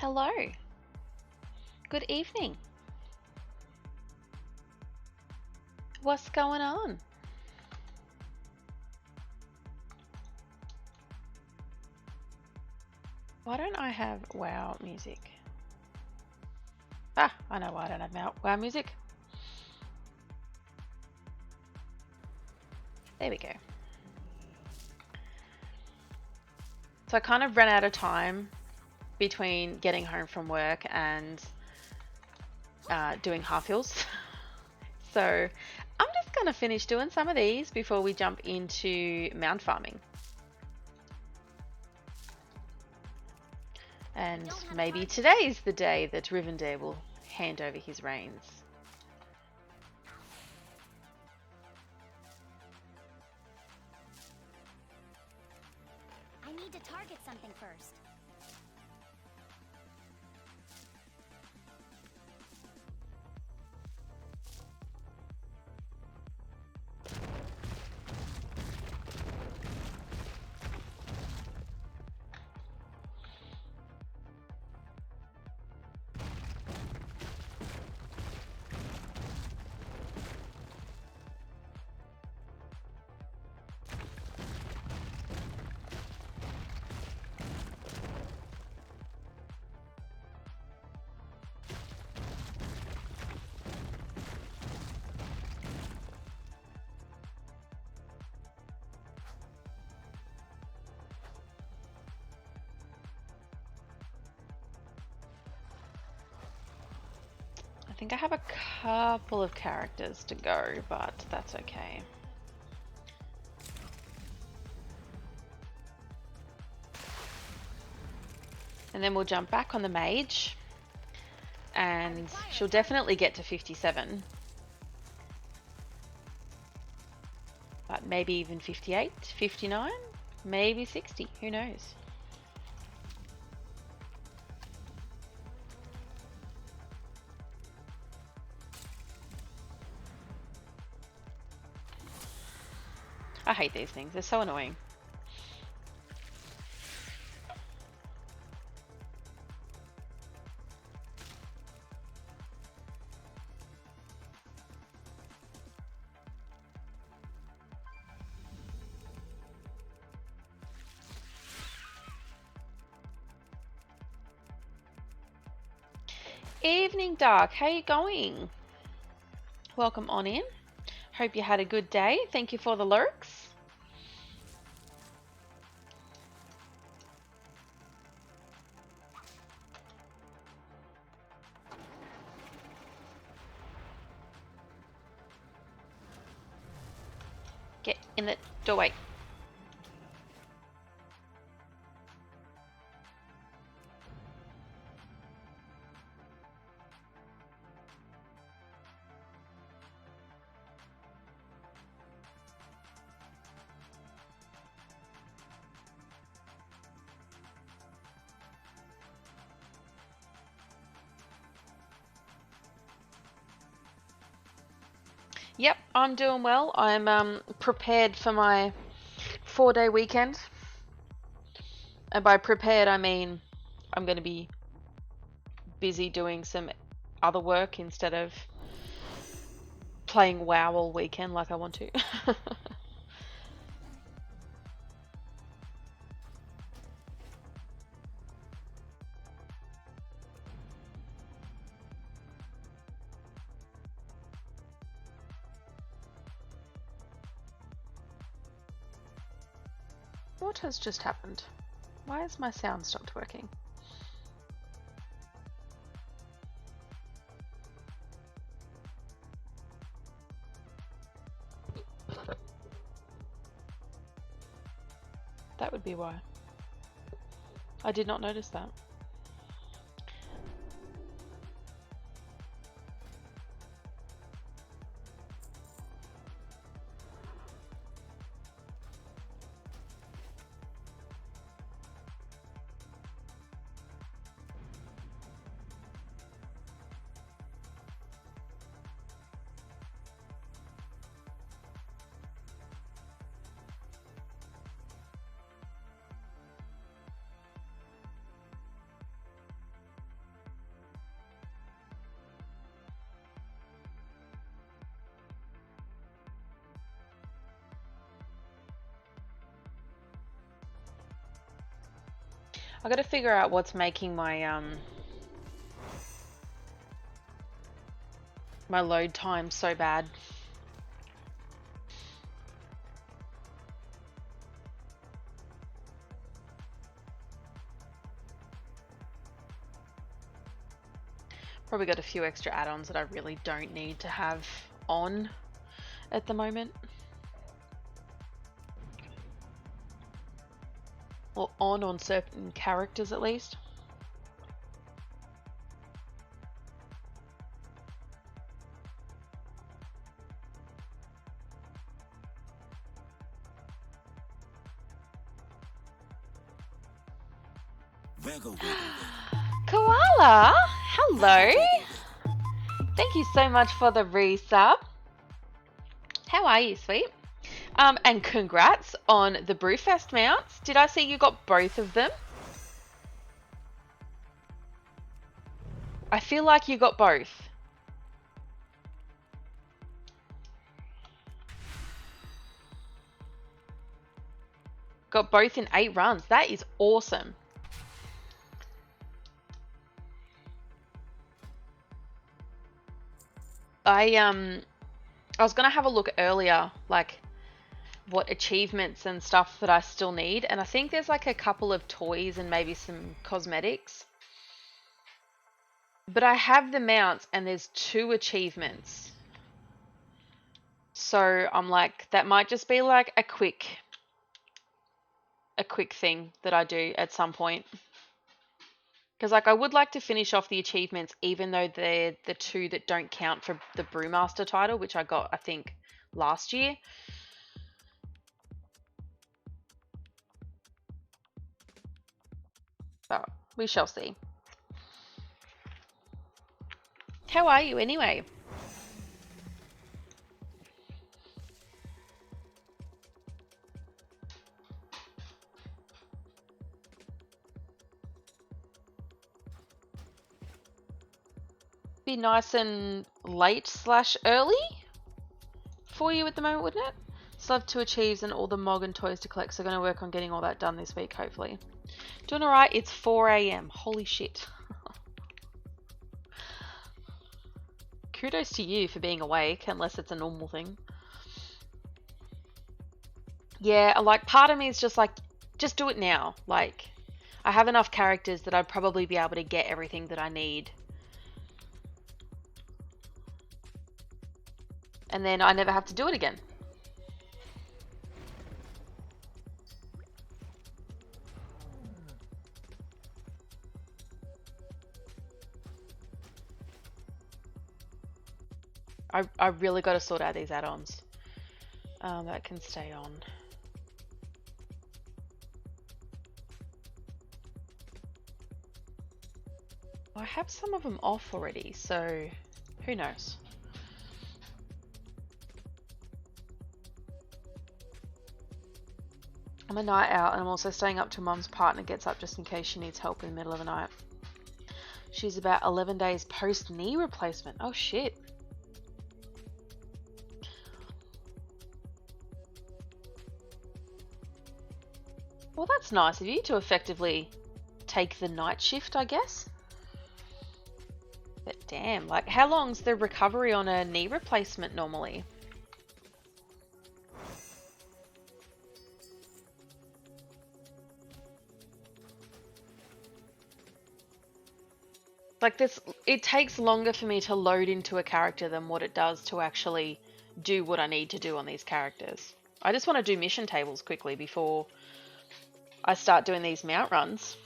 Hello. Good evening. What's going on? Why don't I have WoW music? Ah, I know why I don't have WoW music. There we go. So I kind of ran out of time between getting home from work and doing half hills. So I'm just going to finish doing some of these before we jump into mount farming. And maybe today's the day that Rivendare will hand over his reins. I need to target something first. I think I have a couple of characters to go, but that's okay. And then we'll jump back on the mage, and she'll definitely get to 57. But maybe even 58, 59, maybe 60, who knows? I hate these things, they're so annoying. Evening Dark, how you going? Welcome on in. Hope you had a good day. Thank you for the lurks. Get in the doorway. Yep, I'm doing well. I'm prepared for my 4-day weekend. And by prepared, I mean I'm going to be busy doing some other work instead of playing WoW all weekend like I want to. What has just happened? Why has my sound stopped working? That would be why. I did not notice that. I gotta figure out what's making my my load time so bad. Probably got a few extra add-ons that I really don't need to have on at the moment. Or on certain characters at least. Koala, hello. Thank you so much for the resub. How are you, sweet? And congrats on the Brewfest mounts. Did I see you got both of them? I feel like you got both. Got both in 8 runs. That is awesome. I was gonna have a look earlier, like what achievements and stuff that I still need, and I think there's like a couple of toys and maybe some cosmetics. But I have the mounts and there's 2 achievements. So I'm like, that might just be like a quick thing that I do at some point. Because like I would like to finish off the achievements even though they're the 2 that don't count for the Brewmaster title, which I got I think last year. But we shall see. How are you anyway? Be nice and late / early for you at the moment, wouldn't it? Still have 2 achieves and all the Mog and toys to collect, so going to work on getting all that done this week, hopefully. Doing alright, it's 4 AM. Holy shit. Kudos to you for being awake, unless it's a normal thing. Yeah, like part of me is just like, just do it now. Like, I have enough characters that I'd probably be able to get everything that I need. And then I never have to do it again. I really got to sort out these add-ons that can stay on. I have some of them off already, so who knows? I'm a night owl and I'm also staying up till Mum's partner gets up just in case she needs help in the middle of the night. She's about 11 days post knee replacement. Oh shit. Well, that's nice of you to effectively take the night shift, I guess. But damn, like how long's the recovery on a knee replacement normally? Like this, it takes longer for me to load into a character than what it does to actually do what I need to do on these characters. I just want to do mission tables quickly before I start doing these mount runs.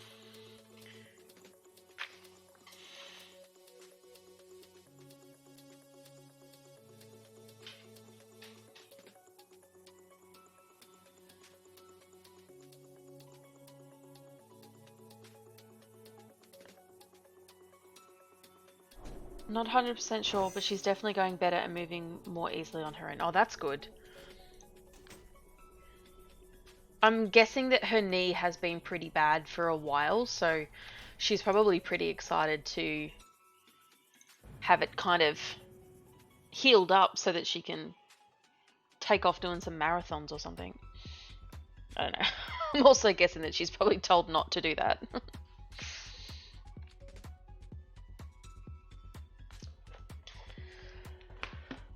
Not 100% sure, but she's definitely going better and moving more easily on her own. Oh, that's good. I'm guessing that her knee has been pretty bad for a while, so she's probably pretty excited to have it kind of healed up so that she can take off doing some marathons or something. I don't know. I'm also guessing that she's probably told not to do that.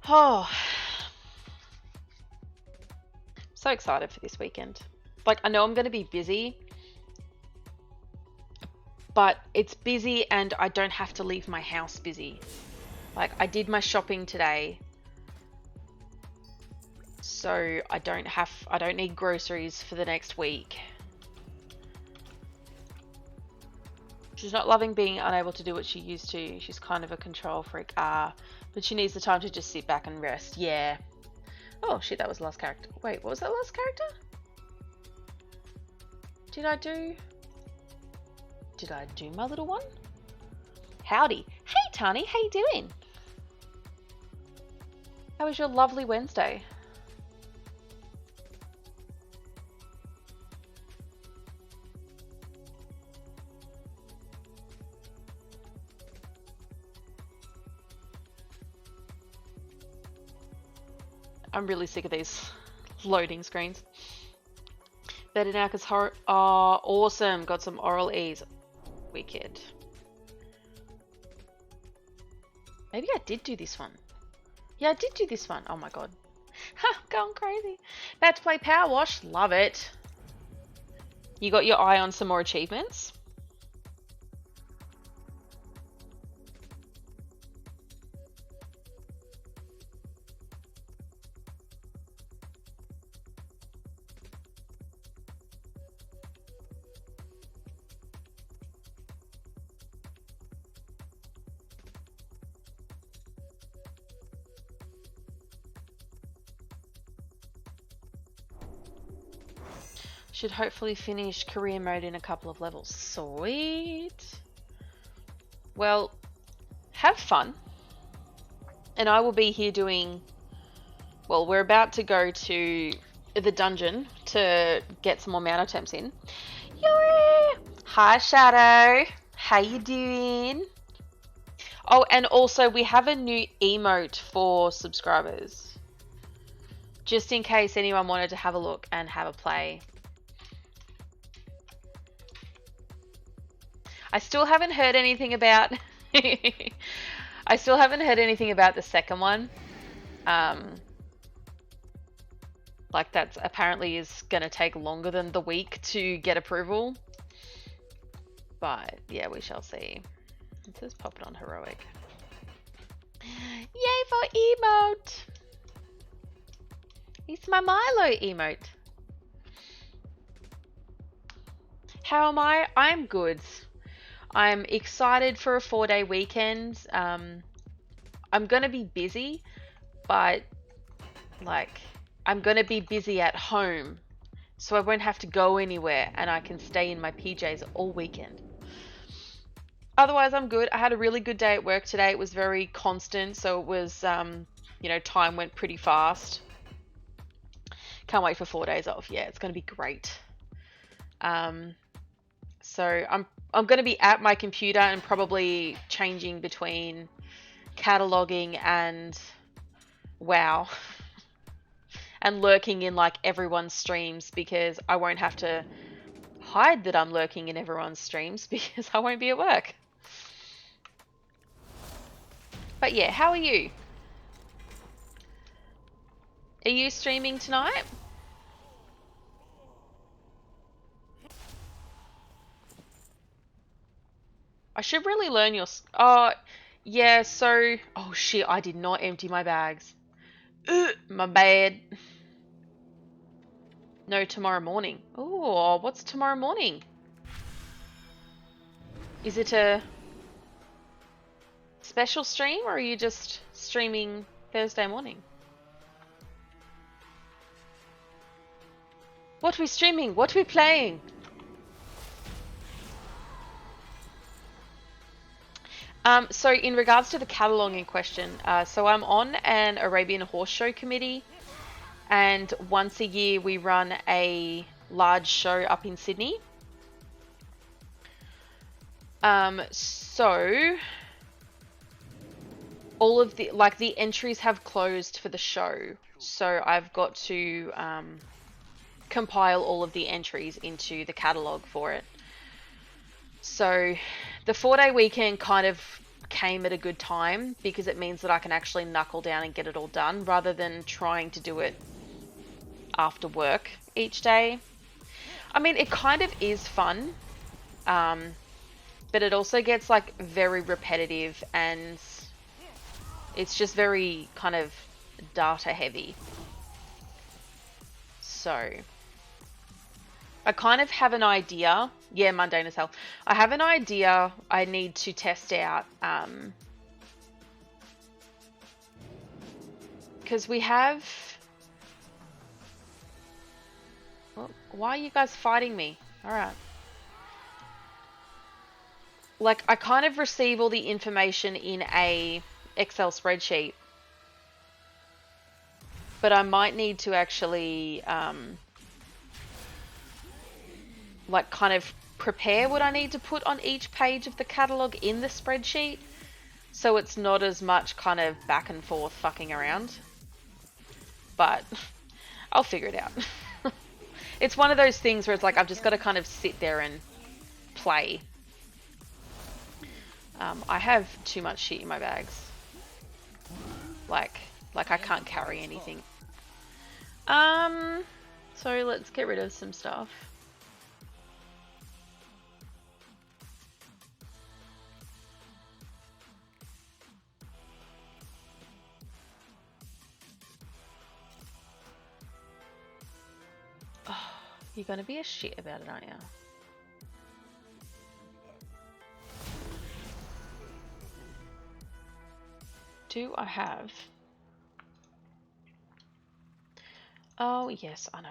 Oh, so excited for this weekend. Like, I know I'm going to be busy, but it's busy and I don't have to leave my house busy. Like, I did my shopping today, so I don't need groceries for the next week. She's not loving being unable to do what she used to. She's kind of a control freak. But she needs the time to just sit back and rest. Yeah. Oh shit, that was the last character. Wait, what was that last character? Did I do my little one? Howdy. Hey Tani, how you doing? How was your lovely Wednesday? I'm really sick of these loading screens. Better now because horror. Oh, awesome. Got some oral E's. Wicked. Maybe I did do this one. Yeah, I did do this one. Oh my god. Ha, going crazy. About to play Power Wash. Love it. You got your eye on some more achievements? Should hopefully finish career mode in a couple of levels. Sweet. Well, have fun. And I will be here doing... Well, we're about to go to the dungeon to get some more mana temps in. Yuri! Hi, Shadow. How you doing? Oh, and also we have a new emote for subscribers. Just in case anyone wanted to have a look and have a play. I still haven't heard anything about I still haven't heard anything about the second one. Like that's apparently is gonna take longer than the week to get approval. But yeah, we shall see. It says pop it on heroic. Yay for emote! It's my Milo emote. How am I? I'm good. I'm excited for a 4-day weekend. I'm gonna be busy, but like I'm gonna be busy at home, so I won't have to go anywhere and I can stay in my PJs all weekend. Otherwise, I'm good. I had a really good day at work today. It was very constant, so it was, you know, time went pretty fast. Can't wait for 4 days off. Yeah, it's gonna be great. So I'm going to be at my computer and probably changing between cataloging and WoW and lurking in like everyone's streams because I won't have to hide that I'm lurking in everyone's streams because I won't be at work. But yeah, how are you? Are you streaming tonight? I should really learn your... yeah, so... Oh shit, I did not empty my bags. My bad. No, tomorrow morning. Oh, what's tomorrow morning? Is it a special stream or are you just streaming Thursday morning? What are we streaming? What are we playing? So in regards to the cataloguing question, so I'm on an Arabian Horse Show committee, and once a year we run a large show up in Sydney. So all of the entries have closed for the show, so I've got to compile all of the entries into the catalog for it. So the 4-day weekend kind of came at a good time because it means that I can actually knuckle down and get it all done rather than trying to do it after work each day. I mean, it kind of is fun, but it also gets like very repetitive and it's just very kind of data heavy. So I kind of have an idea. Yeah, mundane as hell. I have an idea I need to test out. Because we have... Well, why are you guys fighting me? Alright. Like, I kind of receive all the information in a Excel spreadsheet. But I might need to actually... like kind of prepare what I need to put on each page of the catalog in the spreadsheet so it's not as much kind of back and forth fucking around. But I'll figure it out. It's one of those things where it's like I've just got to kind of sit there and play. I have too much shit in my bags. Like I can't carry anything. So let's get rid of some stuff. You're gonna be a shit about it, aren't you? Do I have... Oh, yes, I know.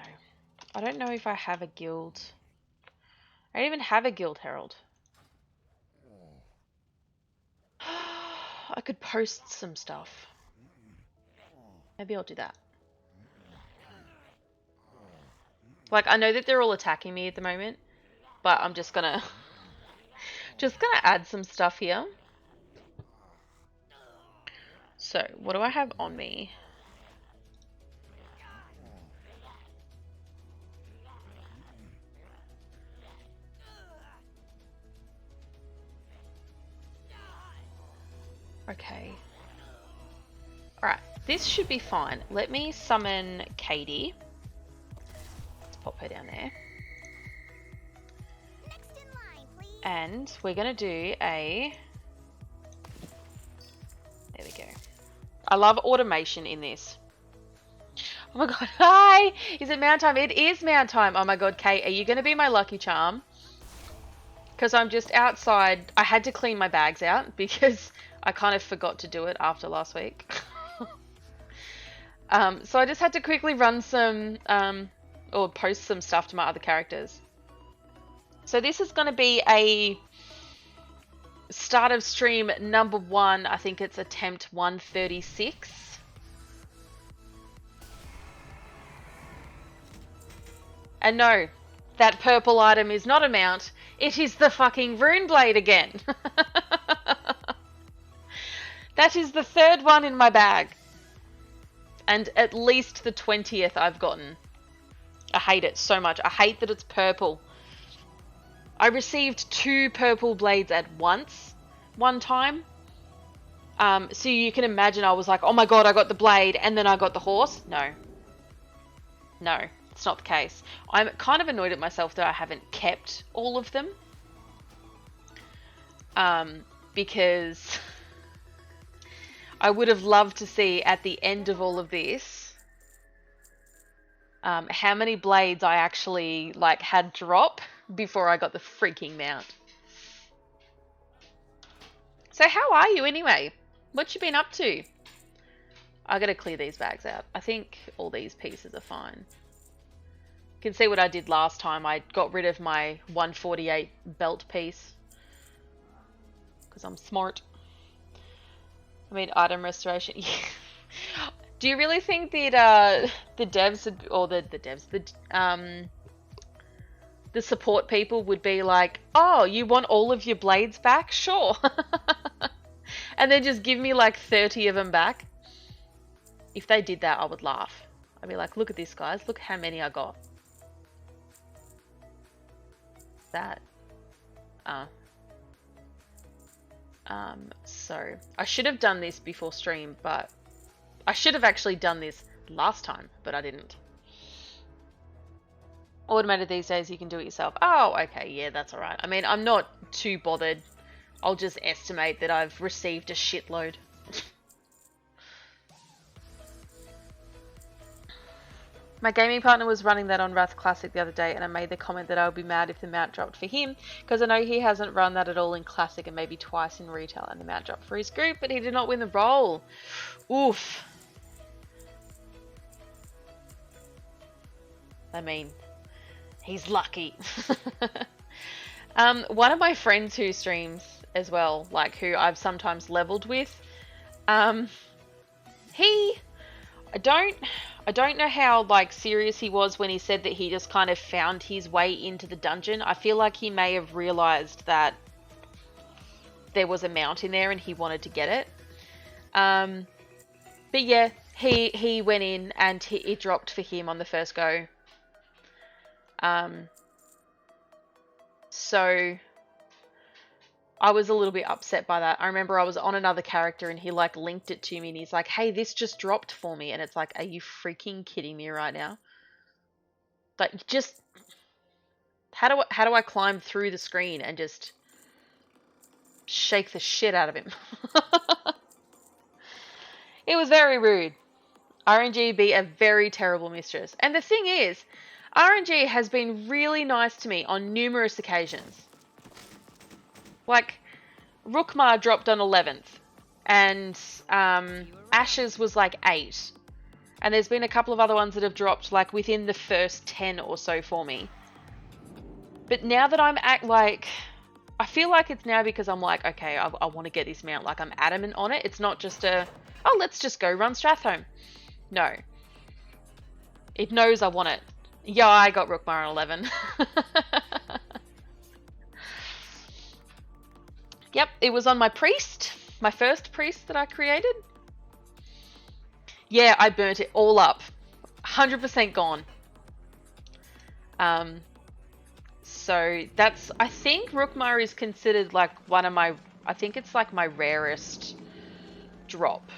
I don't know if I have a guild. I don't even have a guild herald. I could post some stuff. Maybe I'll do that. Like, I know that they're all attacking me at the moment, but I'm just gonna add some stuff here. So, what do I have on me? Okay. Alright, this should be fine. Let me summon Katie. Pop her down there. Next in line, please. And we're going to do a... There we go. I love automation in this. Oh my god, hi! Is it mount time? It is mount time. Oh my god, Kate, are you going to be my lucky charm? Because I'm just outside. I had to clean my bags out because I kind of forgot to do it after last week. So I just had to quickly run some... or post some stuff to my other characters. So this is going to be a start of stream number 1. I think it's attempt 136. And no, that purple item is not a mount. It is the fucking rune blade again. That is the 3rd one in my bag. And at least the 20th I've gotten. I hate it so much. I hate that it's purple. I received 2 purple blades at once, one time. So you can imagine I was like, oh my god, I got the blade and then I got the horse. No. No, it's not the case. I'm kind of annoyed at myself that I haven't kept all of them. Because I would have loved to see at the end of all of this how many blades I actually like had drop before I got the freaking mount. So how are you anyway? What you been up to? I gotta clear these bags out. I think all these pieces are fine. You can see what I did last time. I got rid of my 148 belt piece because I'm smart. I mean, item restoration. Do you really think that the devs would, or the support people would be like, oh, you want all of your blades back? Sure. And then just give me like 30 of them back? If they did that, I would laugh. I'd be like, look at this, guys. Look how many I got. that? So I should have done this before stream, but I should have actually done this last time, but I didn't. Automated these days, you can do it yourself. Oh, okay, yeah, that's alright. I mean, I'm not too bothered. I'll just estimate that I've received a shitload. My gaming partner was running that on Wrath Classic the other day, and I made the comment that I would be mad if the mount dropped for him, because I know he hasn't run that at all in Classic and maybe twice in Retail, and the mount dropped for his group, but he did not win the role. Oof. I mean, he's lucky. One of my friends who streams as well, like who I've sometimes leveled with, I don't know how like serious he was when he said that he just kind of found his way into the dungeon. I feel like he may have realized that there was a mount in there and he wanted to get it. But yeah, he went in and it dropped for him on the first go. So I was a little bit upset by that. I remember I was on another character and he like linked it to me and he's like, hey, this just dropped for me. And it's like, are you freaking kidding me right now? Like, just, how do I climb through the screen and just shake the shit out of him? It was very rude. RNG be a very terrible mistress. And the thing is, RNG has been really nice to me on numerous occasions. Like, Rookmar dropped on 11th, and Ashes was like 8. And there's been a couple of other ones that have dropped like within the first 10 or so for me. But now that I'm I feel like it's now because I'm like, okay, I want to get this mount. Like, I'm adamant on it. It's not just oh, let's just go run Strathhome. No. It knows I want it. Yeah, I got Rookmar on 11. Yep, it was on my priest. My first priest that I created. Yeah, I burnt it all up. 100% gone. So that's, I think Rookmar is considered like one of my, I think it's like my rarest drop.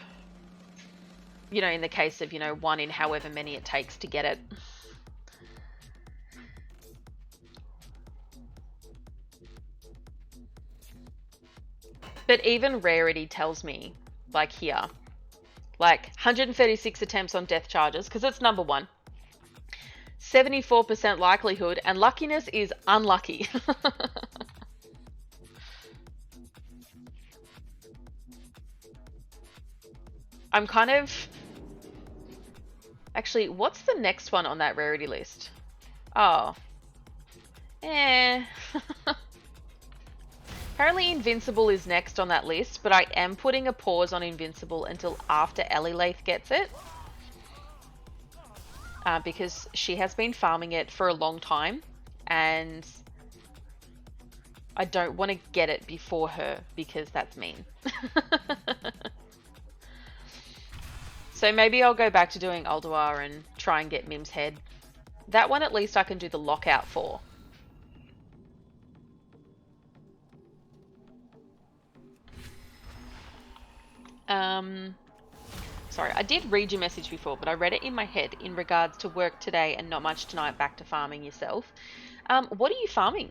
You know, in the case of, you know, one in however many it takes to get it. But even rarity tells me, like here, like 136 attempts on Deathchargers, because it's number 1. 74% likelihood, and luckiness is unlucky. I'm kind of... Actually, what's the next one on that rarity list? Oh. Apparently Invincible is next on that list, but I am putting a pause on Invincible until after Ellie gets it. Because she has been farming it for a long time, and I don't want to get it before her, because that's mean. So maybe I'll go back to doing Ulduar and try and get Mim's head. That one at least I can do the lockout for. Sorry, I did read your message before, but I read it in my head in regards to work today and not much tonight, back to farming yourself. What are you farming?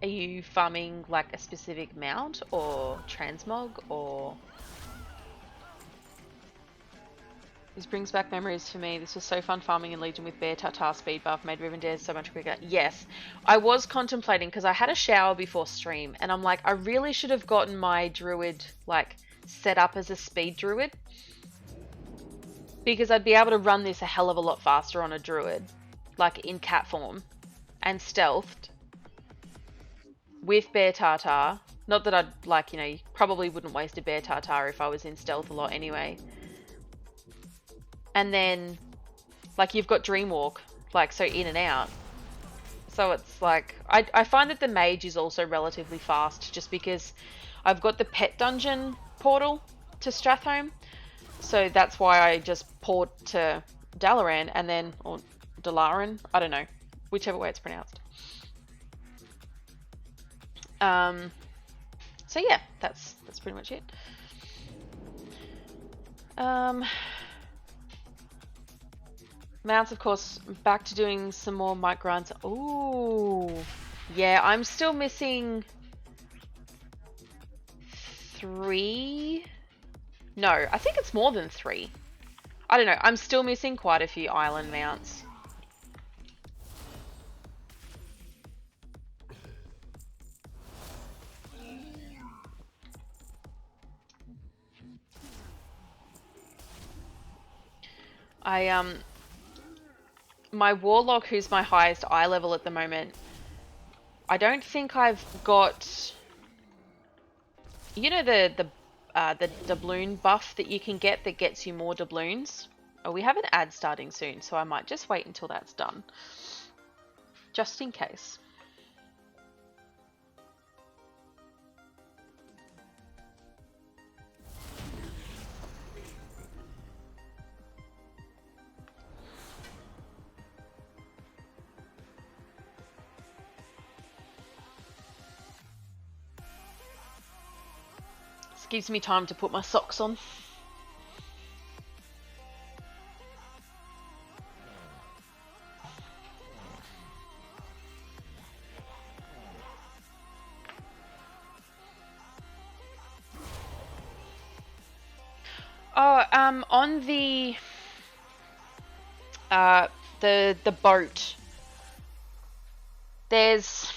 Are you farming like a specific mount or transmog or... This brings back memories for me. This was so fun farming in Legion with Bear Tartar speed buff, made Riven Dares so much quicker. Yes, I was contemplating because I had a shower before stream and I'm like, I really should have gotten my druid like set up as a speed druid, because I'd be able to run this a hell of a lot faster on a druid, like in cat form and stealthed with Bear Tartar. Not that I'd like, you know, you probably wouldn't waste a Bear Tartar if I was in stealth a lot anyway. And then, like, you've got Dreamwalk, like, so in and out. So it's like, I find that the mage is also relatively fast, just because I've got the pet dungeon portal to Strathhome. So that's why I just port to Dalaran and then, or Dalaran, I don't know, whichever way it's pronounced. So yeah, that's pretty much it. Mounts, of course, back to doing some more mic grinds. Ooh, yeah, I'm still missing 3. No, I think it's more than 3. I don't know. I'm still missing quite a few island mounts. My warlock, who's my highest eye level at the moment, I don't think I've got, you know, the doubloon buff that you can get that gets you more doubloons. Oh, we have an ad starting soon, so I might just wait until that's done, just in case. This gives me time to put my socks on. Oh, on the boat, there's,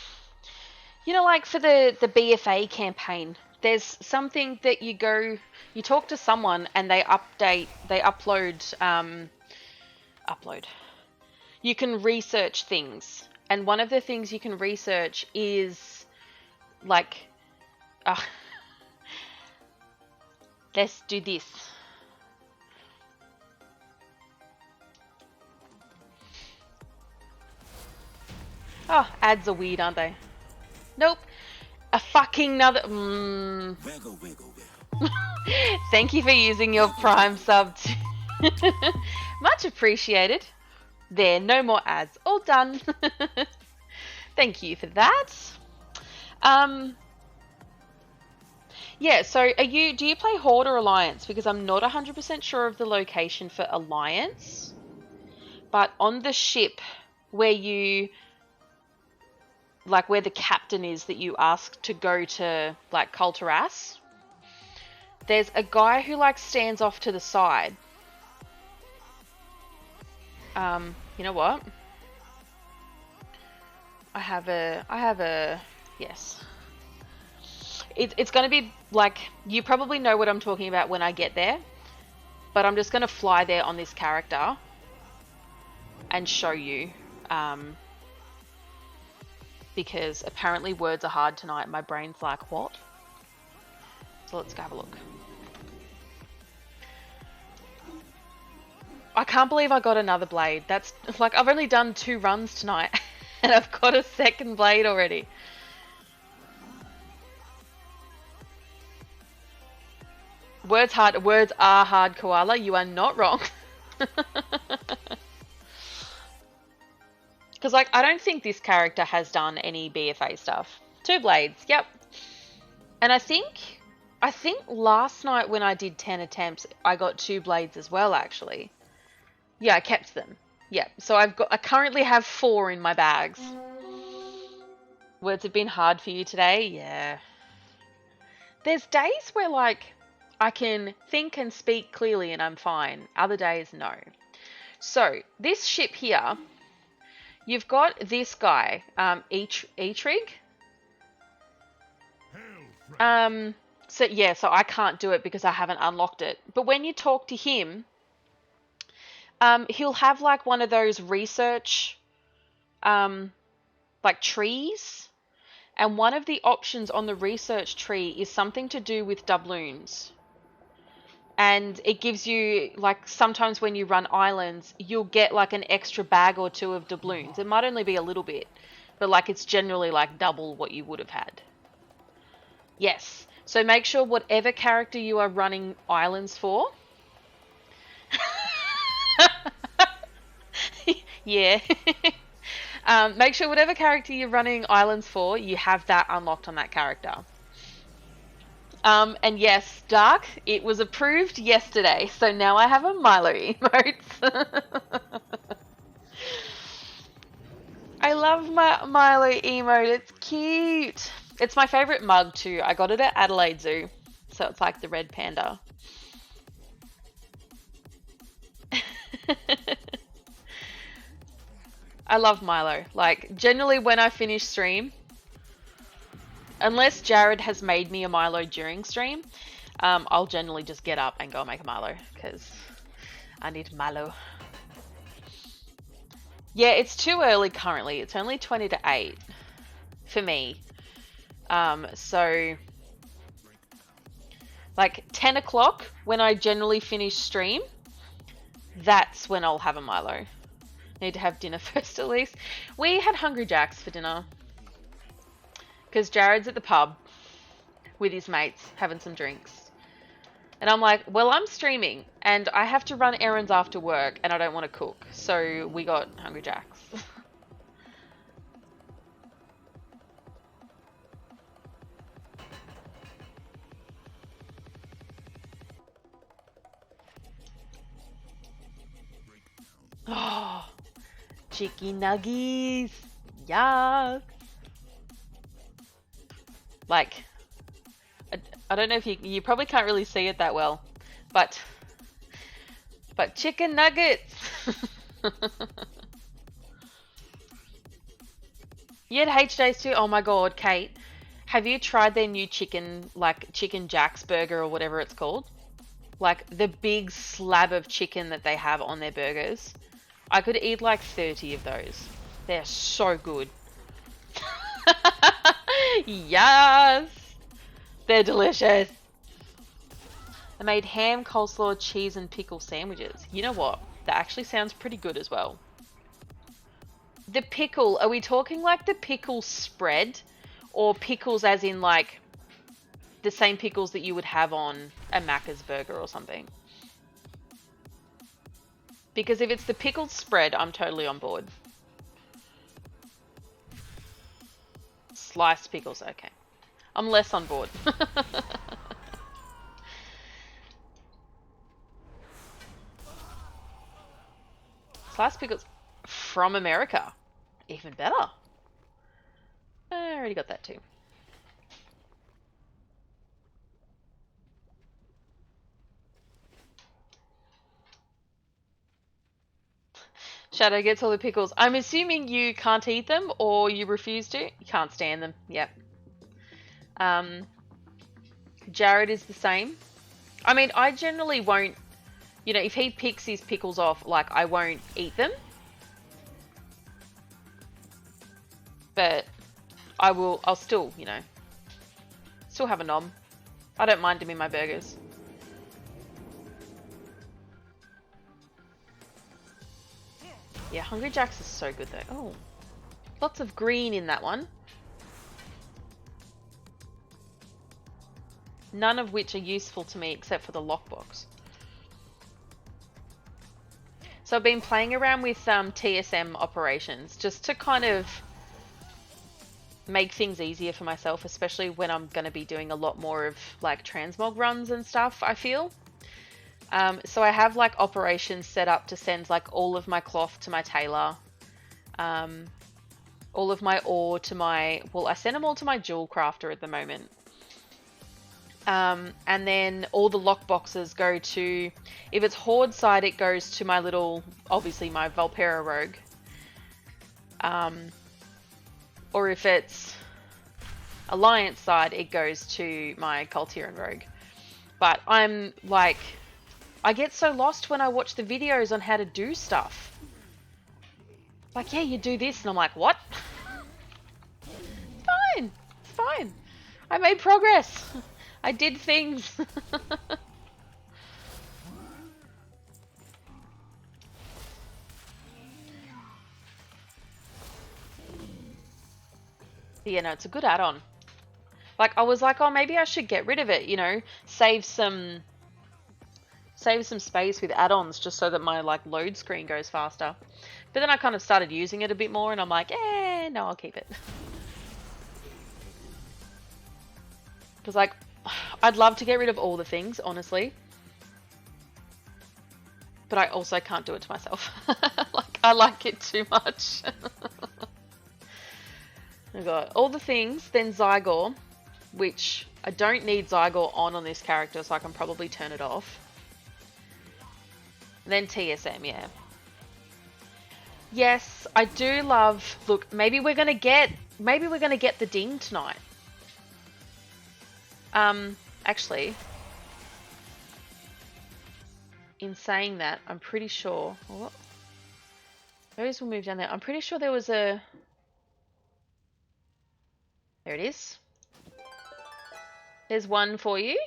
you know, like for the BFA campaign, there's something that you talk to someone and they upload. You can research things, and one of the things you can research is like, let's do this. Oh, ads are weird, aren't they? Nope. A fucking another. Wiggle, wiggle, wiggle. Thank you for using your Prime sub. Much appreciated. There, no more ads. All done. Thank you for that. Yeah, so do you play Horde or Alliance? Because I'm not 100% sure of the location for Alliance. But on the ship where where the captain is that you ask to go to, like, Kulturas, there's a guy who, like, stands off to the side. You know what? I have a, yes. It's going to be, like, you probably know what I'm talking about when I get there, but I'm just going to fly there on this character and show you, because apparently words are hard tonight. My brain's like, what? So let's go have a look. I can't believe I got another blade. That's, like, I've only done 2 runs tonight and I've got a second blade already. Words are hard, Koala. You are not wrong. Because, like, I don't think this character has done any BFA stuff. 2 blades, yep. And I think last night when I did 10 attempts, I got 2 blades as well, actually. Yeah, I kept them. Yeah, so I currently have 4 in my bags. Words have been hard for you today? Yeah. There's days where, like, I can think and speak clearly and I'm fine. Other days, no. So, this ship here, you've got this guy, Etrig. So yeah, so I can't do it because I haven't unlocked it. But when you talk to him, he'll have, like, one of those research, like, trees. And one of the options on the research tree is something to do with doubloons. And it gives you, like, sometimes when you run islands, you'll get, like, an extra bag or 2 of doubloons. It might only be a little bit, but, like, it's generally, like, double what you would have had. Yes. So make sure whatever character you are running islands for. Yeah. Make sure whatever character you're running islands for, you have that unlocked on that character. And yes, Dark, it was approved yesterday, so now I have a Milo emote. I love my Milo emote, it's cute. It's my favorite mug too. I got it at Adelaide Zoo, so it's like the red panda. I love Milo. Like, generally when I finish stream, unless Jared has made me a Milo during stream, I'll generally just get up and go make a Milo, because I need Milo. Yeah, it's too early currently. It's only 20 to 8 for me. So, like 10 o'clock when I generally finish stream, that's when I'll have a Milo. Need to have dinner first at least. We had Hungry Jacks for dinner. Because Jared's at the pub with his mates having some drinks. And I'm like, well, I'm streaming and I have to run errands after work and I don't want to cook. So we got Hungry Jacks. Oh, chicken nuggies. Yuck. Like, I don't know if you probably can't really see it that well, but chicken nuggets. You had HJs too? Oh my god, Kate. Have you tried their new chicken Jack's burger or whatever it's called? Like the big slab of chicken that they have on their burgers. I could eat like 30 of those. They're so good. Yes! They're delicious. I made ham, coleslaw, cheese, and pickle sandwiches. You know what? That actually sounds pretty good as well. The pickle, are we talking like the pickle spread? Or pickles as in like the same pickles that you would have on a Macca's burger or something? Because if it's the pickled spread, I'm totally on board. Sliced pickles, okay. I'm less on board. Sliced pickles from America. Even better. I already got that too. Shadow gets all the pickles. I'm assuming you can't eat them or you refuse to. You can't stand them. Yep. Jared is the same. I mean, I generally won't, you know, if he picks his pickles off, like, I won't eat them. But I'll still, you know, still have a nom. I don't mind them in my burgers. Yeah, Hungry Jacks is so good though. Oh, lots of green in that one. None of which are useful to me except for the lockbox. So I've been playing around with TSM operations just to kind of make things easier for myself, especially when I'm going to be doing a lot more of like transmog runs and stuff, I feel. So I have like operations set up to send like all of my cloth to my tailor, all of my ore to my, well, I send them all to my jewel crafter at the moment. And then all the lock boxes go to, if it's Horde side, it goes to my little, obviously my Valpera rogue. Or if it's Alliance side, it goes to my Cultiran rogue. But I'm like, I get so lost when I watch the videos on how to do stuff. Like, yeah, you do this, and I'm like, what? It's fine. It's fine. I made progress. I did things. Yeah, no, it's a good add-on. Like, I was like, oh, maybe I should get rid of it, you know, save some space with add-ons just so that my like load screen goes faster. But then I kind of started using it a bit more and I'm like, no, I'll keep it. Because like, I'd love to get rid of all the things, honestly. But I also can't do it to myself. Like, I like it too much. I've got all the things, then Zygor, which I don't need Zygor on this character, so I can probably turn it off. And then TSM, yeah. Yes, I do love. Look, maybe we're gonna get the ding tonight. Actually, in saying that, I'm pretty sure. What? Those will move down there. I'm pretty sure there was a. There it is. There's one for you.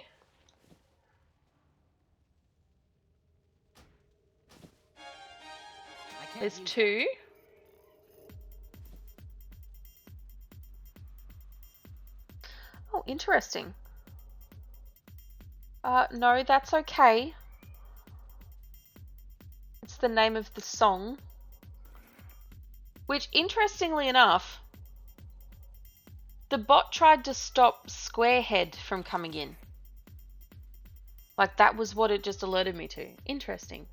There's two. Oh, interesting. No, that's okay. It's the name of the song. Which, interestingly enough, the bot tried to stop Squarehead from coming in. Like, that was what it just alerted me to. Interesting.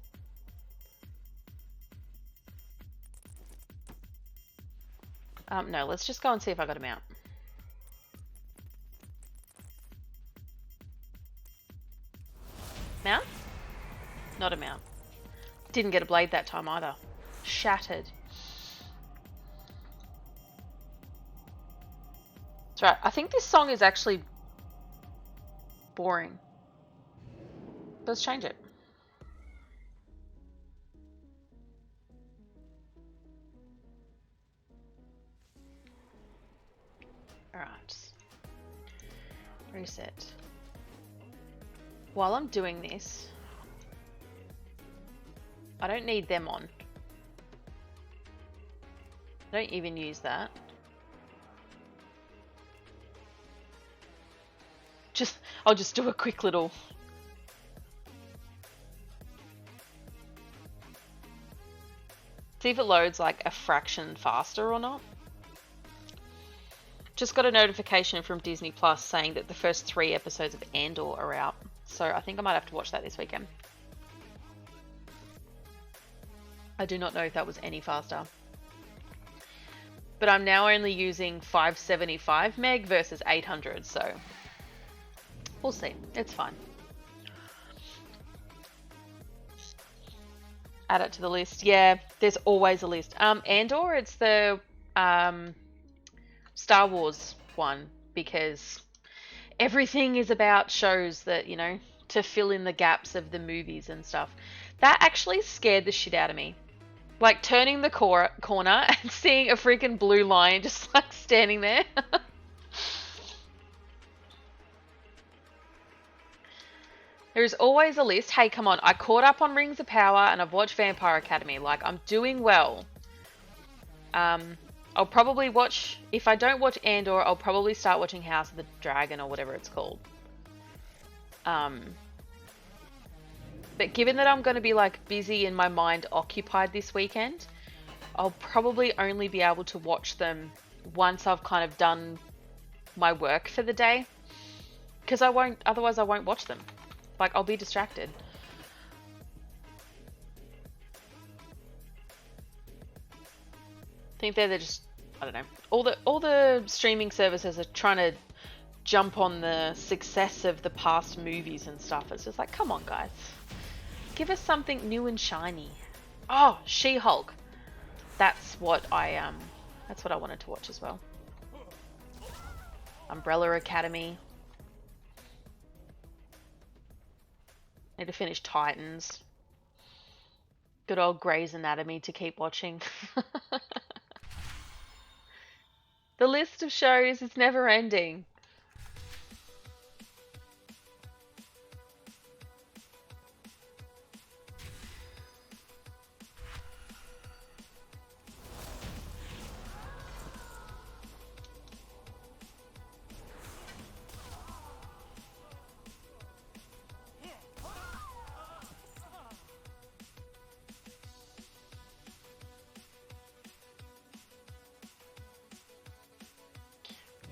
No, let's just go and see if I got him out. Mount? Not a mount. Didn't get a blade that time either. Shattered. That's right. I think this song is actually boring. Let's change it. Alright. Reset. While I'm doing this, I don't need them on. I don't even use that. I'll just do a quick little. See if it loads like a fraction faster or not. Just got a notification from Disney Plus saying that the first 3 episodes of Andor are out. So I think I might have to watch that this weekend. I do not know if that was any faster. But I'm now only using 575 meg versus 800, so we'll see. It's fine. Add it to the list. Yeah, there's always a list. Andor, it's the Star Wars one, because everything is about shows that, you know, to fill in the gaps of the movies and stuff. That actually scared the shit out of me. Like, turning the corner and seeing a freaking blue lion just, like, standing there. There's always a list. Hey, come on. I caught up on Rings of Power and I've watched Vampire Academy. Like, I'm doing well. I'll probably watch... If I don't watch Andor, I'll probably start watching House of the Dragon or whatever it's called. But given that I'm going to be, like, busy and my mind occupied this weekend, I'll probably only be able to watch them once I've kind of done my work for the day. Because otherwise I won't watch them. Like, I'll be distracted. I think they're just, I don't know. All the streaming services are trying to jump on the success of the past movies and stuff. It's just like, come on, guys. Give us something new and shiny. Oh, She-Hulk. That's what I wanted to watch as well. Umbrella Academy. Need to finish Titans. Good old Grey's Anatomy to keep watching. The list of shows is never ending.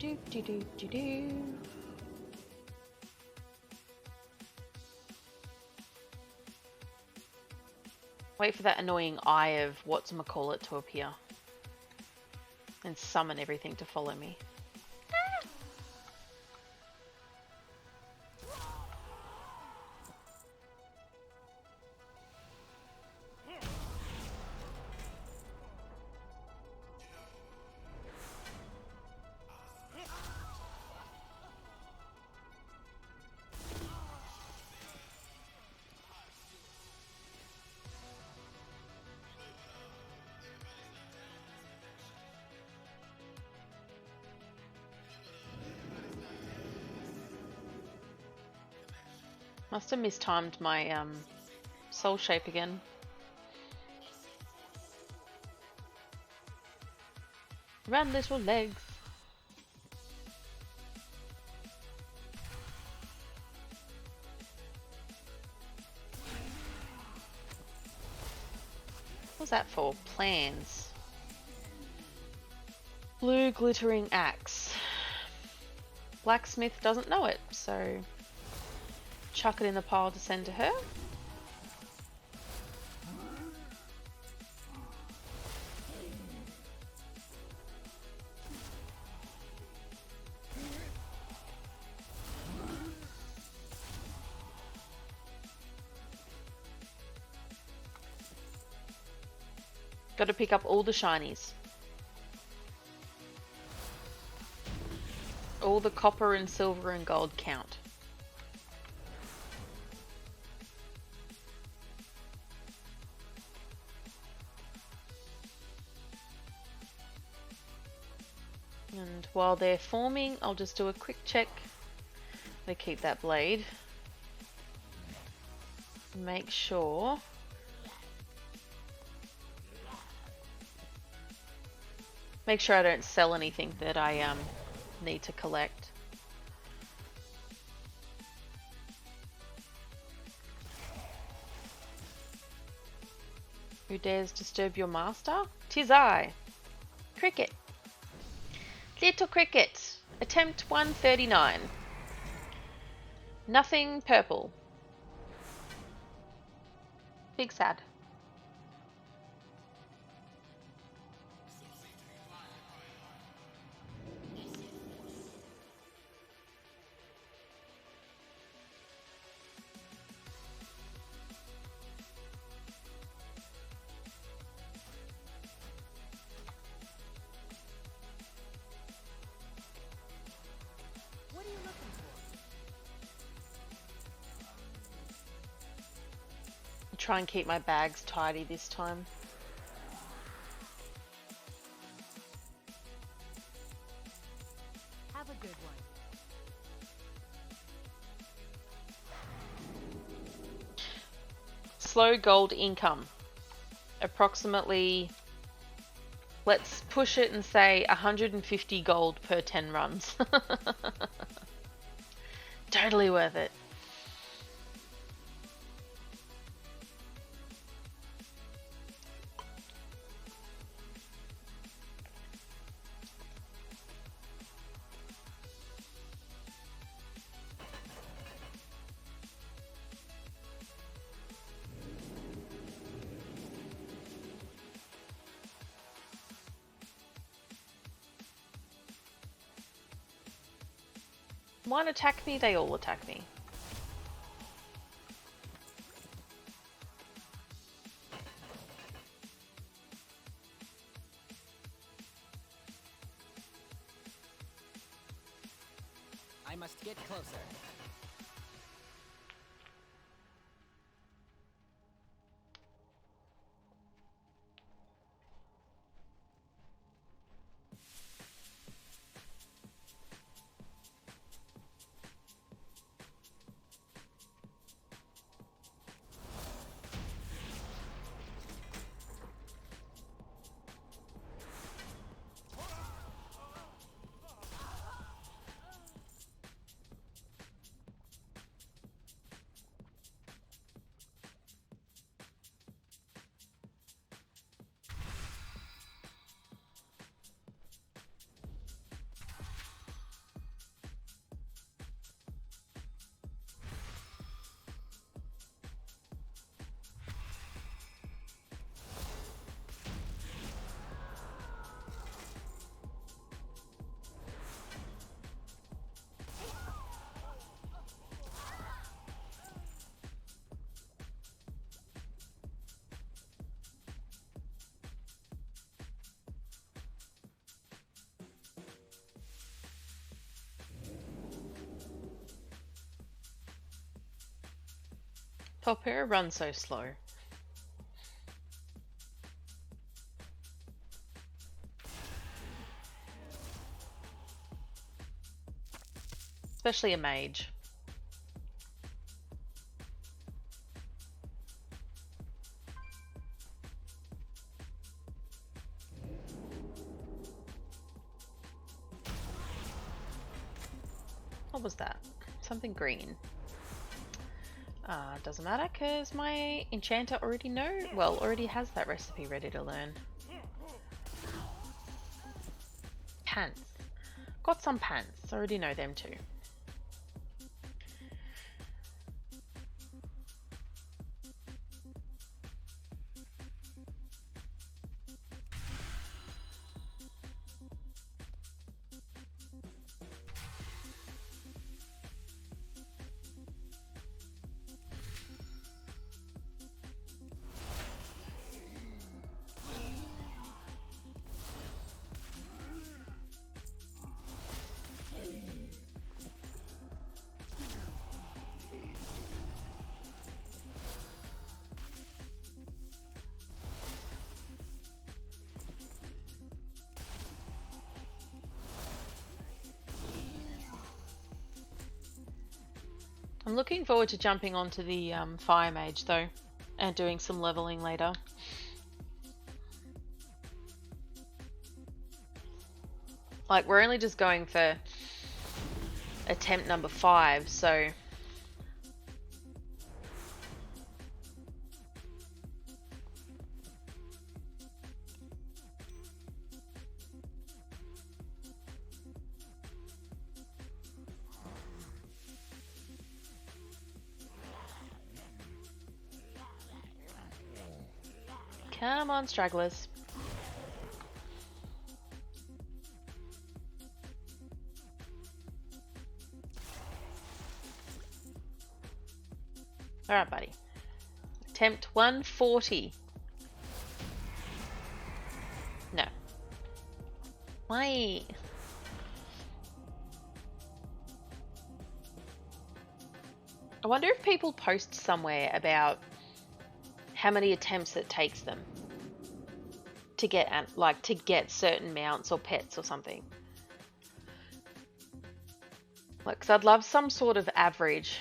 Do do do do do. Wait for that annoying eye of whatchamacallit to appear. And summon everything to follow me. Must have mistimed my soul shape again. Run, little legs. What's that for? Plans. Blue glittering axe. Blacksmith doesn't know it, so chuck it in the pile to send to her. Got to pick up all the shinies. All the copper and silver and gold count. And while they're forming, I'll just do a quick check. They keep that blade. Make sure. Make sure I don't sell anything that I need to collect. Who dares disturb your master? 'Tis I, Cricket. Little Cricket. Attempt 139. Nothing purple. Big sad. What are you looking for? Try and keep my bags tidy this time. Have a good one. Slow gold income. Approximately, let's push it and say 150 gold per 10 runs. Totally worth it. One attack me, they all attack me. I must get closer. Torpedo runs so slow. Especially a mage. What was that? Something green. Doesn't matter because my enchanter already has that recipe ready to learn. Pants. Got some pants. Already know them too. I'm looking forward to jumping onto the Fire Mage though, and doing some leveling later. Like, we're only just going for attempt number 5, so... Come on, stragglers. Alright, buddy. Attempt 140. No. Why? I wonder if people post somewhere about how many attempts it takes them to get certain mounts or pets or something. Like, 'cause I'd love some sort of average,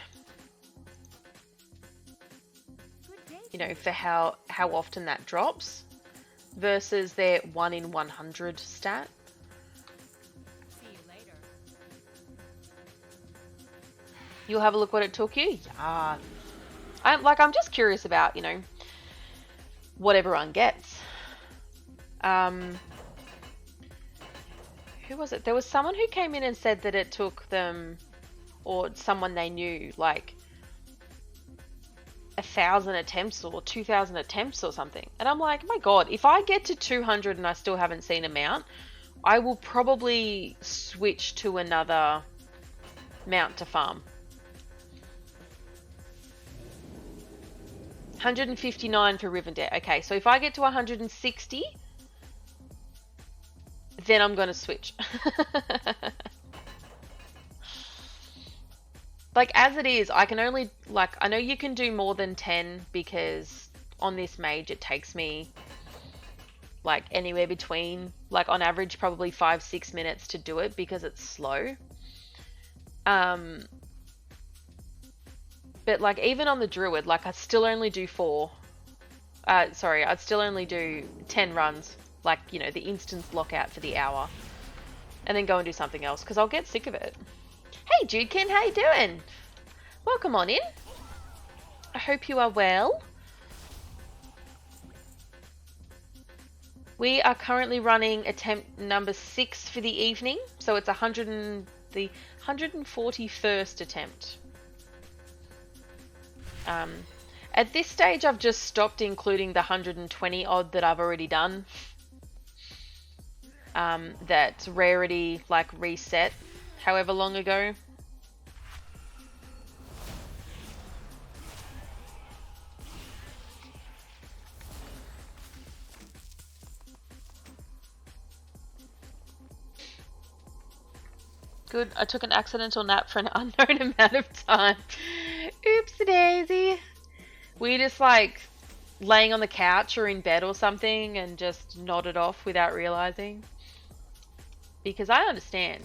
you know, for how often that drops versus their 1 in 100 stat. See you later. You'll have a look what it took you. Yeah. I'm just curious about, you know, what everyone gets. Who was it? There was someone who came in and said that it took them, or someone they knew, like 1,000 attempts or 2,000 attempts or something. And I'm like, my God, if I get to 200 and I still haven't seen a mount, I will probably switch to another mount to farm. 159 for Rivendell. Okay, so if I get to 160, then I'm going to switch. Like, as it is, I can only, like, I know you can do more than 10 because on this mage it takes me, like, anywhere between, like, on average, probably 5-6 minutes to do it because it's slow. But, like, even on the druid, like, I still only do 4. Sorry, I'd still only do 10 runs. Like, you know, the instant lockout for the hour. And then go and do something else, because I'll get sick of it. Hey, Judekin, how you doing? Welcome on in. I hope you are well. We are currently running attempt number 6 for the evening. So it's the 141st attempt. At this stage, I've just stopped including the 120 odd that I've already done. That rarity, like, reset however long ago. Good, I took an accidental nap for an unknown amount of time. Oopsie daisy. Were you just like laying on the couch or in bed or something and just nodded off without realizing? Because I understand.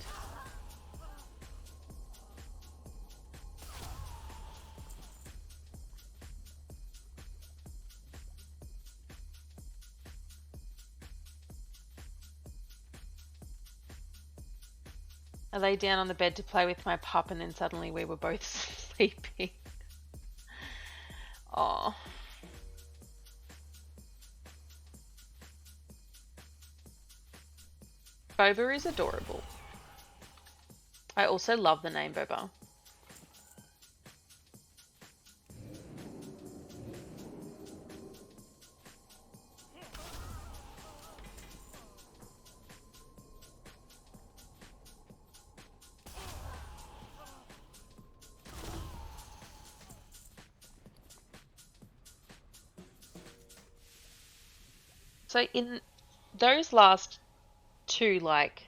I lay down on the bed to play with my pup and then suddenly we were both sleeping. Oh. Boba is adorable. I also love the name Boba. So in those last two, like,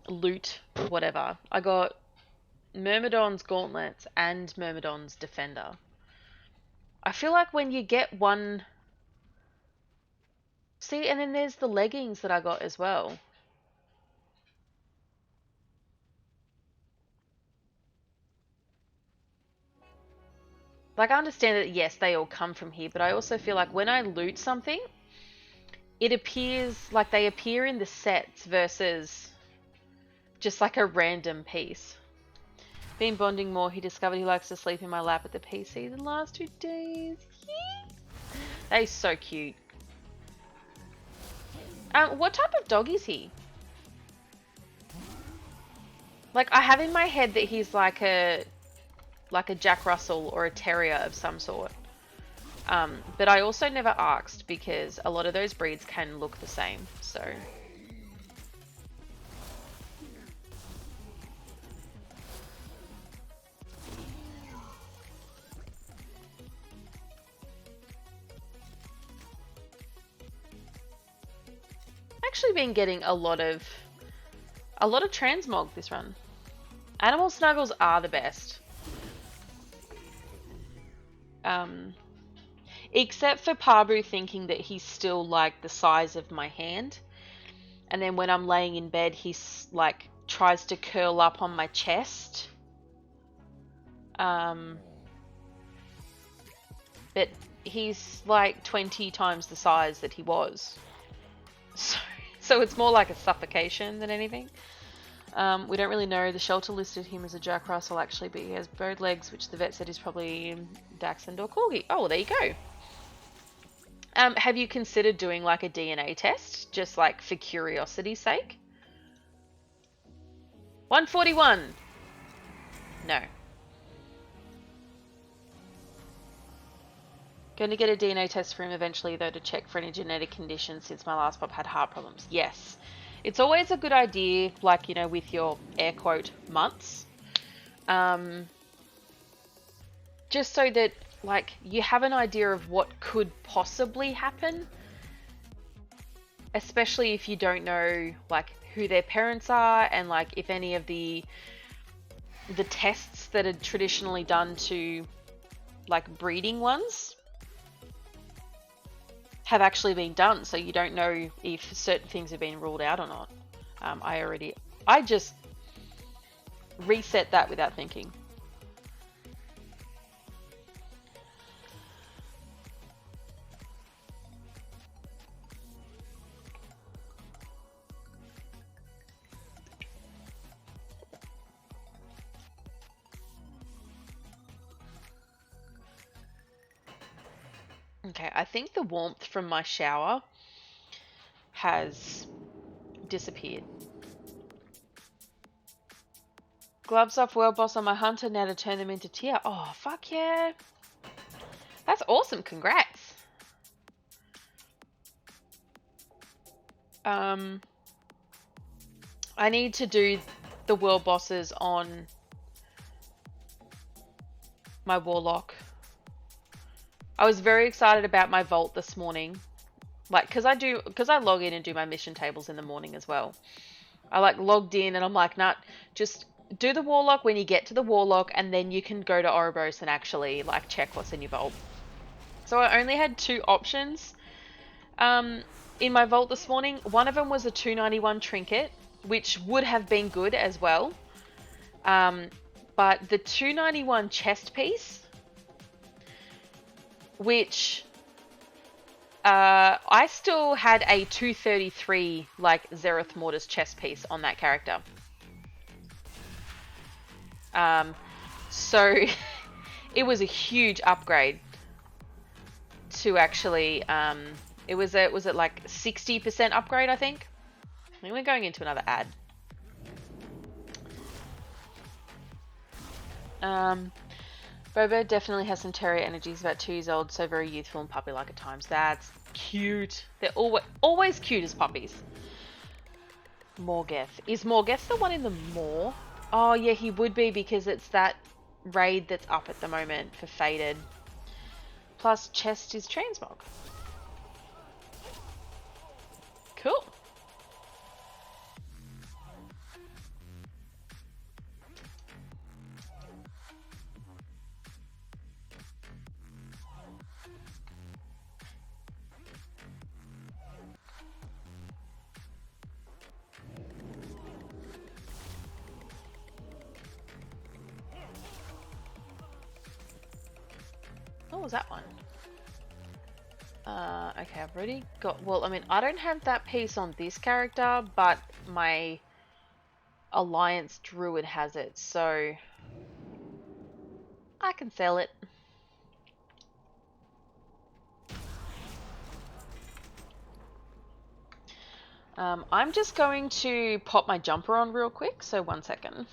loot, whatever, I got Myrmidon's Gauntlets and Myrmidon's Defender. I feel like when you get one... See, and then there's the leggings that I got as well. Like, I understand that, yes, they all come from here, but I also feel like when I loot something, it appears like they appear in the sets versus just like a random piece. Been bonding more, he discovered he likes to sleep in my lap at the PC the last 2 days. That is so cute. What type of dog is he? Like, I have in my head that he's like a Jack Russell or a terrier of some sort. But I also never asked because a lot of those breeds can look the same, so... Actually been getting a lot of transmog this run. Animal snuggles are the best. Except for Pabu thinking that he's still like the size of my hand. And then when I'm laying in bed, he's like tries to curl up on my chest. But he's like 20 times the size that he was. So it's more like a suffocation than anything. We don't really know. The shelter listed him as a Jack Russell actually, but he has bowed legs, which the vet said is probably Dachshund or Corgi. Oh, well, there you go. Have you considered doing like a DNA test, just like for curiosity's sake? 141. No. Going to get a DNA test for him eventually, though, to check for any genetic conditions since my last pup had heart problems. Yes. It's always a good idea, like, you know, with your air quote months. Just so that, like, you have an idea of what could possibly happen. Especially if you don't know, like, who their parents are and, like, if any of the tests that are traditionally done to, like, breeding ones have actually been done, so you don't know if certain things have been ruled out or not. I just reset that without thinking. Okay, I think the warmth from my shower has disappeared. Gloves off, World Boss on my hunter, now to turn them into tier. Oh, fuck yeah. That's awesome, congrats. I need to do the World Bosses on my Warlock. I was very excited about my Vault this morning. Like, because I log in and do my mission tables in the morning as well. I like logged in and I'm like, nah, just do the Warlock when you get to the Warlock, and then you can go to Ouroboros and actually like check what's in your vault. So I only had 2 options in my vault this morning. One of them was a 291 trinket, which would have been good as well. But the 291 chest piece, which I still had a 233 like Zereth Mortis chest piece on that character. So it was a huge upgrade to actually, was it like 60% upgrade, I think? I think we're going into another ad. Bobo definitely has some terrier energy. He's about 2 years old, so very youthful and puppy-like at times. That's cute. They're always cute as puppies. Morgeth. Is Morgeth the one in the Maw? Oh yeah, he would be, because it's that raid that's up at the moment for Faded. Plus chest is transmog. Cool. What was that one? Okay, I've already got... Well, I mean, I don't have that piece on this character, but my Alliance Druid has it, so I can sell it. I'm just going to pop my jumper on real quick, so 1 second.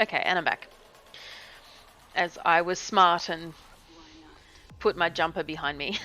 Okay, and I'm back. As I was smart and put my jumper behind me.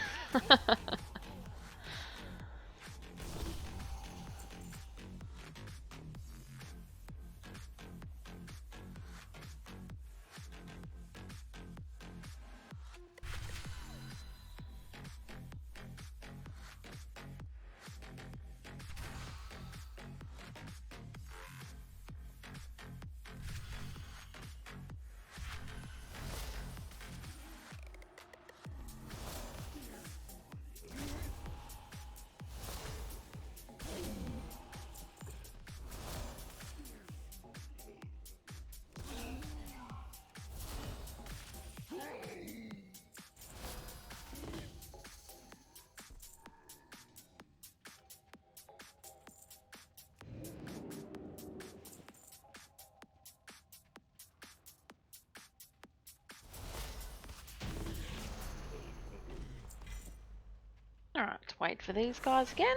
Alright, wait for these guys again.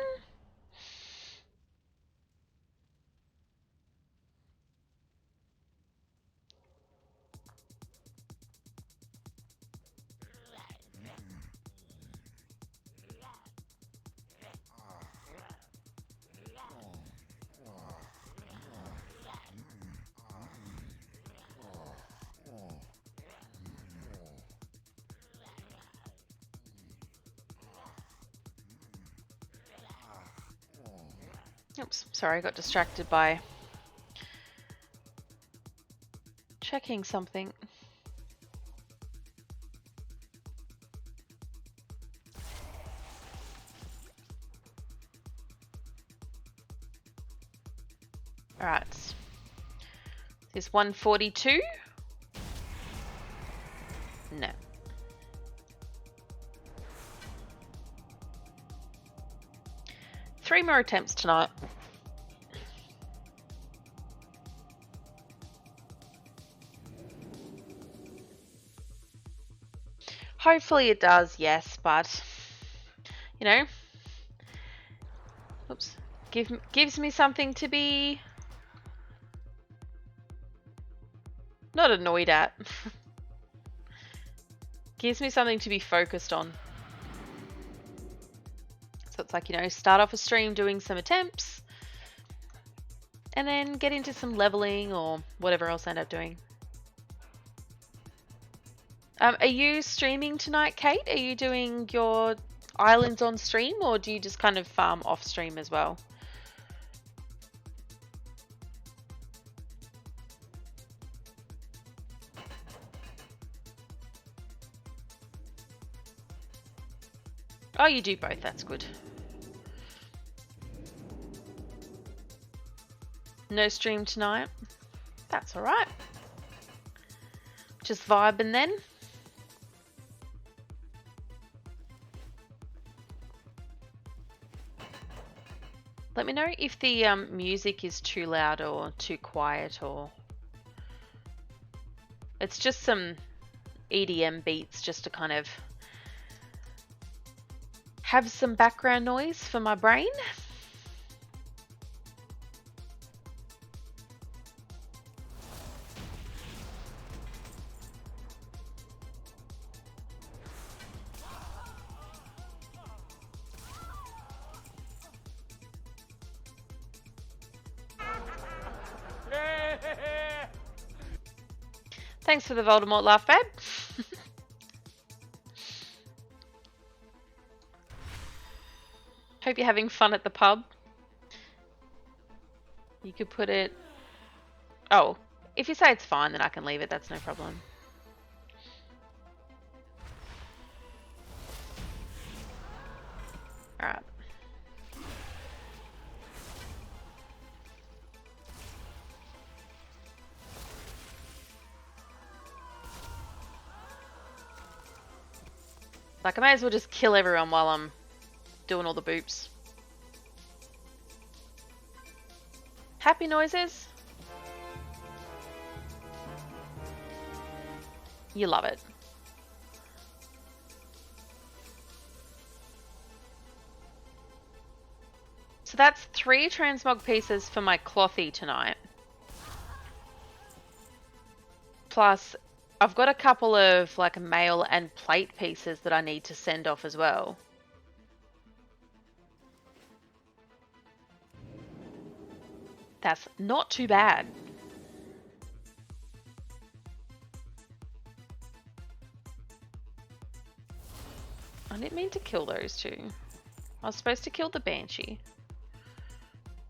Oops, sorry, I got distracted by checking something. Alright. Is 142? No. Three more attempts tonight. Hopefully it does, yes, but you know, oops, gives me something to be not annoyed at. Gives me something to be focused on. It's like, you know, start off a stream doing some attempts and then get into some leveling or whatever else I end up doing. Are you streaming tonight, Kate? Are you doing your islands on stream, or do you just kind of farm off stream as well? Oh, you do both. That's good. No stream tonight. That's all right. Just vibing then. Let me know if the music is too loud or too quiet, or it's just some EDM beats just to kind of have some background noise for my brain. Thanks for the Voldemort laugh, babe. Hope you're having fun at the pub. You could put it... Oh, if you say it's fine, then I can leave it. That's no problem. Alright. Like, I may as well just kill everyone while I'm doing all the boops. Happy noises? You love it. So that's 3 transmog pieces for my clothy tonight. Plus, I've got a couple of like mail and plate pieces that I need to send off as well. That's not too bad. I didn't mean to kill those two. I was supposed to kill the Banshee.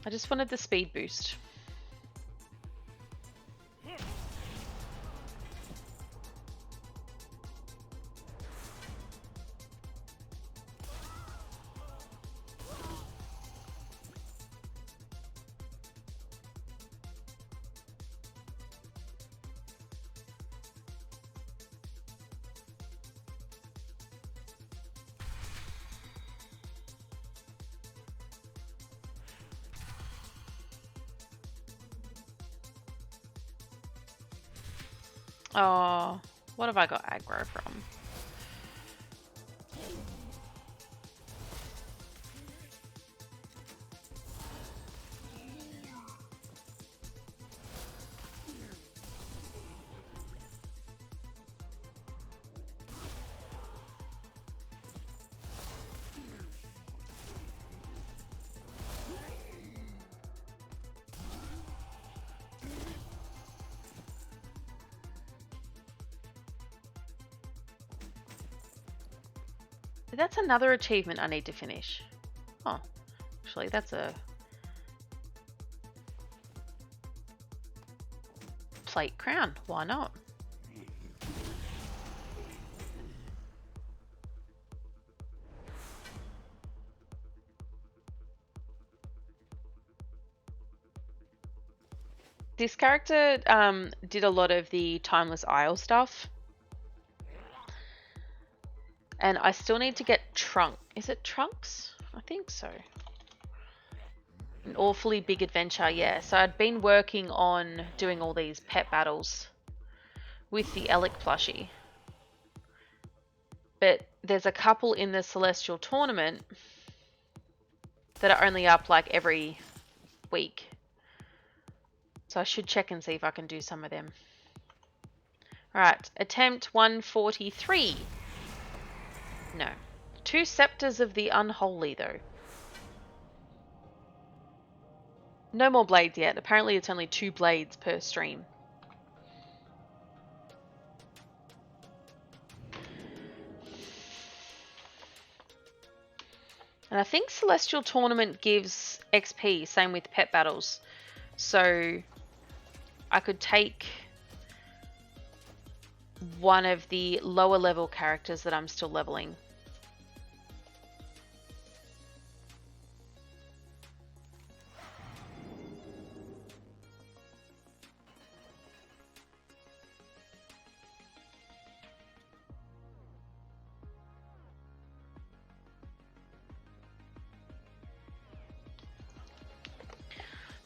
I just wanted the speed boost. Oh, what have I got aggro from? That's another achievement I need to finish. Oh, actually that's a plate crown. Why not? This character did a lot of the Timeless Isle stuff. And I still need to get Trunk. Is it Trunks? I think so. An awfully big adventure, yeah. So I'd been working on doing all these pet battles with the Elec plushie. But there's a couple in the Celestial Tournament that are only up like every week. So I should check and see if I can do some of them. Alright, attempt 143. No. 2 Scepters of the Unholy, though. No more blades yet. Apparently it's only 2 blades per stream. And I think Celestial Tournament gives XP, same with pet battles. So I could take one of the lower level characters that I'm still leveling.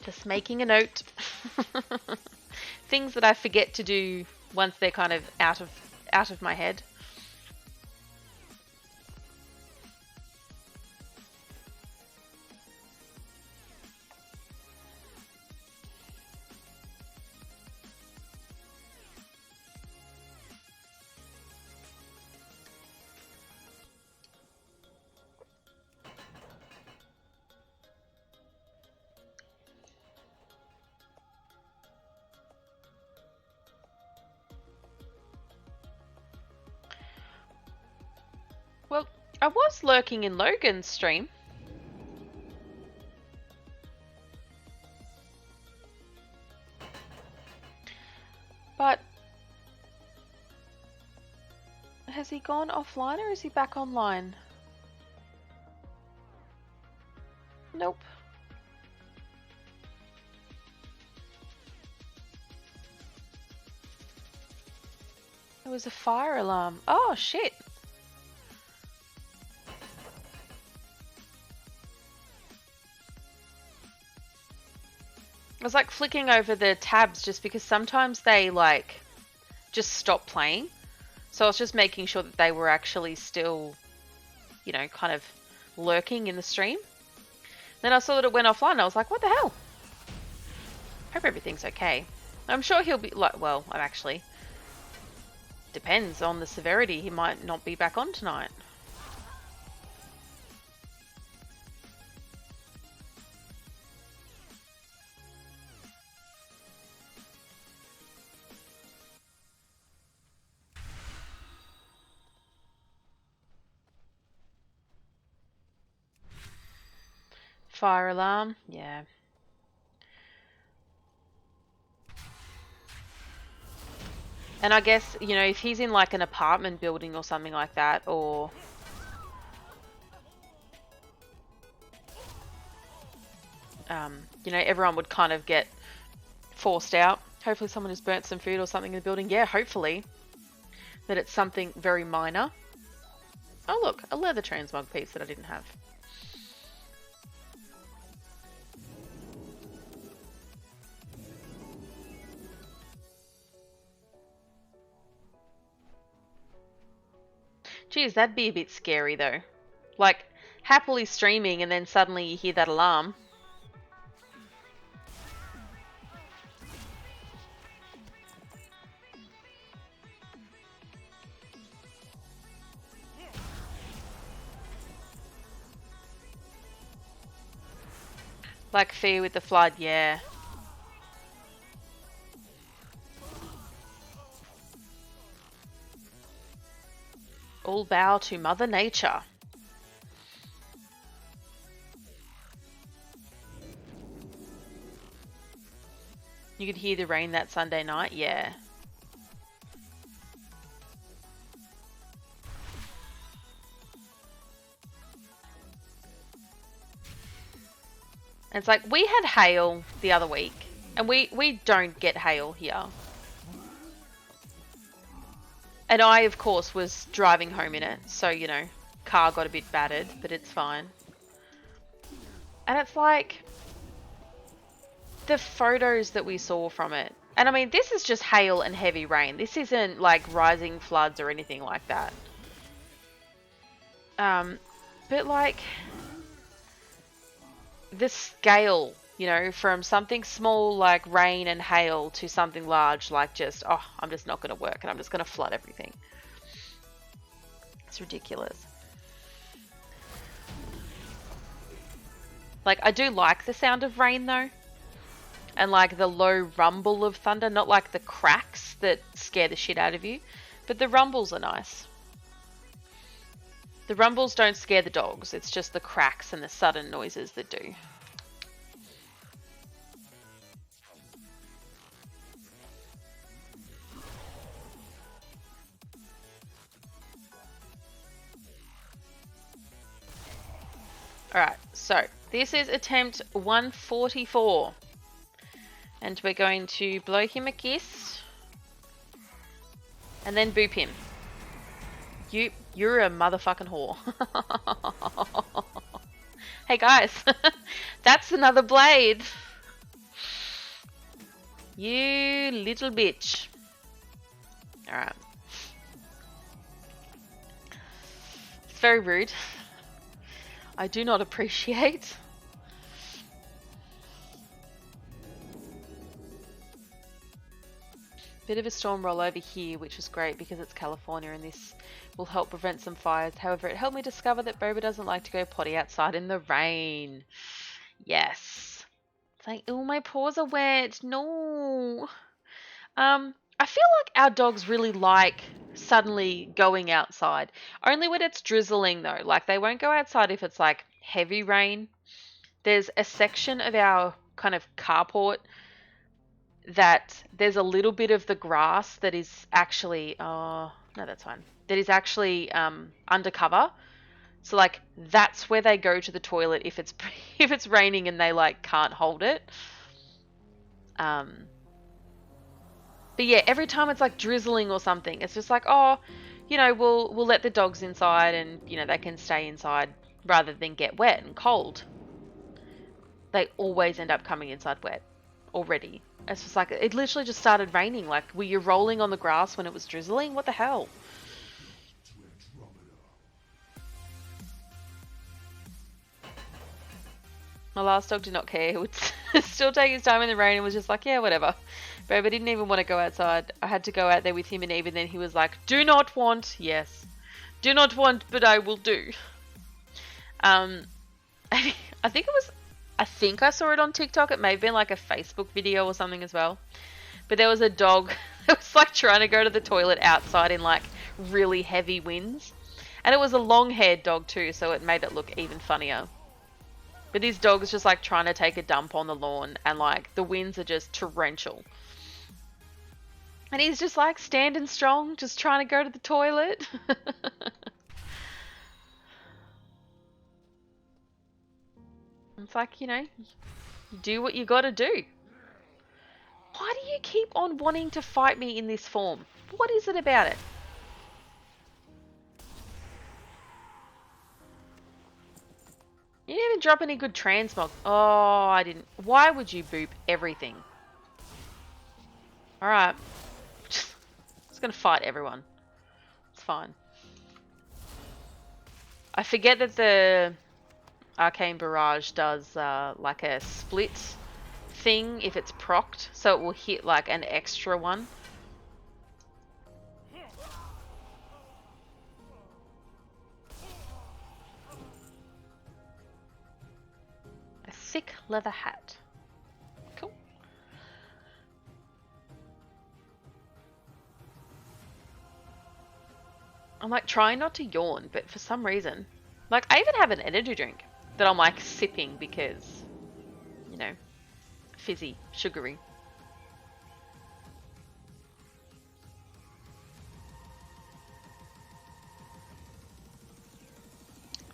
Just making a note. Things that I forget to do once they're kind of out of my head. Well, I was lurking in Logan's stream. But has he gone offline or is he back online? Nope. There was a fire alarm. Oh shit. I was like flicking over the tabs just because sometimes they like just stop playing. So I was just making sure that they were actually still, you know, kind of lurking in the stream. Then I saw that it went offline and I was like, what the hell? Hope everything's okay. I'm sure he'll be like, well, I'm actually, depends on the severity. He might not be back on tonight. Fire alarm, yeah. And I guess, you know, if he's in like an apartment building or something like that, or you know, everyone would kind of get forced out. Hopefully someone has burnt some food or something in the building. Yeah, hopefully that it's something very minor. Oh look, a leather transmog piece that I didn't have. Geez, that'd be a bit scary though. Like, happily streaming and then suddenly you hear that alarm. Like Fear with the Flood, yeah. All bow to Mother Nature. You could hear the rain that Sunday night, yeah. And it's like, we had hail the other week, and we don't get hail here. And I, of course, was driving home in it, so, you know, car got a bit battered, but it's fine. And it's like, the photos that we saw from it, and I mean, this is just hail and heavy rain. This isn't like rising floods or anything like that. But like, the scale, you know, from something small like rain and hail to something large like just, oh, I'm just not going to work and I'm just going to flood everything. It's ridiculous. Like, I do like the sound of rain though. and like the low rumble of thunder, not like the cracks that scare the shit out of you, but the rumbles are nice. The rumbles don't scare the dogs, it's just the cracks and the sudden noises that do. Alright, so this is attempt 144. And we're going to blow him a kiss. And then boop him. You're a motherfucking whore. Hey guys, that's another blade. You little bitch. Alright. It's very rude. I do not appreciate. Bit of a storm roll over here, which is great because it's California and this will help prevent some fires. However, it helped me discover that Boba doesn't like to go potty outside in the rain. Yes. It's like, oh, my paws are wet. No. I feel like our dogs really like suddenly going outside. Only when it's drizzling though. Like they won't go outside if it's like heavy rain. There's a section of our kind of carport that there's a little bit of the grass that is actually, oh, no, that's fine. That is actually undercover. So like that's where they go to the toilet if it's raining and they like can't hold it. But yeah, every time it's like drizzling or something, it's just like, oh, you know, we'll let the dogs inside and, you know, they can stay inside rather than get wet and cold. They always end up coming inside wet already. It's just like, it literally just started raining. Like, were you rolling on the grass when it was drizzling? What the hell? My last dog did not care. He would still take his time in the rain and was just like, yeah, whatever. But I didn't even want to go outside. I had to go out there with him and even then he was like, do not want, yes. Do not want, but I will do. I think I saw it on TikTok. It may have been like a Facebook video or something as well. But there was a dog that was like trying to go to the toilet outside in like really heavy winds. And it was a long-haired dog too, so it made it look even funnier. But his dog is just like trying to take a dump on the lawn and like the winds are just torrential. And he's just like standing strong, just trying to go to the toilet. It's like, you know, you do what you gotta do. Why do you keep on wanting to fight me in this form? What is it about it? You didn't even drop any good transmog. Oh, I didn't. Why would you boop everything? Alright. Just gonna fight everyone. It's fine. I forget that the Arcane Barrage does like a split thing if it's procced, so it will hit like an extra one. A thick leather hat. Cool. I'm like trying not to yawn, but for some reason, like I even have an energy drink that I'm like sipping because, you know, fizzy, sugary.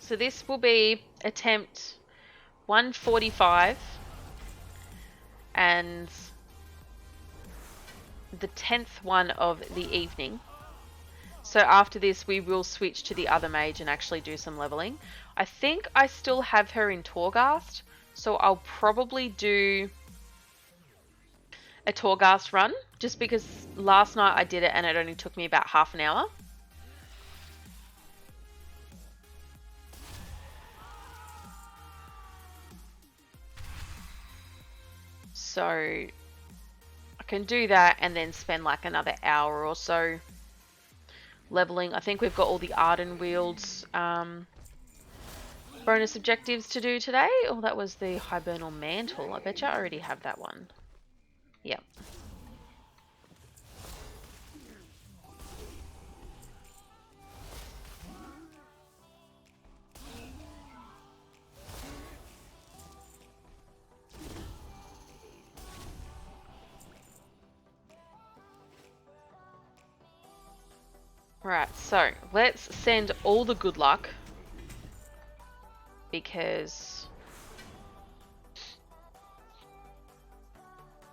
So this will be attempt 145 and the 10th one of the evening. So after this we will switch to the other mage and actually do some leveling. I think I still have her in Torghast, so I'll probably do a Torghast run just because last night I did it and it only took me about half an hour. So I can do that and then spend like another hour or so leveling. I think we've got all the Arden Wields bonus objectives to do today. Oh, that was the Hibernal Mantle. I bet you I already have that one. Yep. Right, so let's send all the good luck because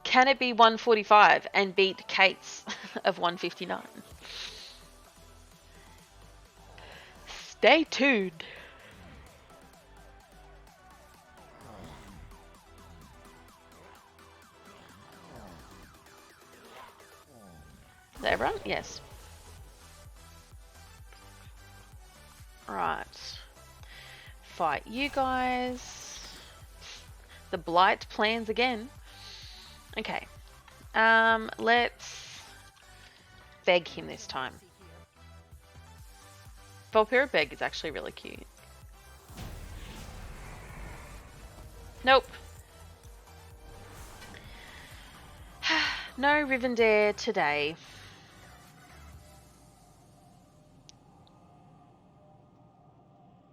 can it be 145 and beat Kate's of 159? Stay tuned. Is that everyone? Yes. Right. Fight you guys. The blight plans again. Okay. Let's beg him this time. Volpira beg is actually really cute. Nope. No Rivendare today.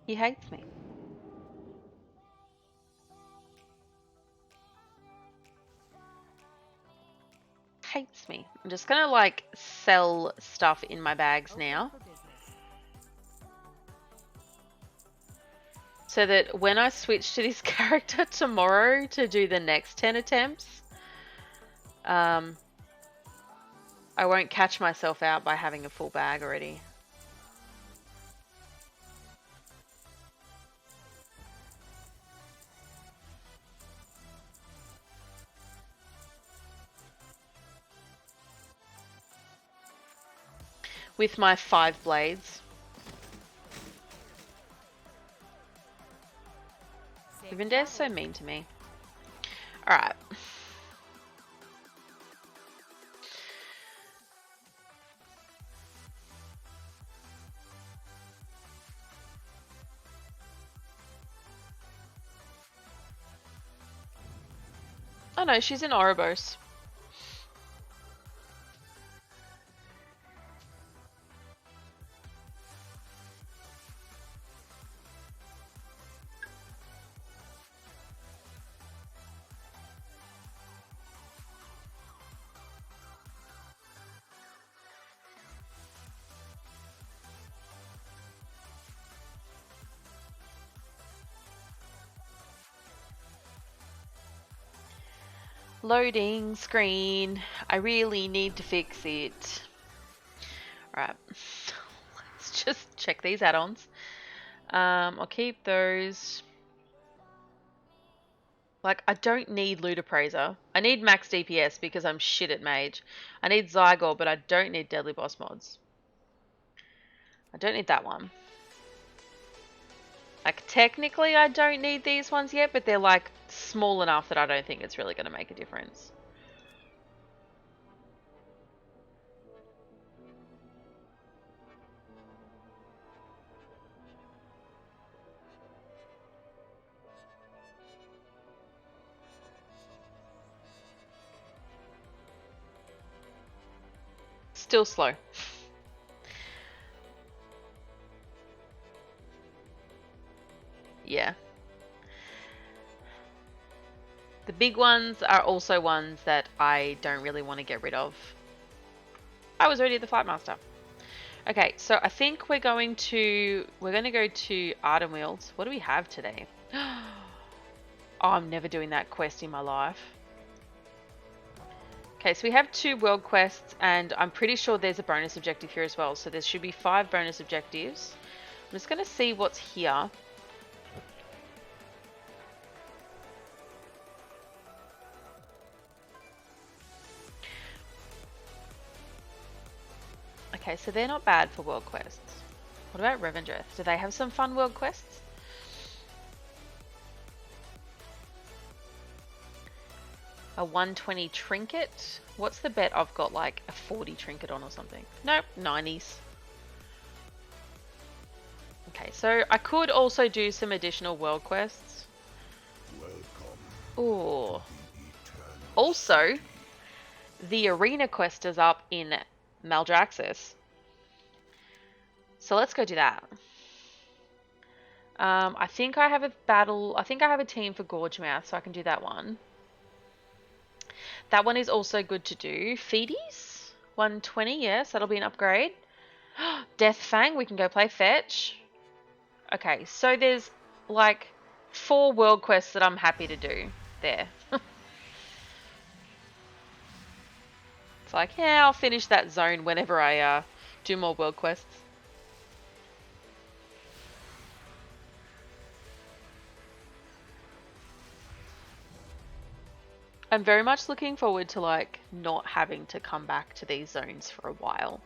He hates me. Hates me. I'm just gonna like sell stuff in my bags now. So that when I switch to this character tomorrow to do the next 10 attempts, I won't catch myself out by having a full bag already. With my 5 blades. Rivendare's so mean to me. Alright. Oh no, she's in Ouroboros. Loading screen. I really need to fix it. Alright. Let's just check these add-ons. I'll keep those. Like, I don't need Loot Appraiser. I need max DPS because I'm shit at mage. I need Zygor, but I don't need Deadly Boss mods. I don't need that one. Like, technically I don't need these ones yet, but they're like small enough that I don't think it's really going to make a difference. Still slow. Yeah. The big ones are also ones that I don't really want to get rid of. I was already at the Flightmaster. Okay, so I think we're going to go to Ardenweald. What do we have today? Oh, I'm never doing that quest in my life. Okay, so we have 2 world quests, and I'm pretty sure there's a bonus objective here as well. So there should be 5 bonus objectives. I'm just going to see what's here. Okay, so they're not bad for world quests. What about Revendreth? Do they have some fun world quests? A 120 trinket? What's the bet I've got like a 40 trinket on or something? Nope, 90s. Okay, so I could also do some additional world quests. Ooh. Also, the arena quest is up in Maldraxxus. So let's go do that. I think I have a team for Gorgemouth, so I can do that one. That one is also good to do. Feeties, 120, yes, that'll be an upgrade. Death Fang, we can go play fetch. Okay, so there's like 4 world quests that I'm happy to do there. It's like, yeah, I'll finish that zone whenever I do more world quests. I'm very much looking forward to like not having to come back to these zones for a while.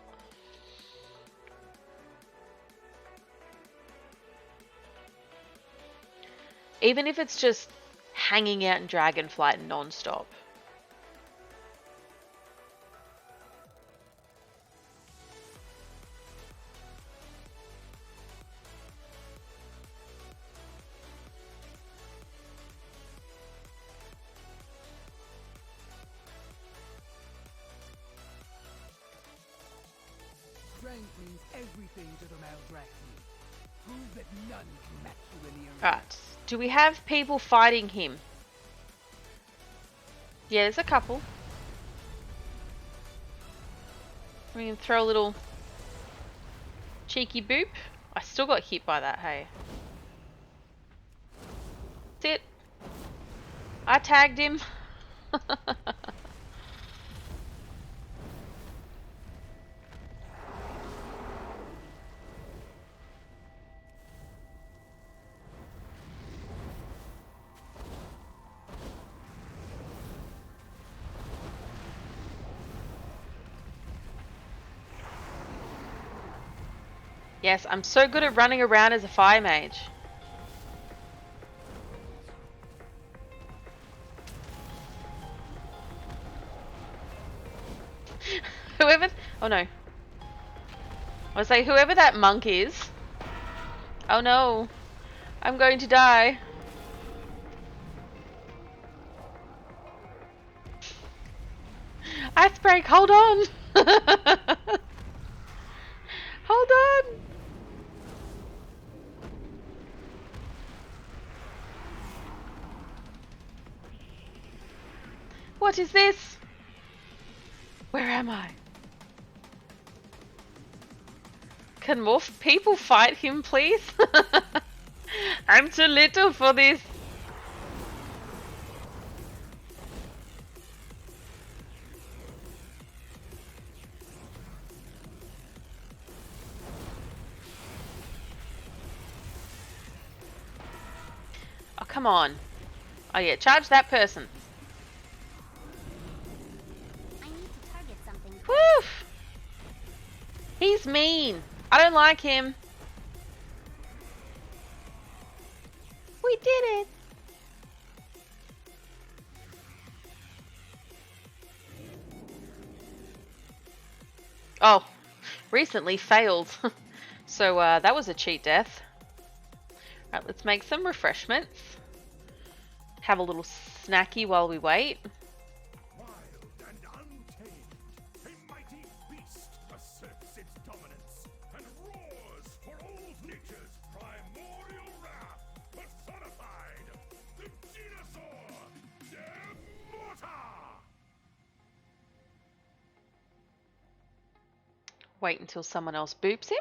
Even if it's just hanging out in Dragonflight non-stop. Strength means everything to the Maldraxxi. Prove that none can match you in the arena. Right. Do we have people fighting him? Yeah, there's a couple. We can throw a little cheeky boop. I still got hit by that, hey. That's it. I tagged him. Yes, I'm so good at running around as a Fire Mage. Whoever... Oh no. I was like, whoever that monk is... Oh no. I'm going to die. Ice break, hold on. Hold on. What is this? Where am I? Can more people fight him, please? I'm too little for this. Oh, come on. Oh yeah, charge that person. I need to target something. Woof! He's mean. I don't like him. We did it. Oh, recently failed. So that was a cheat death. Right, let's make some refreshments. Have a little snacky while we wait. Wild and untamed, a mighty beast asserts its dominance and roars for old nature's primordial wrath personified. The dinosaur, Demorta! Wait until someone else boops him.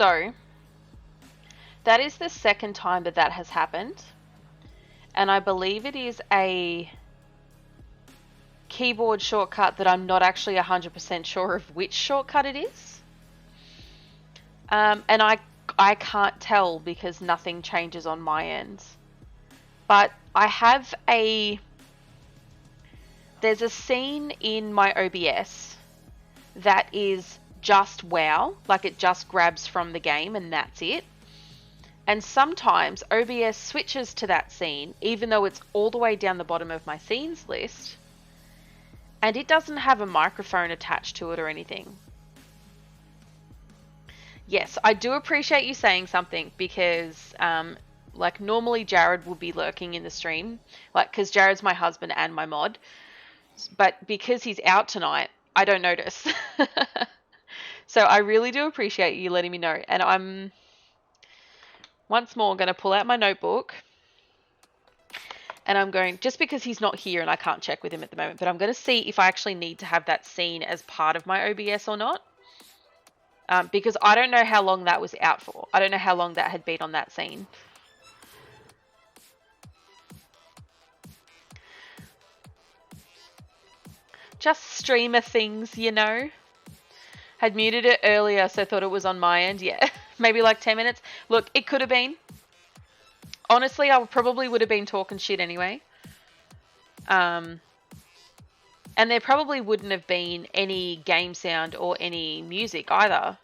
So that is the second time that that has happened, and I believe it is a keyboard shortcut that I'm not actually 100% sure of which shortcut it is. And I can't tell because nothing changes on my end. But I have there's a scene in my OBS that is just WoW, like it just grabs from the game and that's it. And sometimes OBS switches to that scene, even though it's all the way down the bottom of my scenes list, and it doesn't have a microphone attached to it or anything. Yes, I do appreciate you saying something because, like, normally Jared would be lurking in the stream, like, because Jared's my husband and my mod, but because he's out tonight, I don't notice. So I really do appreciate you letting me know, and I'm once more going to pull out my notebook, and I'm going, just because he's not here and I can't check with him at the moment, but I'm going to see if I actually need to have that scene as part of my OBS or not. Because I don't know how long that was out for. I don't know how long that had been on that scene. Just streamer things, you know. Had muted it earlier, so thought it was on my end. Yeah, maybe like 10 minutes. Look, it could have been. Honestly, I probably would have been talking shit anyway. And there probably wouldn't have been any game sound or any music either.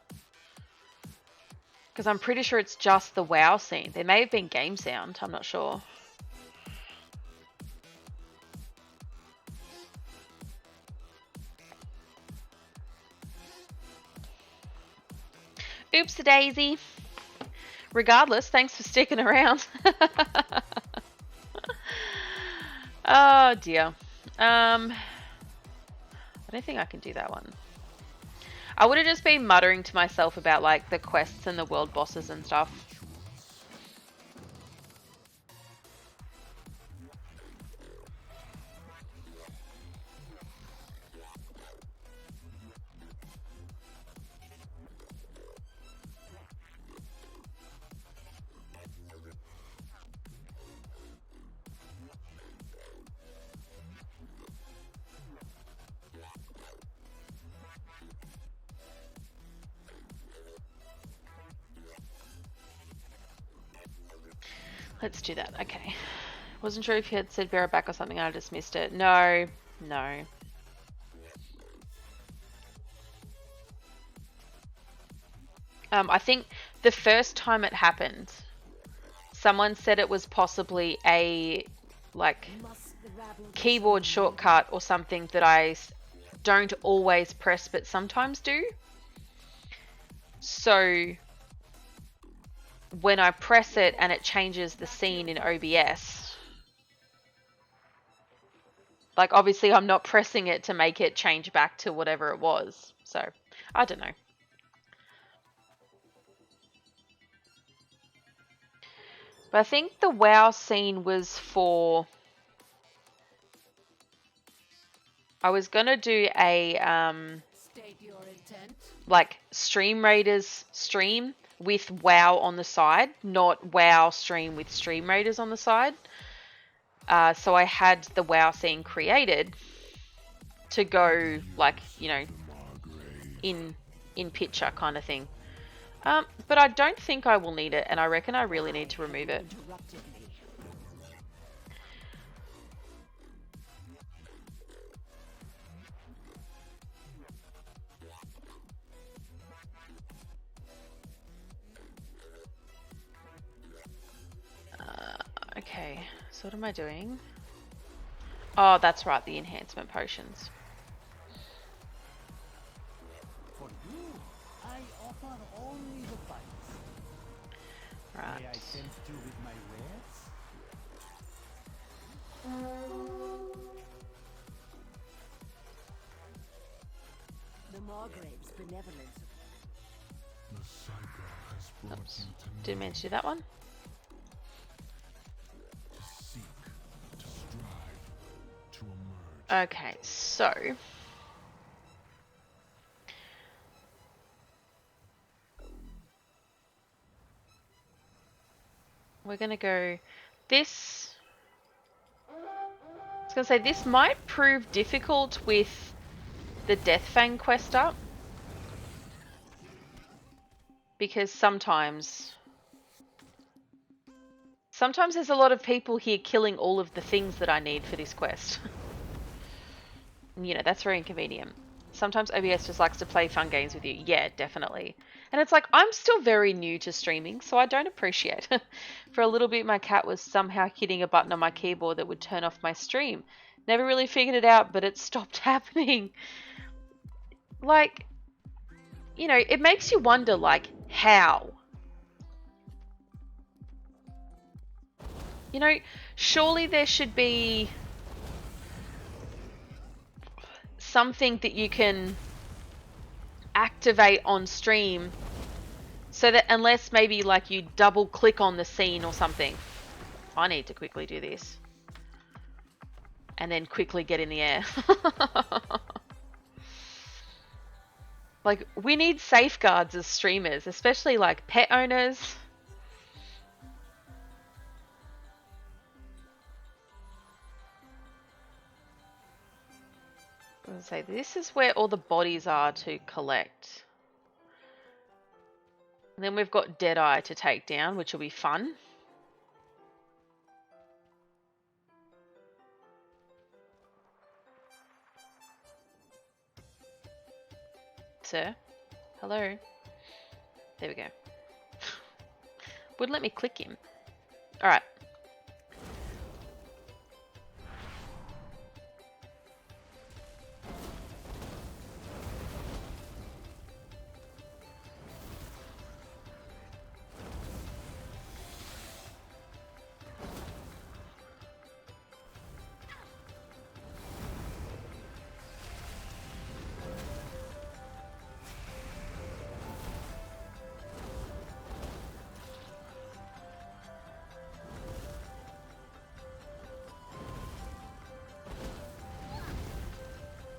Because I'm pretty sure it's just the WoW scene. There may have been game sound, I'm not sure. Oops-a-daisy. Regardless, thanks for sticking around. Oh dear. I don't think I can do that one. I would have just been muttering to myself about like the quests and the world bosses and stuff. Let's do that. Okay. Wasn't sure if you had said bear back or something and I just missed it. No. No. I think the first time it happened, someone said it was possibly a like keyboard shortcut or something that I don't always press but sometimes do. So when I press it and it changes the scene in OBS, like obviously I'm not pressing it to make it change back to whatever it was. So I don't know. But I think the WoW scene was for, I was gonna do a State your intent. like Stream Raiders stream with WoW on the side, not WoW stream with Stream Raiders on the side. So I had the WoW scene created to go like, you know, in picture kind of thing. But I don't think I will need it, and I reckon I really need to remove it. Okay, so what am I doing? Oh, that's right, the enhancement potions. For you, I offer only the finest. Right. May I tempt you with my wares? The Margrave's benevolence. The cycle has brought Oops. you to Didn't mean to do that one. to seek, to strive, to emerge. Okay, so we're gonna go this. I was gonna say this might prove difficult with the Deathfang quest up, because sometimes there's a lot of people here killing all of the things that I need for this quest. You know, that's very inconvenient. Sometimes OBS just likes to play fun games with you. Yeah, definitely. And it's like, I'm still very new to streaming, so I don't appreciate it. For a little bit, my cat was somehow hitting a button on my keyboard that would turn off my stream. Never really figured it out, but it stopped happening. Like, you know, it makes you wonder, like, how? You know, surely there should be something that you can activate on stream so that unless maybe like you double click on the scene or something. I need to quickly do this and then quickly get in the air. Like, we need safeguards as streamers, especially like pet owners. I'm gonna say this is where all the bodies are to collect. And then we've got Deadeye to take down, which will be fun. Sir? Hello? There we go. Wouldn't let me click him. Alright.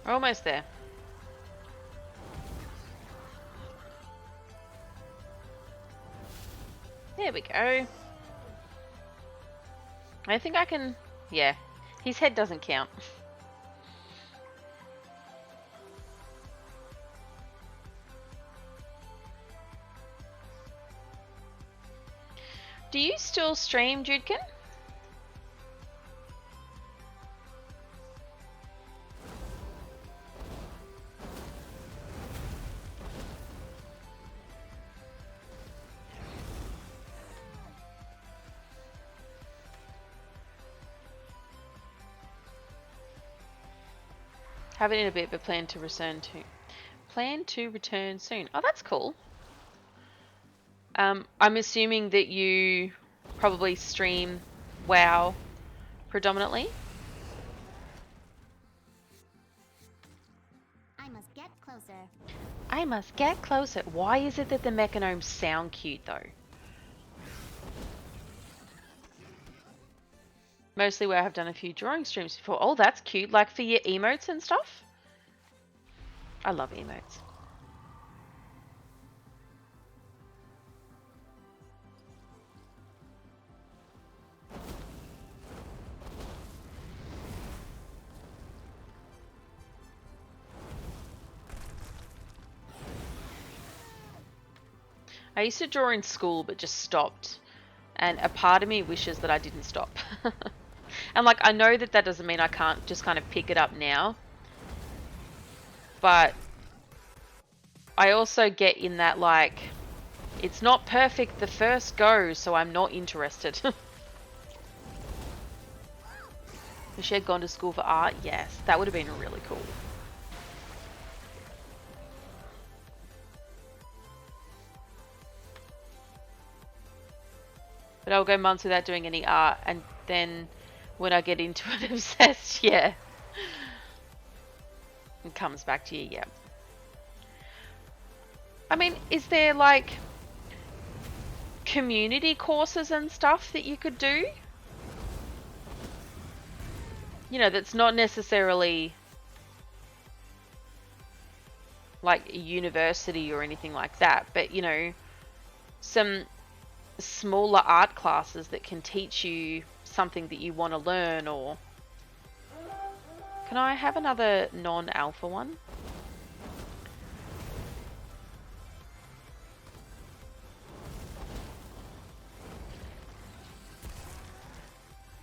We're almost there. There we go. I think I can... Yeah. His head doesn't count. Do you still stream, Judkin? Haven't in a bit, but plan to return soon. Oh, that's cool. I'm assuming that you probably stream WoW predominantly. I must get closer. I must get closer. Why is it that the mechanomes sound cute though? Mostly where I've done a few drawing streams before. Oh, that's cute. Like for your emotes and stuff. I love emotes. I used to draw in school but just stopped. And a part of me wishes that I didn't stop. And like, I know that that doesn't mean I can't just kind of pick it up now. But I also get in that like, it's not perfect the first go, so I'm not interested. If she had gone to school for art, yes, that would have been really cool. But I'll go months without doing any art, and then when I get into it obsessed, yeah. It comes back to you, yeah. I mean, is there like community courses and stuff that you could do? You know, that's not necessarily like a university or anything like that, but you know, some smaller art classes that can teach you something that you want to learn. Or can I have another non-alpha one?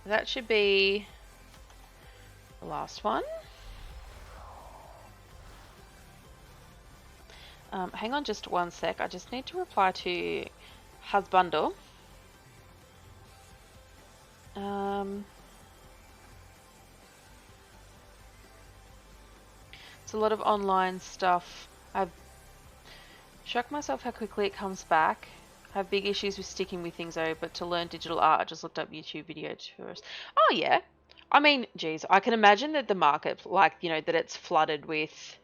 That should be the last one. Hang on just one sec. I just need to reply to Husbando. It's a lot of online stuff. I've shocked myself how quickly it comes back. I have big issues with sticking with things though, but to learn digital art, I just looked up YouTube video tours. Oh yeah. I mean, geez, I can imagine that the market, like, you know, that it's flooded with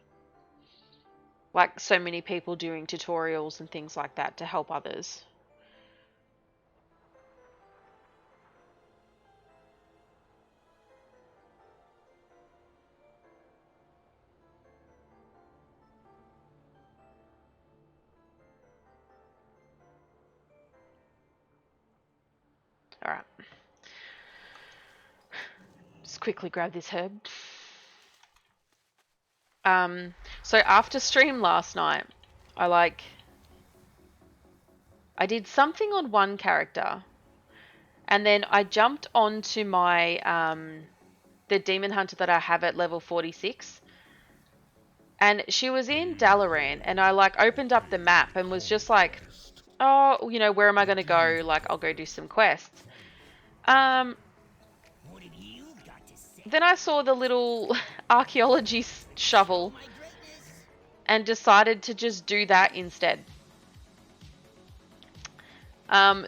like so many people doing tutorials and things like that to help others. All right. Just quickly grab this herb. So after stream last night, I did something on one character, and then I jumped onto my the demon hunter that I have at level 46, and she was in Dalaran, and I like opened up the map and was just like, oh, you know, where am I going to go? Like, I'll go do some quests. Then I saw the little archaeology shovel and decided to just do that instead.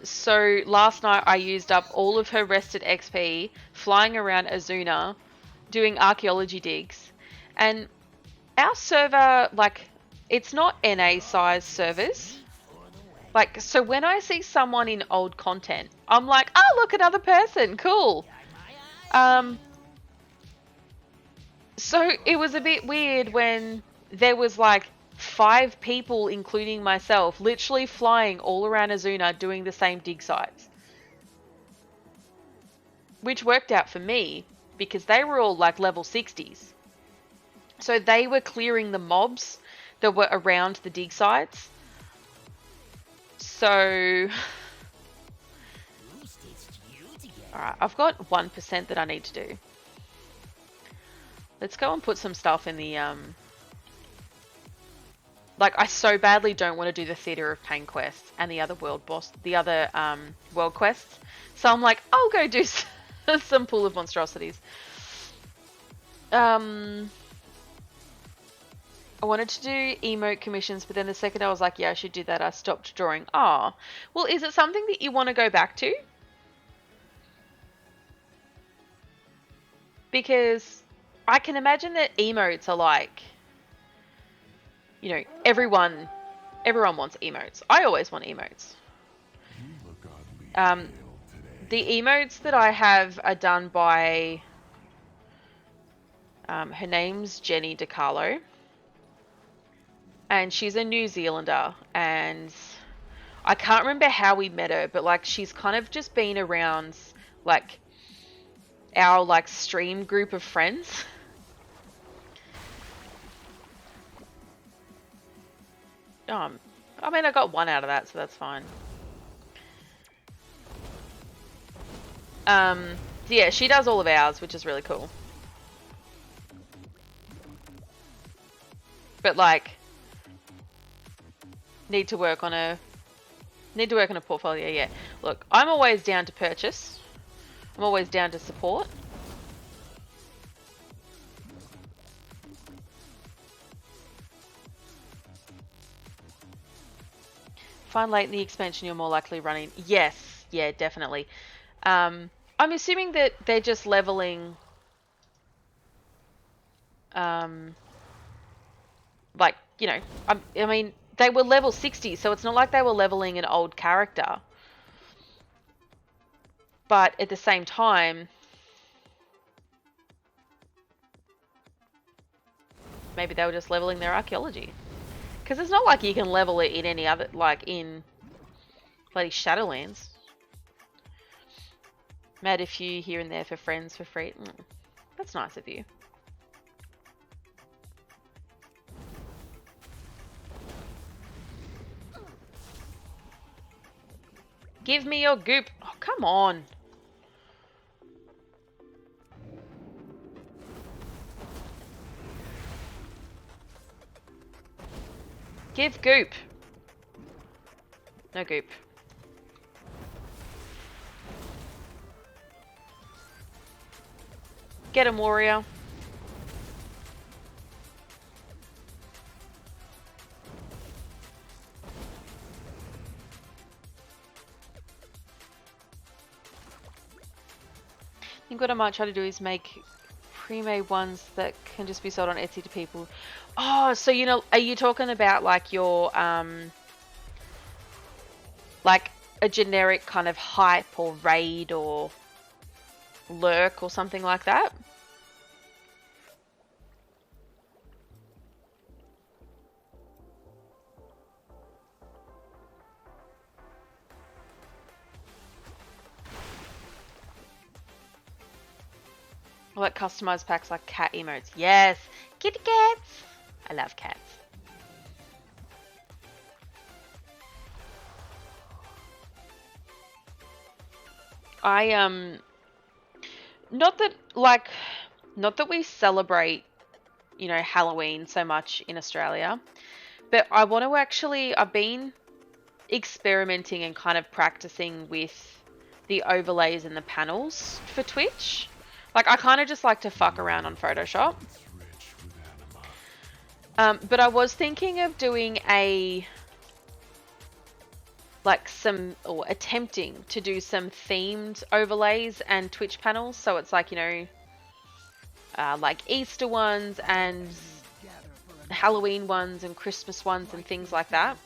So last night I used up all of her rested XP flying around Azuna doing archaeology digs. And our server, like, it's not NA size servers. Like, so when I see someone in old content, I'm like, oh, look, another person, cool. So it was a bit weird when there was like 5 people, including myself, literally flying all around Azuna doing the same dig sites. Which worked out for me because they were all like level 60s. So they were clearing the mobs that were around the dig sites. So... Alright, I've got 1% that I need to do. Let's go and put some stuff in the, like, I so badly don't want to do the Theatre of Pain quests and the other world world quests. So I'm like, I'll go do some Pool of Monstrosities. I wanted to do emote commissions, but then the second I was like, yeah, I should do that, I stopped drawing. Ah, well, is it something that you want to go back to? Because I can imagine that emotes are like, you know, everyone wants emotes. I always want emotes. The emotes that I have are done by, her name's Jenny DiCarlo, and she's a New Zealander, and I can't remember how we met her, but like she's kind of just been around like our like stream group of friends. I mean, I got 1 out of that, so that's fine. So yeah, she does all of ours, which is really cool. But like, need to work on a portfolio. Yeah, look, I'm always down to purchase. I'm always down to support. Find late in the expansion you're more likely running. Yes, yeah, definitely. I'm assuming that they're just leveling, like, you know, I mean, they were level 60, so it's not like they were leveling an old character. But at the same time, maybe they were just leveling their archaeology. Because it's not like you can level it in any other, like in Bloody Shadowlands. Mad if you here and there for friends for free. That's nice of you. Give me your goop. Oh, come on. Give goop. No goop. Get him, warrior. I think what I might try to do is make pre-made ones that can just be sold on Etsy to people. Oh, so you know, are you talking about like your like a generic kind of hype or raid or lurk or something like that? Like customized packs like cat emotes. Yes! Kitty cats! I love cats. Not that we celebrate, you know, Halloween so much in Australia, but I want to actually, I've been experimenting and kind of practicing with the overlays and the panels for Twitch. Like, I kind of just like to fuck around on Photoshop. But I was thinking of doing or attempting to do some themed overlays and Twitch panels. So it's like, you know, like Easter ones and Halloween ones and Christmas ones and things like that.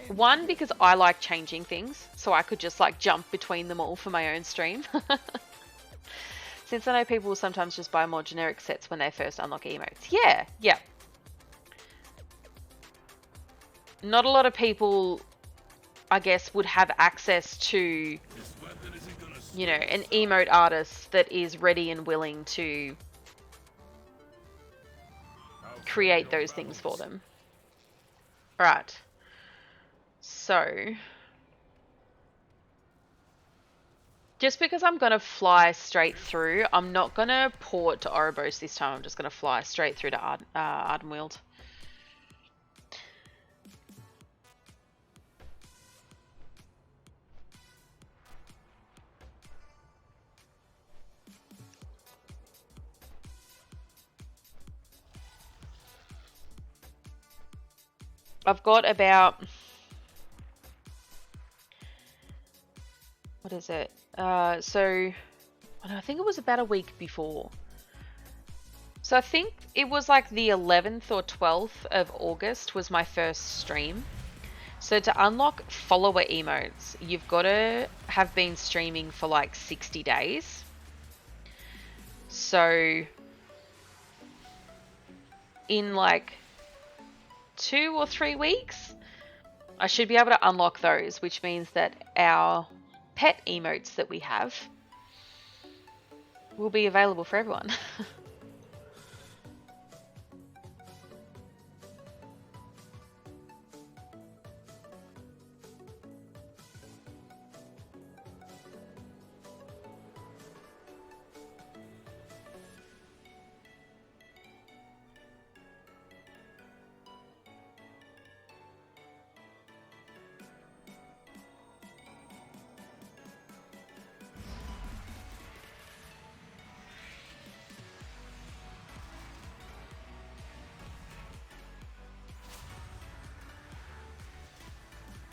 One, because I like changing things, so I could just like jump between them all for my own stream. Since I know people will sometimes just buy more generic sets when they first unlock emotes. Yeah. Not a lot of people, I guess, would have access to, you know, an emote artist that is ready and willing to create those things for them. Right. So, just because I'm going to fly straight through, I'm not going to port to Oribos this time. I'm just going to fly straight through to Ardenweald. I've got about... What is it? I think it was about a week before. So I think it was like the 11th or 12th of August was my first stream. So to unlock follower emotes, you've got to have been streaming for like 60 days. So in like 2 or 3 weeks, I should be able to unlock those, which means that our pet emotes that we have will be available for everyone.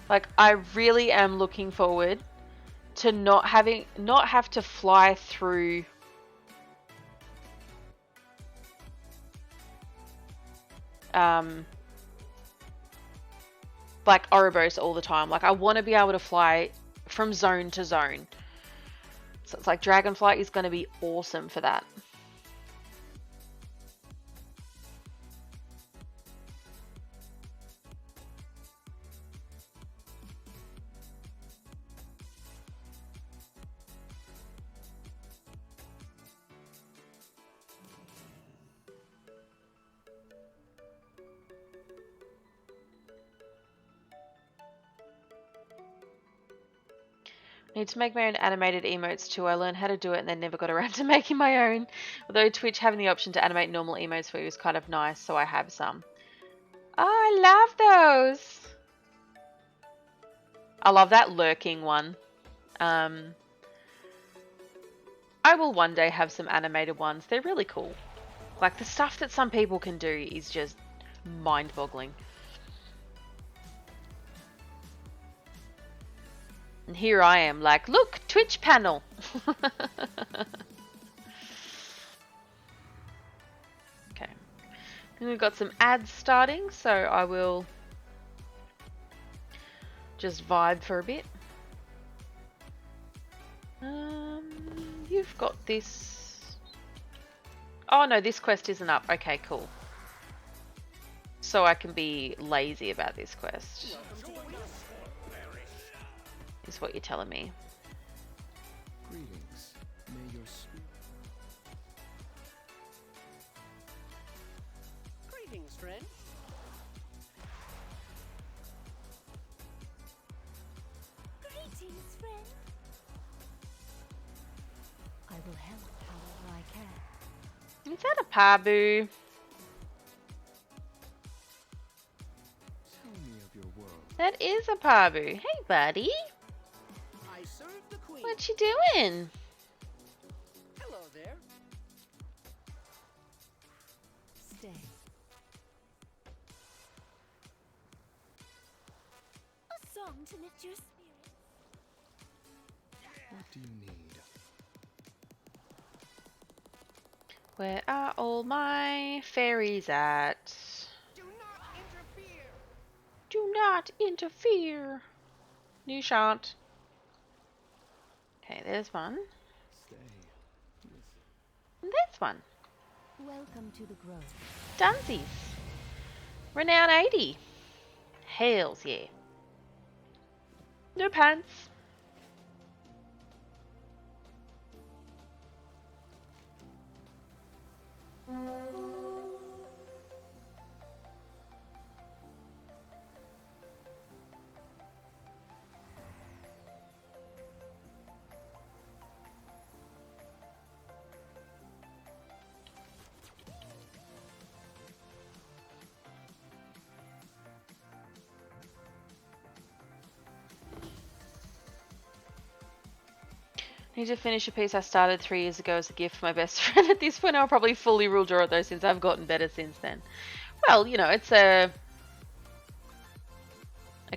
Like, I really am looking forward to not have to fly through like Oribos all the time. Like, I want to be able to fly from zone to zone. So it's like Dragonflight is going to be awesome for that. Need to make my own animated emotes too. I learned how to do it and then never got around to making my own. Although Twitch having the option to animate normal emotes for you is kind of nice, so I have some. Oh, I love those. I love that lurking one. I will one day have some animated ones. They're really cool. Like the stuff that some people can do is just mind-boggling. And here I am like, look, Twitch panel. Okay. And we've got some ads starting, so I will just vibe for a bit. You've got this. Oh no, this quest isn't up. Okay, cool. So I can be lazy about this quest. Is what you're telling me. Greetings. May your spirit. Greetings, friend. Greetings, friend. I will help however I can. Is that a Pabu? Tell me of your world. That is a Pabu. Hey, buddy. I serve the queen. What you doing? Hello there. Stay. A song to lift your spirits. What do you need? Where are all my fairies at? Do not interfere. Do not interfere. You shan't. Okay, there's one. Stay. Listen. And there's one. Welcome to the grove. Dunsies. Renown 80. Hails, yeah. No pants. Need to finish a piece I started 3 years ago as a gift for my best friend. At this point, I'll probably fully rule draw it though, since I've gotten better since then. Well, you know, it's a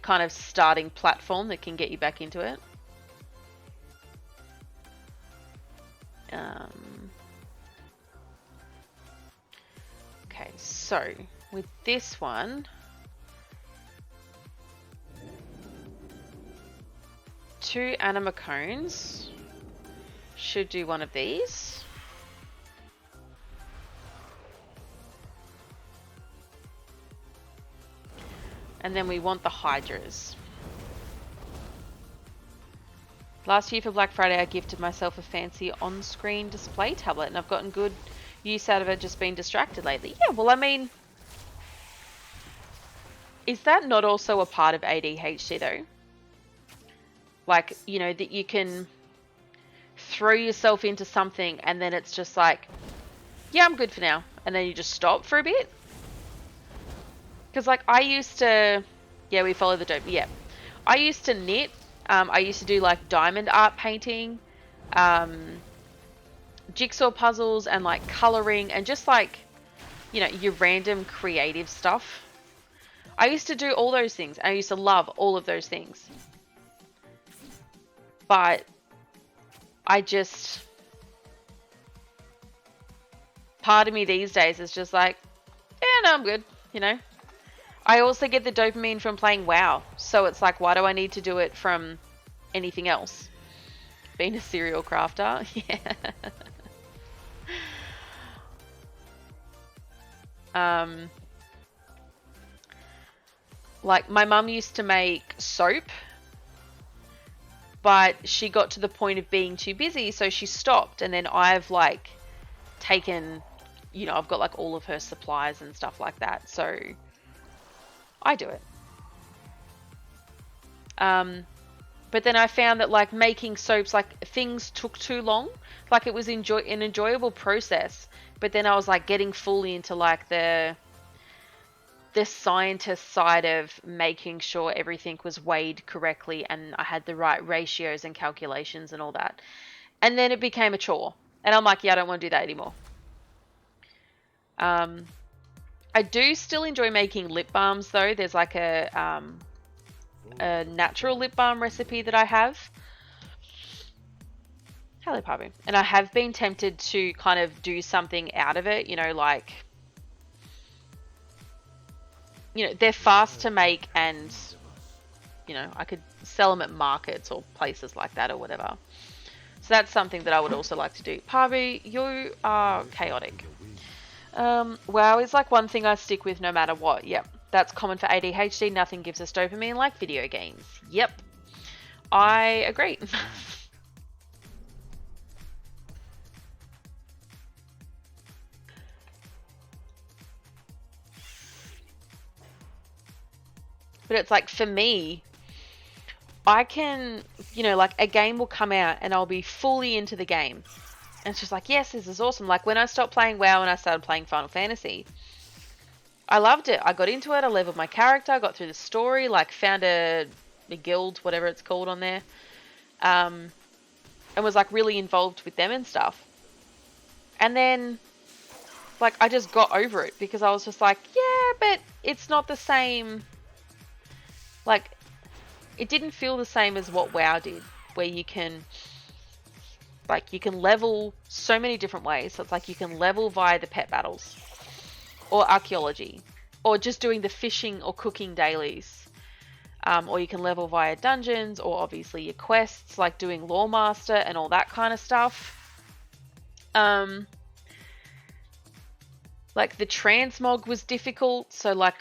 kind of starting platform that can get you back into it. Okay, so with this one, 2 anima cones should do one of these. And then we want the hydras. Last year for Black Friday I gifted myself a fancy on-screen display tablet and I've gotten good use out of it, just been distracted lately. Yeah, well I mean, is that not also a part of ADHD though? Like, you know, that you can throw yourself into something and then it's just like, yeah, I'm good for now. And then you just stop for a bit. Because like I used to, yeah, we follow the dope. Yeah. I used to knit. I used to do like diamond art painting, jigsaw puzzles and like coloring and just like, you know, your random creative stuff. I used to do all those things. I used to love all of those things. But I just, part of me these days is just like, yeah, no, I'm good, you know. I also get the dopamine from playing WoW, so it's like, why do I need to do it from anything else? Being a serial crafter, yeah. Like my mum used to make soap, but she got to the point of being too busy, so she stopped. And then I've like taken, you know, I've got like all of her supplies and stuff like that, so I do it. But then I found that like making soaps, like things took too long. Like it was an enjoyable process, but then I was like getting fully into like the scientist side of making sure everything was weighed correctly and I had the right ratios and calculations and all that. And then it became a chore. And I'm like, yeah, I don't want to do that anymore. I do still enjoy making lip balms though. There's like a natural lip balm recipe that I have. Hello, Pabu. And I have been tempted to kind of do something out of it, you know, like, you know, they're fast to make and, you know, I could sell them at markets or places like that or whatever. So that's something that I would also like to do. Pabu, you are chaotic. WoW is like one thing I stick with no matter what. Yep. That's common for ADHD. Nothing gives us dopamine like video games. Yep. I agree. But it's like, for me, I can, you know, like a game will come out and I'll be fully into the game. And it's just like, yes, this is awesome. Like when I stopped playing WoW and I started playing Final Fantasy, I loved it. I got into it. I leveled my character. I got through the story, like found a guild, whatever it's called on there. And was like really involved with them and stuff. And then like I just got over it because I was just like, yeah, but it's not the same. Like, it didn't feel the same as what WoW did, where you can, like, you can level so many different ways. So it's like you can level via the pet battles, or archaeology, or just doing the fishing or cooking dailies. Or you can level via dungeons, or obviously your quests, like doing Loremaster and all that kind of stuff. Like, the transmog was difficult, so, like,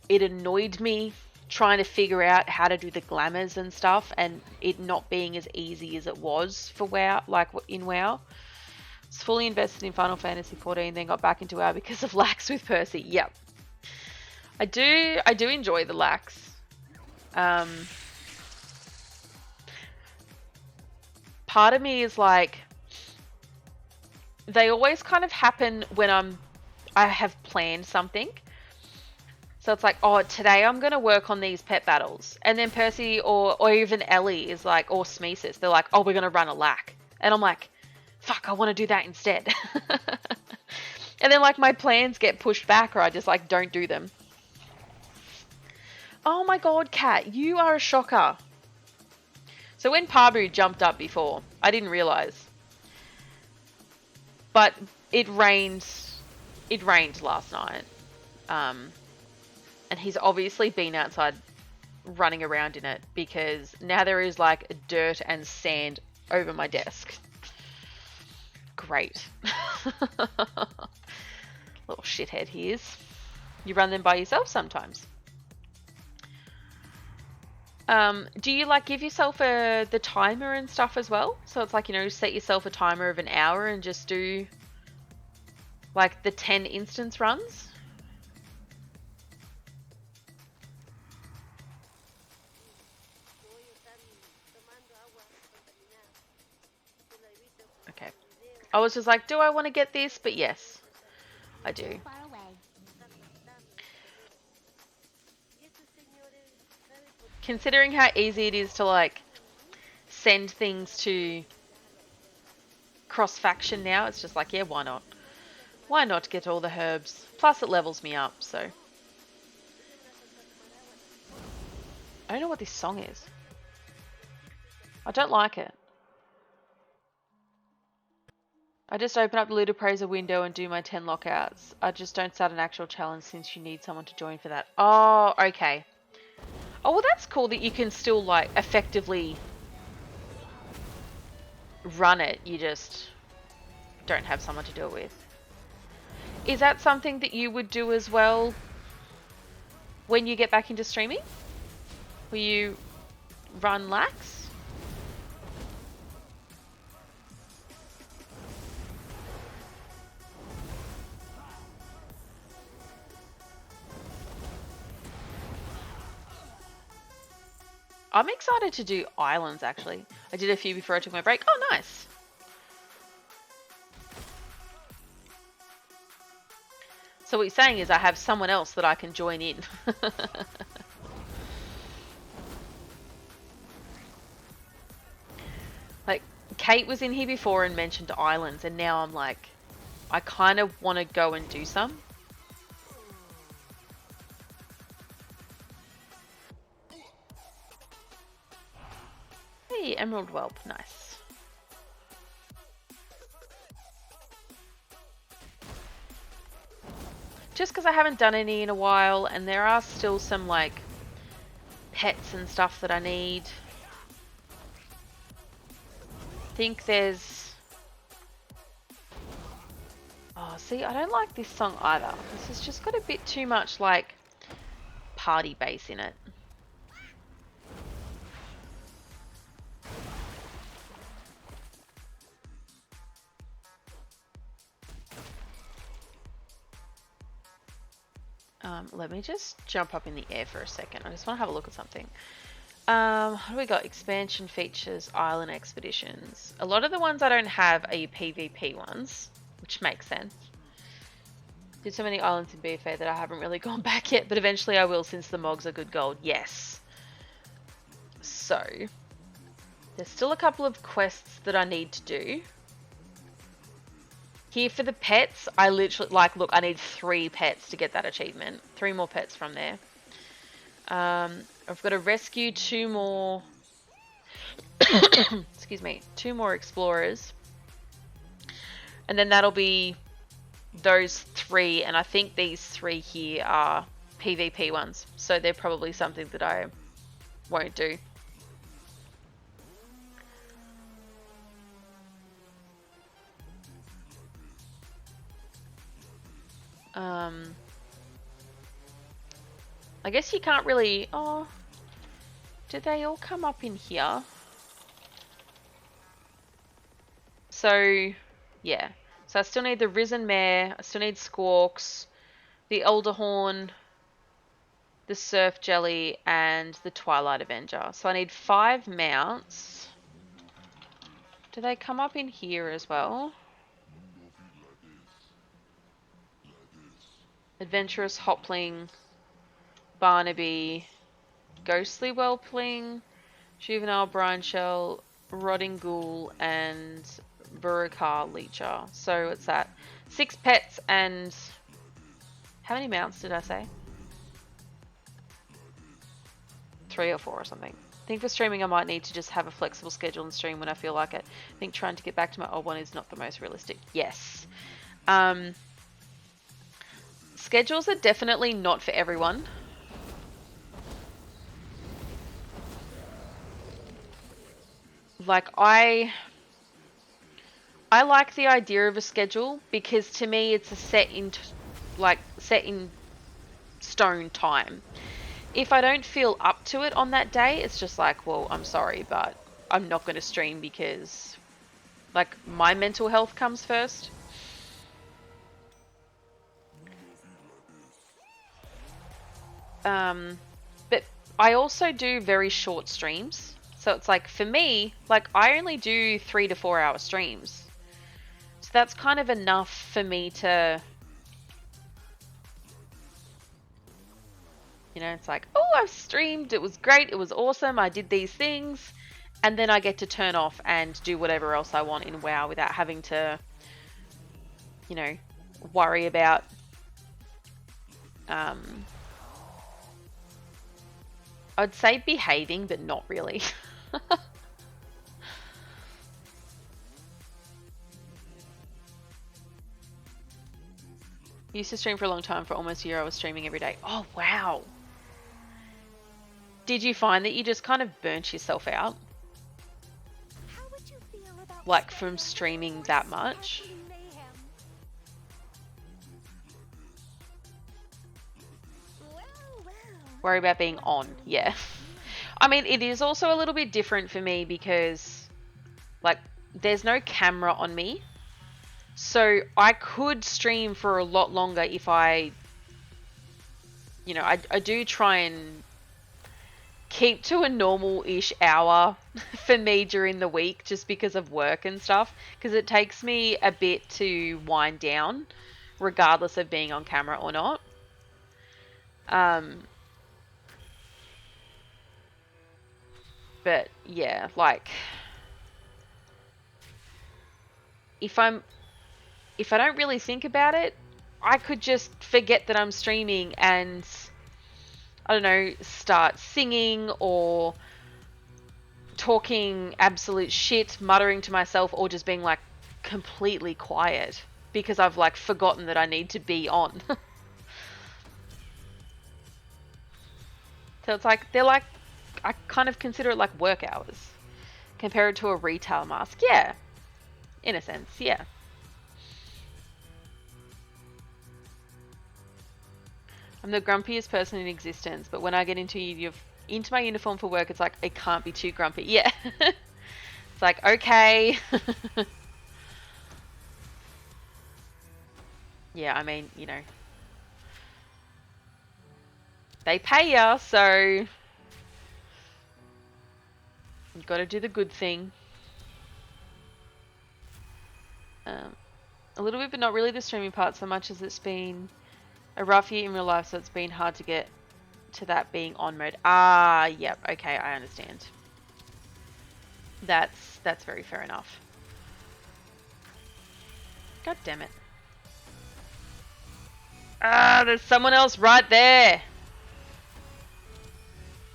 it annoyed me trying to figure out how to do the glamours and stuff, and it not being as easy as it was for WoW, like in WoW. It's fully invested in Final Fantasy 14, then got back into WoW because of lax with Percy. Yep. I do enjoy the lax. Part of me is like, they always kind of happen when I have planned something. So it's like, oh, today I'm going to work on these pet battles. And then Percy or even Ellie is like, or Smeesis, they're like, oh, we're going to run a lack. And I'm like, fuck, I want to do that instead. And then like my plans get pushed back, or I just like don't do them. Oh my god, Kat, you are a shocker. So when Pabu jumped up before, I didn't realize. But it rained last night. And he's obviously been outside running around in it because now there is like dirt and sand over my desk. Great. Little shithead he is. You run them by yourself sometimes. Do you like give yourself the timer and stuff as well? So it's like, you know, set yourself a timer of an hour and just do like the 10 instance runs? Okay. I was just like, do I want to get this? But yes, I do. Far away. Considering how easy it is to like send things to cross faction now, it's just like, yeah, why not? Why not get all the herbs? Plus it levels me up, so. I don't know what this song is. I don't like it. I just open up the Loot Appraiser window and do my 10 lockouts. I just don't start an actual challenge since you need someone to join for that. Oh, okay. Oh, well that's cool that you can still like effectively run it. You just don't have someone to do it with. Is that something that you would do as well when you get back into streaming? Will you run lax? I'm excited to do islands, actually. I did a few before I took my break. Oh, nice. So what you're saying is I have someone else that I can join in. Like, Kate was in here before and mentioned islands, and now I'm like, I kind of want to go and do some. Hey, Emerald Whelp, nice. Just because I haven't done any in a while, and there are still some, like, pets and stuff that I need. I think there's... Oh, see, I don't like this song either. This has just got a bit too much, like, party bass in it. Let me just jump up in the air for a second. I just want to have a look at something. What do we got? Expansion features, island expeditions. A lot of the ones I don't have are your PvP ones, which makes sense. Did so many islands in BFA that I haven't really gone back yet, but eventually I will since the mogs are good gold. Yes. So, there's still a couple of quests that I need to do. Here for the pets, I literally, like, look, I need 3 pets to get that achievement. 3 more pets from there. I've got to rescue 2 more, excuse me, 2 more explorers. And then that'll be those 3, and I think these 3 here are PvP ones. So they're probably something that I won't do. I guess you can't really... Oh, did they all come up in here? So, yeah. So I still need the Risen Mare, I still need Squawks, the Elderhorn, the Surf Jelly, and the Twilight Avenger. So I need 5 mounts. Do they come up in here as well? Adventurous Hopling, Barnaby, Ghostly Whelpling, Juvenile Brine Shell, Rotting Ghoul, and Burukar Leecher. So it's that 6 pets and how many mounts did I say? 3 or 4 or something. I think for streaming I might need to just have a flexible schedule and stream when I feel like it. I think trying to get back to my old one is not the most realistic. Yes. Schedules are definitely not for everyone. Like, I like the idea of a schedule because to me it's a set in stone time. If I don't feel up to it on that day, it's just like, well, I'm sorry, but I'm not going to stream because, like, my mental health comes first. But I also do very short streams. So it's like, for me, like, I only do 3 to 4 hour streams. So that's kind of enough for me to, you know, it's like, oh, I've streamed, it was great, it was awesome, I did these things, and then I get to turn off and do whatever else I want in WoW without having to, you know, worry about, I'd say behaving, but not really. Used to stream for a long time. For almost a year I was streaming every day. Oh, wow. Did you find that you just kind of burnt yourself out? How would you feel about Like, from streaming that much? mayhem? Well. Worry about being on. Yeah. I mean, it is also a little bit different for me because, like, there's no camera on me. So I could stream for a lot longer if I, you know, I do try and keep to a normal-ish hour for me during the week just because of work and stuff, because it takes me a bit to wind down regardless of being on camera or not. But yeah, like if I don't really think about it, I could just forget that I'm streaming and I don't know, start singing or talking absolute shit, muttering to myself, or just being like completely quiet because I've like forgotten that I need to be on. So it's like they're like, I kind of consider it like work hours compared to a retail mask. Yeah, in a sense, yeah. I'm the grumpiest person in existence, but when I get into my uniform for work, it's like it can't be too grumpy. Yeah. It's like, okay. Yeah, I mean, you know, they pay ya, so you got to do the good thing. A little bit, but not really the streaming part so much as it's been a rough year in real life, so it's been hard to get to that being on mode. Ah, yep, okay, I understand. That's very fair enough. God damn it. Ah, there's someone else right there.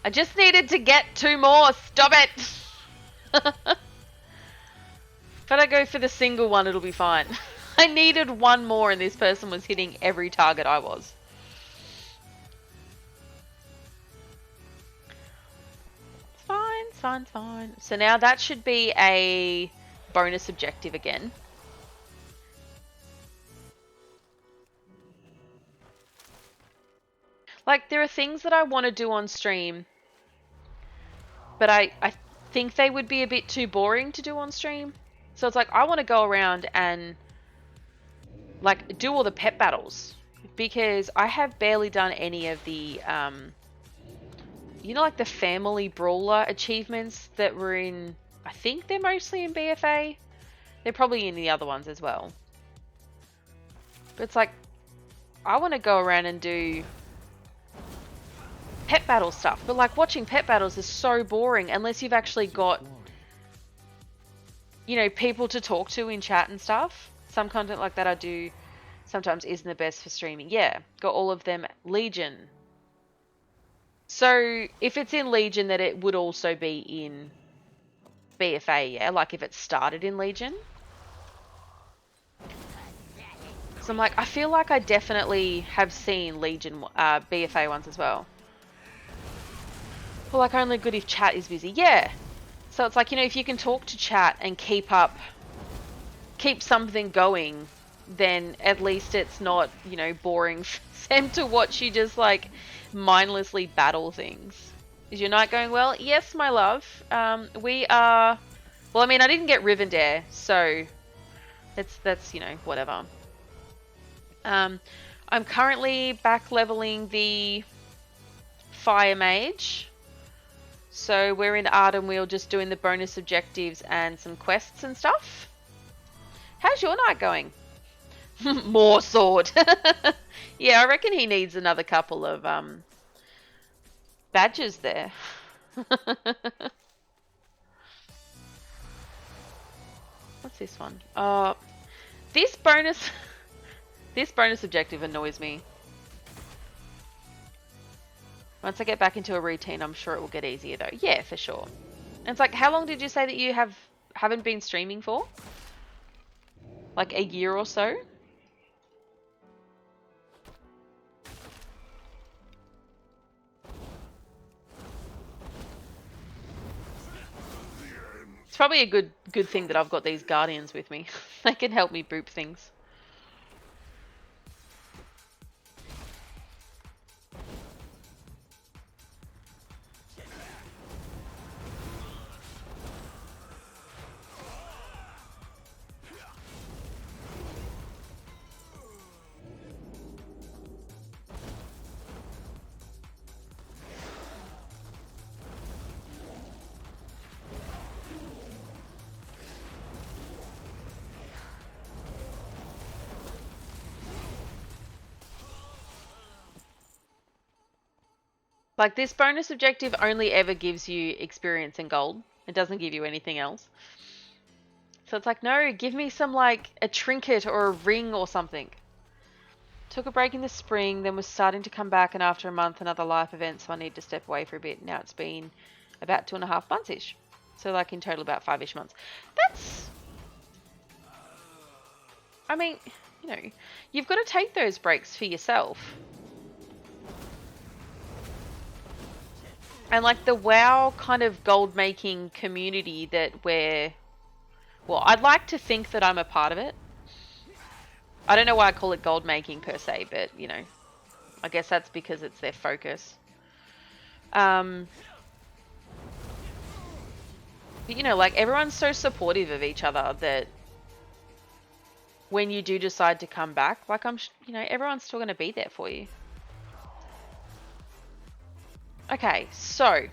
I just needed to get 2 more. Stop it. If I go for the single one, it'll be fine. I needed 1 more and this person was hitting every target I was. It's fine, it's fine, it's fine. So now that should be a bonus objective again. Like, there are things that I want to do on stream, but I think they would be a bit too boring to do on stream. So it's like, I want to go around and like do all the pet battles because I have barely done any of the, you know, like the family brawler achievements that were in, I think they're mostly in BFA. They're probably in the other ones as well. But it's like, I want to go around and do pet battle stuff, but like watching pet battles is so boring unless you've actually got, you know, people to talk to in chat and stuff. Some content like that I do sometimes isn't the best for streaming. Yeah, got all of them. Legion. So if it's in Legion, then it would also be in BFA, yeah? Like if it started in Legion. So I'm like, I feel like I definitely have seen Legion, BFA ones as well. Well, like only good if chat is busy. Yeah. So it's like, you know, if you can talk to chat and keep something going, then at least it's not, you know, boring for them to watch you just like mindlessly battle things. Is your night going well? Yes, my love. We are, well, I mean, I didn't get Rivendare, so that's, you know, whatever. I'm currently back leveling the Fire Mage. So we're in Ardenweald just doing the bonus objectives and some quests and stuff. How's your night going? More sword. Yeah, I reckon he needs another couple of badges there. What's this one? This bonus objective annoys me. Once I get back into a routine, I'm sure it will get easier though. Yeah, for sure. And it's like, how long did you say that you haven't been streaming for? Like a year or so? It's probably a good thing that I've got these guardians with me. They can help me boop things. Like, this bonus objective only ever gives you experience and gold. It doesn't give you anything else. So it's like, no, give me some, like, a trinket or a ring or something. Took a break in the spring, then was starting to come back, and after a month, another life event, so I need to step away for a bit. Now it's been about 2.5 months-ish. So, like, in total, about 5-ish months. That's... I mean, you know, you've got to take those breaks for yourself. And, like, the WoW kind of gold-making community that we're... Well, I'd like to think that I'm a part of it. I don't know why I call it gold-making per se, but, you know, I guess that's because it's their focus. But, you know, like, everyone's so supportive of each other that when you do decide to come back, like, you know, everyone's still going to be there for you. Okay, so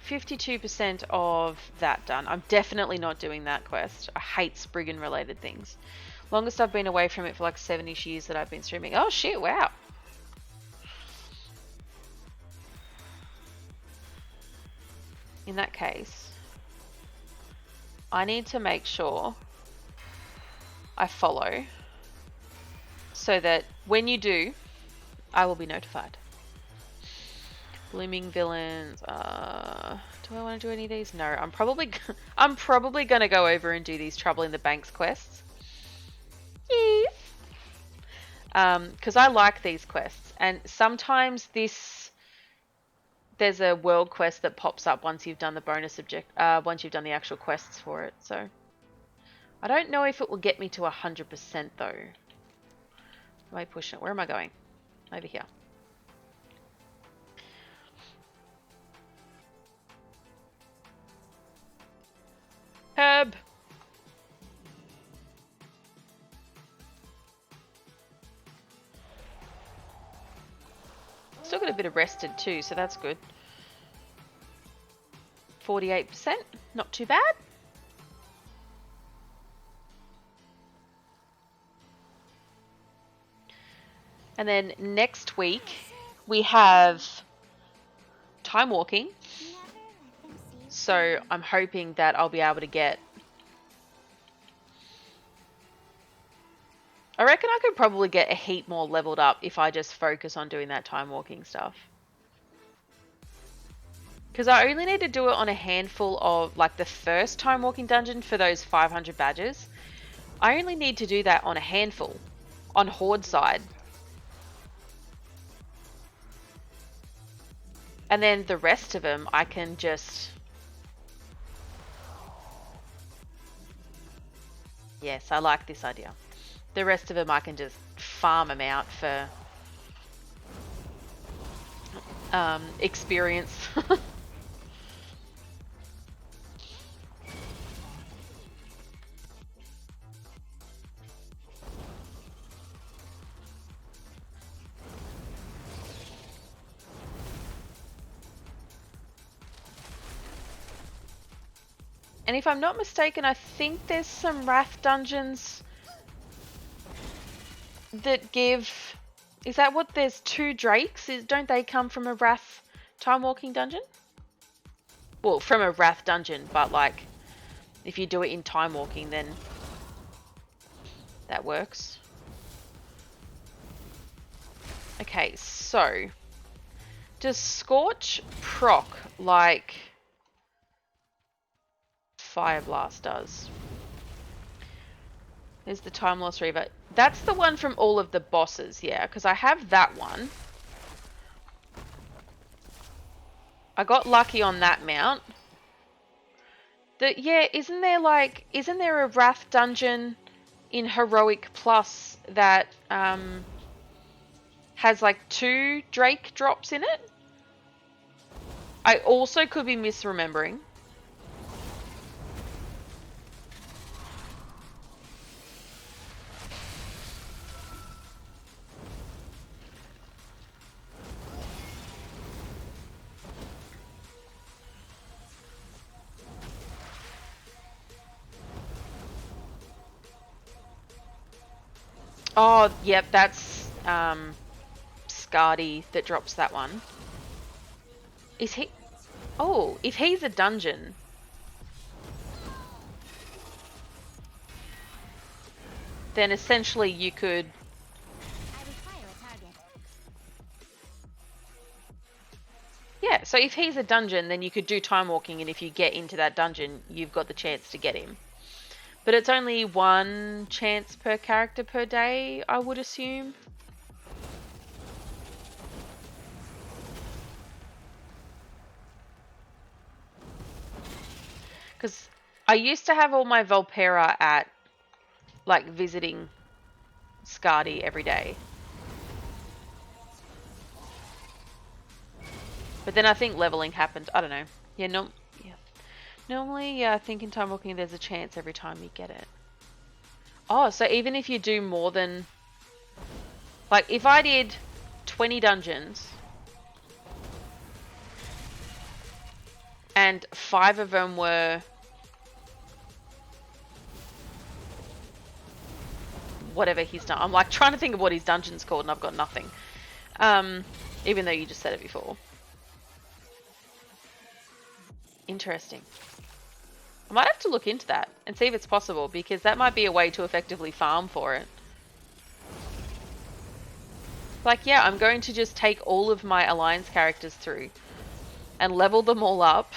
52% of that done. I'm definitely not doing that quest. I hate Spriggan related things. Longest I've been away from it for like 70 years that I've been streaming. Oh shit, wow. In that case, I need to make sure I follow so that when you do, I will be notified. Blooming villains. Do I want to do any of these? No, I'm probably going to go over and do these Trouble in the Banks quests. Yes. Because I like these quests, and sometimes there's a world quest that pops up once you've done the bonus once you've done the actual quests for it. So I don't know if it will get me to 100% though. Am I pushing it? Where am I going? Over here. Herb. Still got a bit of rested too, so that's good. 48%, not too bad. And then next week we have time walking. So I'm hoping that I'll be able to get... I reckon I could probably get a heap more leveled up if I just focus on doing that time walking stuff. Because I only need to do it on a handful of, like, the first time walking dungeon for those 500 badges. I only need to do that on a handful, on Horde side. And then the rest of them I can just... Yes, I like this idea. The rest of them I can just farm them out for experience. And if I'm not mistaken, I think there's some Wrath dungeons that give... Is that what there's 2 Drakes? Don't they come from a Wrath time walking dungeon? Well, from a Wrath dungeon, but like if you do it in time walking, then that works. Okay, so does Scorch proc like Fire Blast does? There's the Time Loss Reaver. That's the one from all of the bosses, yeah, because I have that one. I got lucky on that mount. Yeah, isn't there a Wrath dungeon in Heroic Plus that has like 2 Drake drops in it? I also could be misremembering. Oh, yep, that's Scardy that drops that one. Is he? Oh, if he's a dungeon. Then essentially you could... I require a target. Yeah, so if he's a dungeon, then you could do time walking, and if you get into that dungeon, you've got the chance to get him. But it's only one chance per character per day, I would assume. Because I used to have all my Volpera at, like, visiting Skadi every day. But then I think leveling happened. I don't know. Yeah, normally, yeah, I think in time walking there's a chance every time you get it. Oh, so even if you do more than... Like, if I did 20 dungeons... and 5 of them were... whatever he's done. I'm like trying to think of what his dungeon's called and I've got nothing. Even though you just said it before. Interesting. I might have to look into that and see if it's possible, because that might be a way to effectively farm for it. Like, yeah, I'm going to just take all of my Alliance characters through and level them all up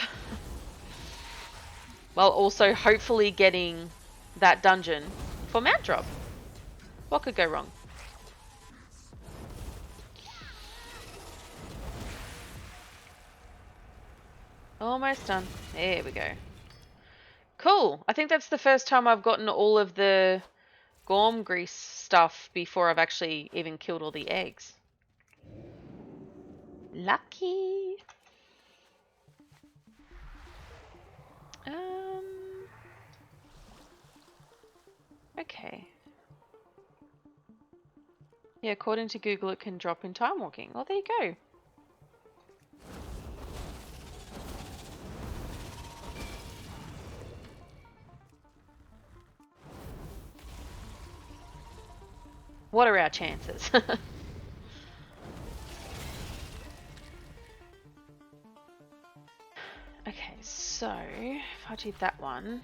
while also hopefully getting that dungeon for mount drop. What could go wrong? Almost done. There we go. Cool. I think that's the first time I've gotten all of the Gorm Grease stuff before I've actually even killed all the eggs. Lucky. Okay. Yeah, according to Google, it can drop in time walking. Well, there you go. What are our chances? Okay, so if I did that one.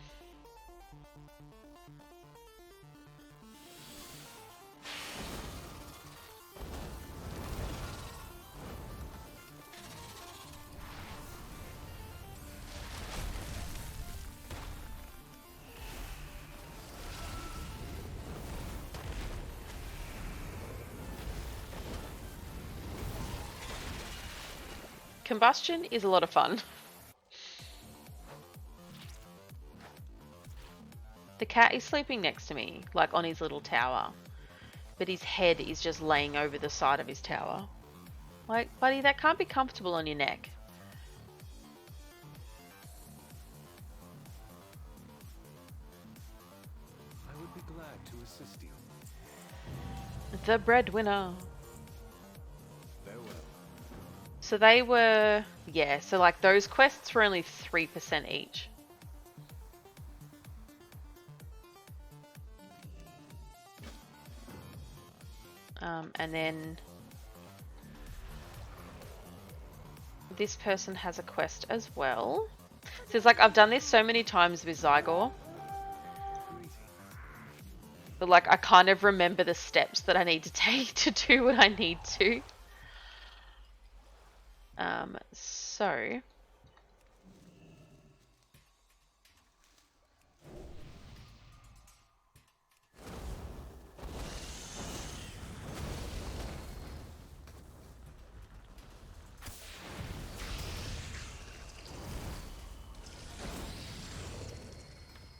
Combustion is a lot of fun. The cat is sleeping next to me, like on his little tower. But his head is just laying over the side of his tower. Like, buddy, that can't be comfortable on your neck. I would be glad to assist you. The breadwinner. Farewell. So they were, yeah, so like those quests were only 3% each. And then this person has a quest as well. So it's like I've done this so many times with Zygor. But like I kind of remember the steps that I need to take to do what I need to. So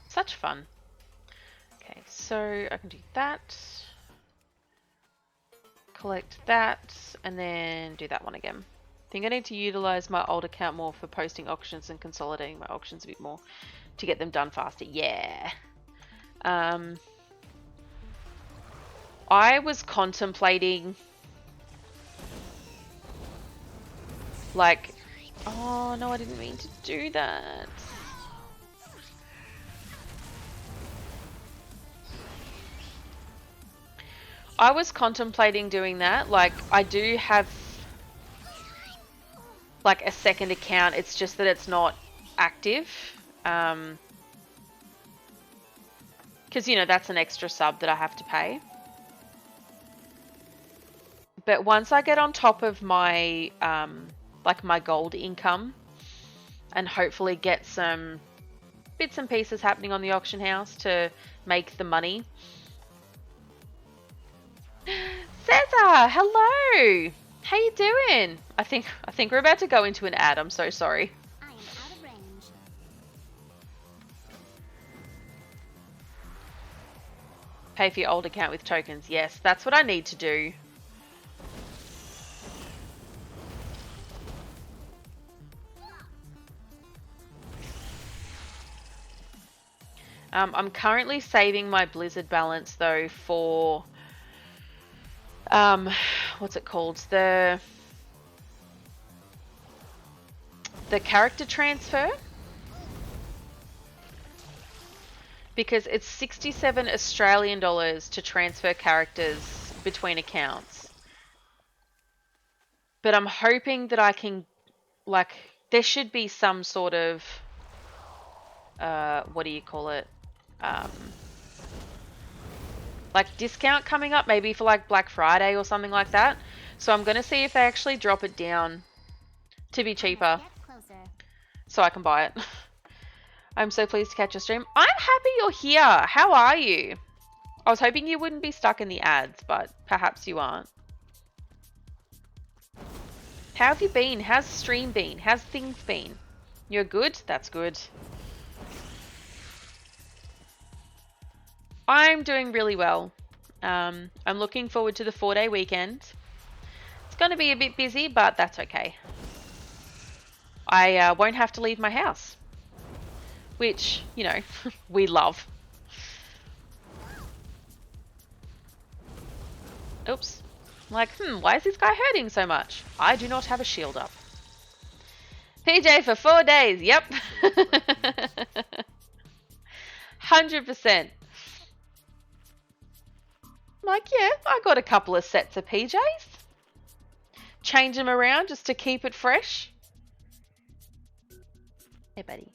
such fun. Okay, so I can do that, collect that, and then do that one again. I think I need to utilize my old account more for posting auctions and consolidating my auctions a bit more to get them done faster. Yeah. I was contemplating, like, oh no, I didn't mean to do that. I was contemplating doing that. Like, I do have like a second account. It's just that it's not active. Because, you know, that's an extra sub that I have to pay. But once I get on top of my, like my gold income and hopefully get some bits and pieces happening on the auction house to make the money. Cesar, hello! How you doing? I think we're about to go into an ad. I'm so sorry. I am out of range. Pay for your old account with tokens. Yes, that's what I need to do. I'm currently saving my Blizzard balance though for what's it called? The character transfer. Because it's 67 Australian dollars to transfer characters between accounts. But I'm hoping that I can, like, there should be some sort of, what do you call it? Like discount coming up, maybe for like Black Friday or something like that. So I'm going to see if they actually drop it down to be cheaper Get closer. so I can buy it. I'm so pleased to catch your stream. I'm happy you're here. How are you? I was hoping you wouldn't be stuck in the ads, but perhaps you aren't. How have you been? How's stream been? How's things been? You're good? That's good. I'm doing really well. I'm looking forward to the 4-day weekend. It's going to be a bit busy, but that's okay. I won't have to leave my house. Which, you know, we love. Oops. Like, why is this guy hurting so much? I do not have a shield up. PJ for 4 days, yep. 100%. Like, yeah, I got a couple of sets of PJs. Change them around just to keep it fresh. Hey, buddy.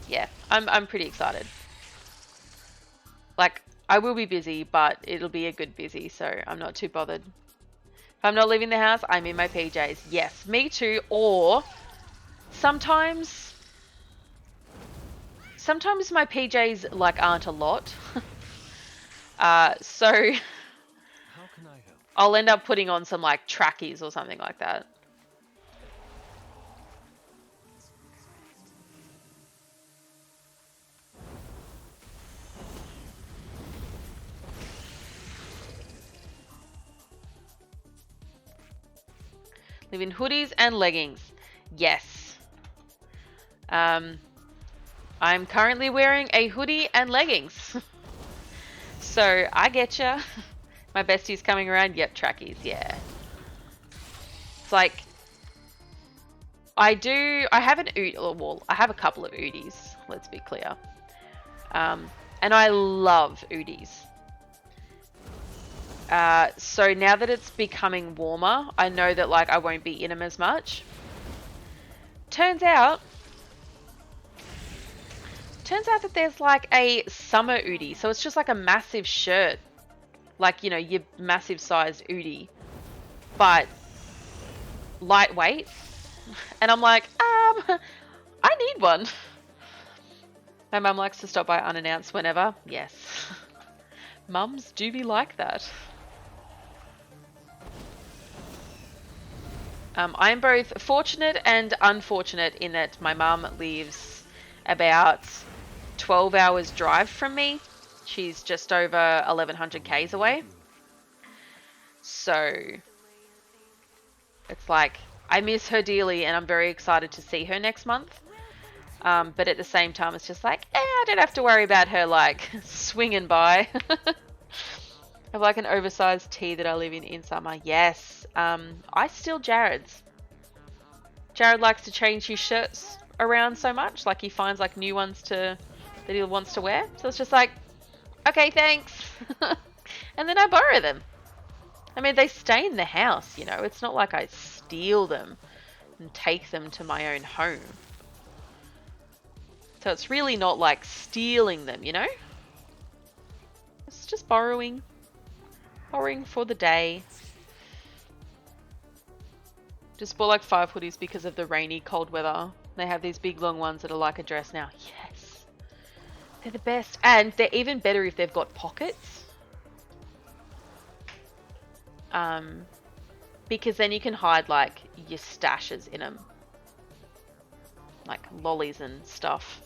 Yeah, I'm pretty excited. Like, I will be busy, but it'll be a good busy, so I'm not too bothered. If I'm not leaving the house, I'm in my PJs. Yes, me too. Or sometimes my PJs like aren't a lot. So How can I help? I'll end up putting on some like trackies or something like that. Live in hoodies and leggings. Yes. I'm currently wearing a hoodie and leggings. So I getcha. My bestie's coming around. Yep, trackies. Yeah. It's like I have an well, I have a couple of Udis, let's be clear. And I love Udis. So now that it's becoming warmer, I know that like I won't be in them as much. Turns out that there's like a summer Udi. So it's just like a massive shirt. Like, you know, your massive sized Udi. But lightweight. And I'm like, I need one. My mum likes to stop by unannounced whenever. Yes. Mums do be like that. I'm both fortunate and unfortunate in that my mum lives about 12 hours drive from me. She's just over 1100 k's away. So it's like I miss her dearly and I'm very excited to see her next month. But at the same time, it's just like, I don't have to worry about her like swinging by. I have like an oversized tee that I live in summer. Yes. I steal Jared's. Jared likes to change his shirts around so much. Like he finds like new ones that he wants to wear. So it's just like, okay, thanks. And then I borrow them. I mean, they stay in the house, you know. It's not like I steal them and take them to my own home. So it's really not like stealing them, you know? It's just borrowing. Borrowing for the day. Just bought like 5 hoodies because of the rainy, cold weather. They have these big long ones that are like a dress now. Yes. They're the best. And they're even better if they've got pockets. Because then you can hide like your stashes in them. Like lollies and stuff.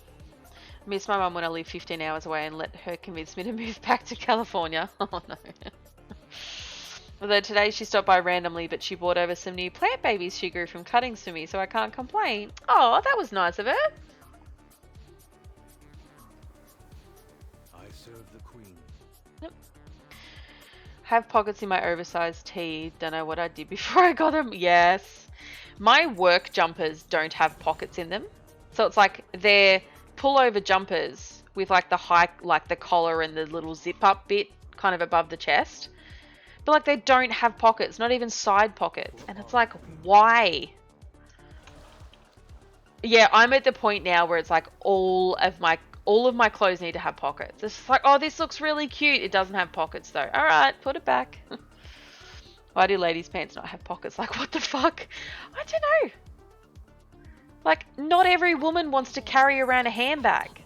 I miss my mum when I live 15 hours away and let her convince me to move back to California. Oh no. Although today she stopped by randomly, but she brought over some new plant babies she grew from cuttings for me, so I can't complain. Oh, that was nice of her. I serve the queen. Yep. Have pockets in my oversized tee. Don't know what I did before I got them. Yes. My work jumpers don't have pockets in them. So it's like they're pullover jumpers with like the high, like the collar and the little zip up bit kind of above the chest. But like they don't have pockets, not even side pockets. And it's like, why? Yeah, I'm at the point now where it's like all of my clothes need to have pockets. It's just like, oh, this looks really cute. It doesn't have pockets though. All right, put it back. Why do ladies' pants not have pockets? Like, what the fuck? I don't know. Like, not every woman wants to carry around a handbag.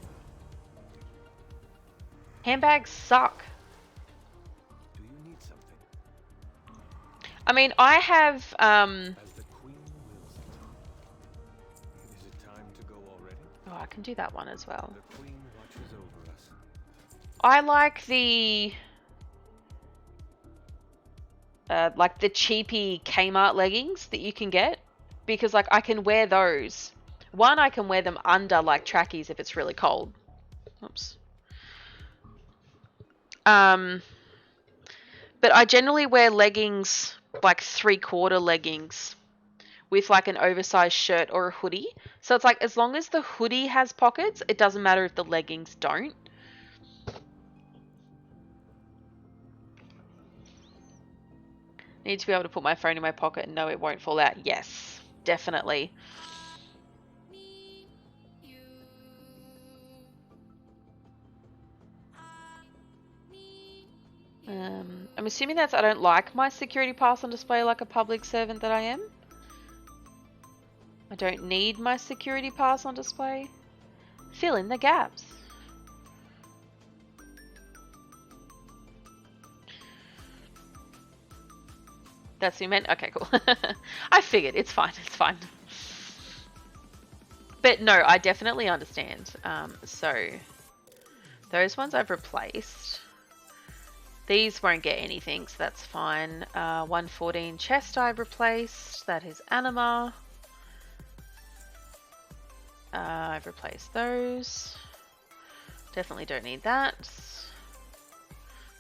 Handbags suck. Do you need something? I mean, I have, As the queen wills it. Is it time to go already? oh, I can do that one as well. The queen watches over us. I like the cheapy Kmart leggings that you can get because like I can wear those. One, I can wear them under like trackies if it's really cold. Oops. But I generally wear leggings, like 3/4 leggings with like an oversized shirt or a hoodie. So it's like as long as the hoodie has pockets, it doesn't matter if the leggings don't. Need to be able to put my phone in my pocket and know it won't fall out. Yes, definitely. I'm assuming that's I don't like my security pass on display like a public servant that I am. I don't need my security pass on display. Fill in the gaps. That's what you meant? Okay, cool. I figured. It's fine. It's fine. But no, I definitely understand. So, those ones I've replaced. These won't get anything, so that's fine. 114 chest I've replaced. That is Anima. I've replaced those. Definitely don't need that.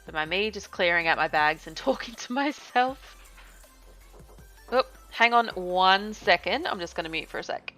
But by me just clearing out my bags and talking to myself. Oh, hang on 1 second. I'm just going to mute for a sec.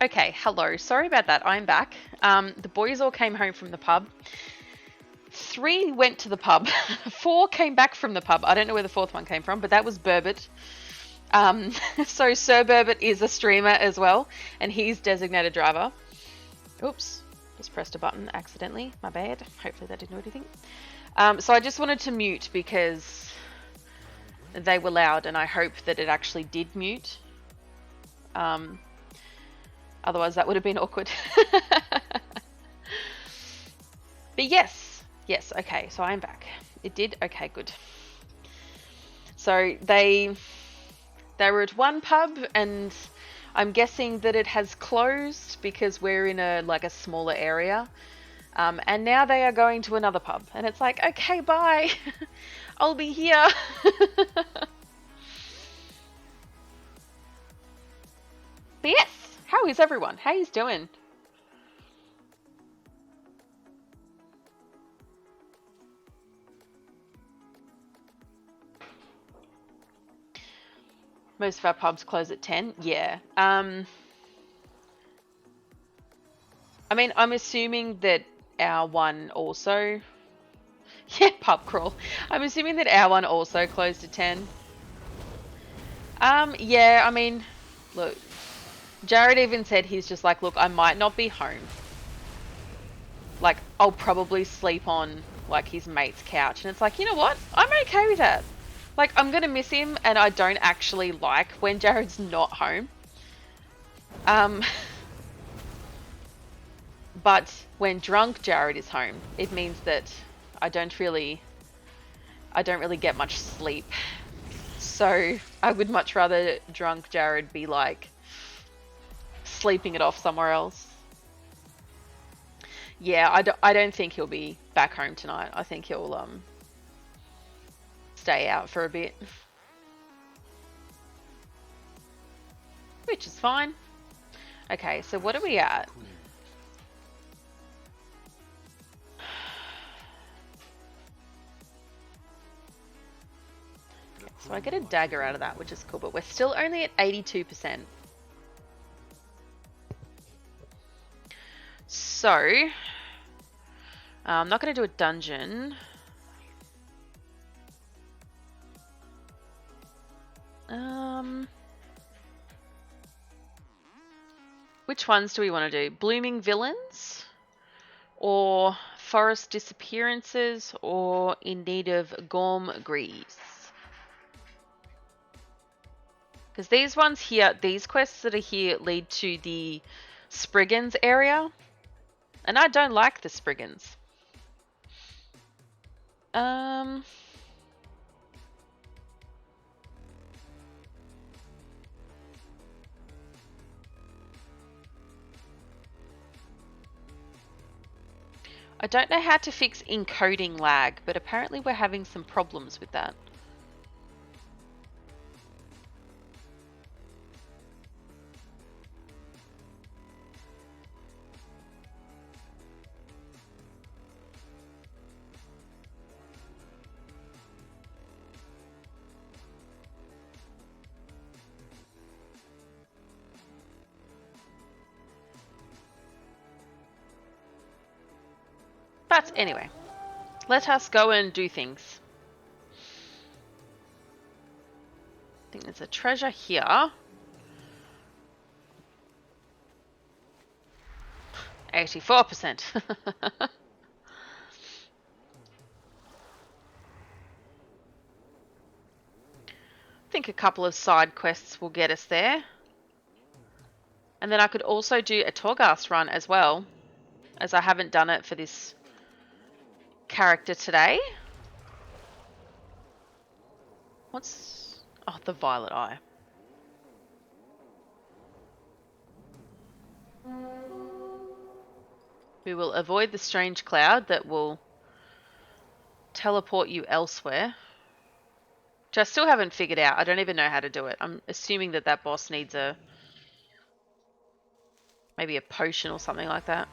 Okay, hello. Sorry about that. I'm back. The boys all came home from the pub. 3 went to the pub. 4 came back from the pub. I don't know where the 4th one came from, but that was Burbot. So Sir Burbot is a streamer as well, and he's designated driver. Oops, just pressed a button accidentally. My bad. Hopefully that didn't do anything. So I just wanted to mute because they were loud, and I hope that it actually did mute. Otherwise that would have been awkward. But yes, okay, so I'm back. It did? Okay, good. So they were at one pub, and I'm guessing that it has closed because we're in a smaller area. And now they are going to another pub, and it's like, okay, bye. I'll be here. But yes, how is everyone? How is doing? Most of our pubs close at 10. Yeah. I mean, I'm assuming that our one also... Yeah, pub crawl. I'm assuming that our one also closed at 10. Yeah, I mean, look, Jared even said he's just like, look, I might not be home. Like, I'll probably sleep on, like, his mate's couch. And it's like, you know what? I'm okay with that. Like, I'm gonna miss him, and I don't actually like when Jared's not home. But when drunk Jared is home, it means that I don't really get much sleep. So I would much rather drunk Jared be like sleeping it off somewhere else. Yeah, I don't think he'll be back home tonight. I think he'll stay out for a bit. Which is fine. Okay, so what are we at? Okay, so I get a dagger out of that, which is cool, but we're still only at 82%. So, I'm not going to do a dungeon. Which ones do we want to do? Blooming Villains? Or Forest Disappearances? Or In Need of Gorm Grease? Because these ones here, these quests that are here lead to the Spriggans area. And I don't like the Spriggans. I don't know how to fix encoding lag, but apparently we're having some problems with that. But anyway, let us go and do things. I think there's a treasure here. 84%. I think a couple of side quests will get us there. And then I could also do a Torghast run as well, as I haven't done it for this character today. What's... oh, the Violet Eye. We will avoid the strange cloud that will teleport you elsewhere. Which I still haven't figured out. I don't even know how to do it. I'm assuming that that boss needs a... maybe a potion or something like that.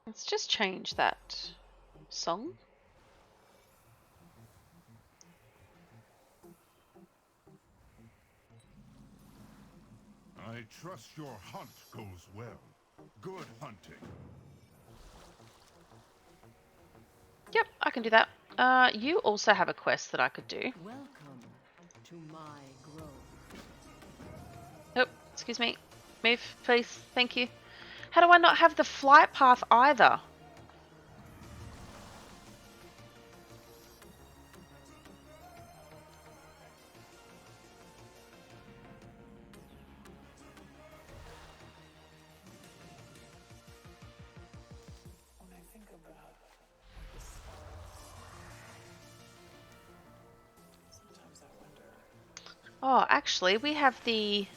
Let's just change that song. trust your hunt goes well. Good hunting. Yep, I can do that. You also have a quest that I could do. Welcome to my grove. Oh, excuse me. Move, please. Thank you. How do I not have the flight path either? When I think about this, sometimes I wonder. Oh, actually, we have the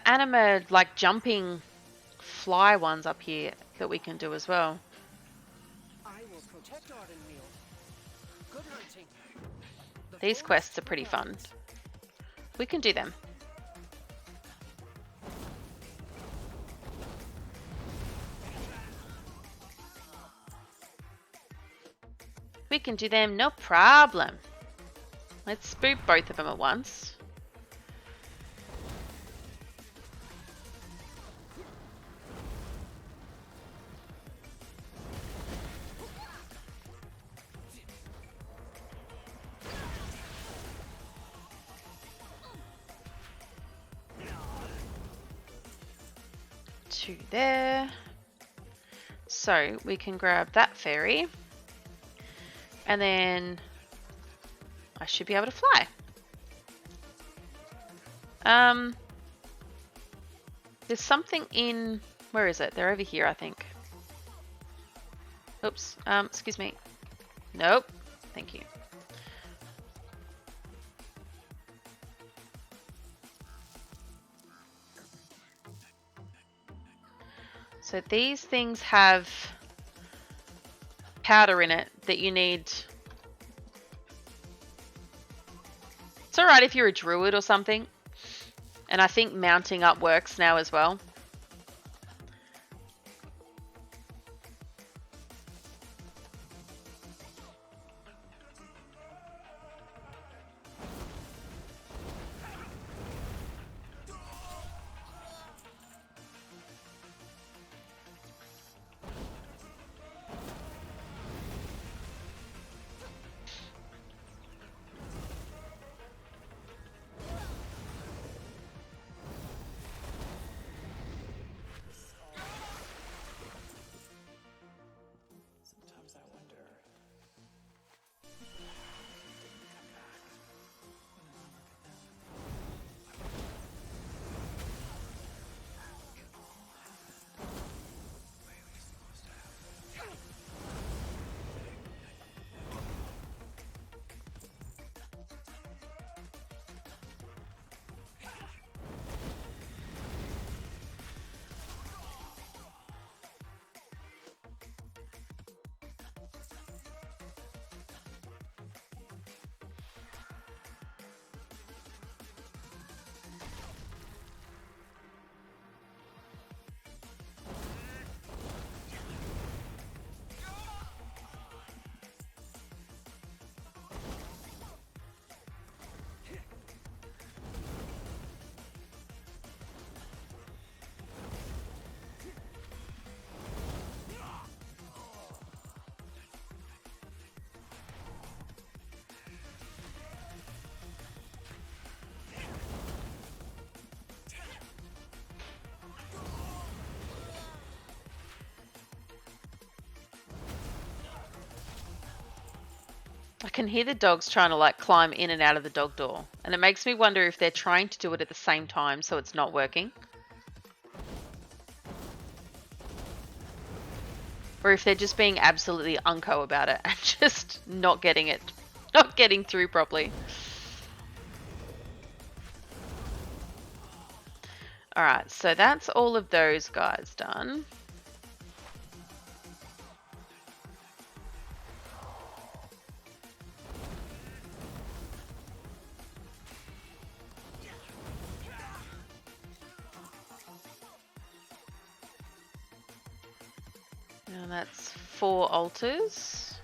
anima like jumping fly ones up here that we can do as well. I will protect Ardenmeal. Good hunting. The These forest quests are pretty fun. provides. We can do them. We can do them, no problem. Let's spook both of them at once. Two there. So we can grab that fairy. And then I should be able to fly. There's something in... Where is it? They're over here, I think. Oops. Excuse me. Nope. Thank you. So these things have powder in it that you need. It's alright if you're a druid or something. And I think mounting up works now as well. Sometimes I wonder. I can hear the dogs trying to like climb in and out of the dog door. And it makes me wonder if they're trying to do it at the same time so it's not working. Or if they're just being absolutely unco about it and just not getting through properly. Alright, so that's all of those guys done. And that's 4 altars.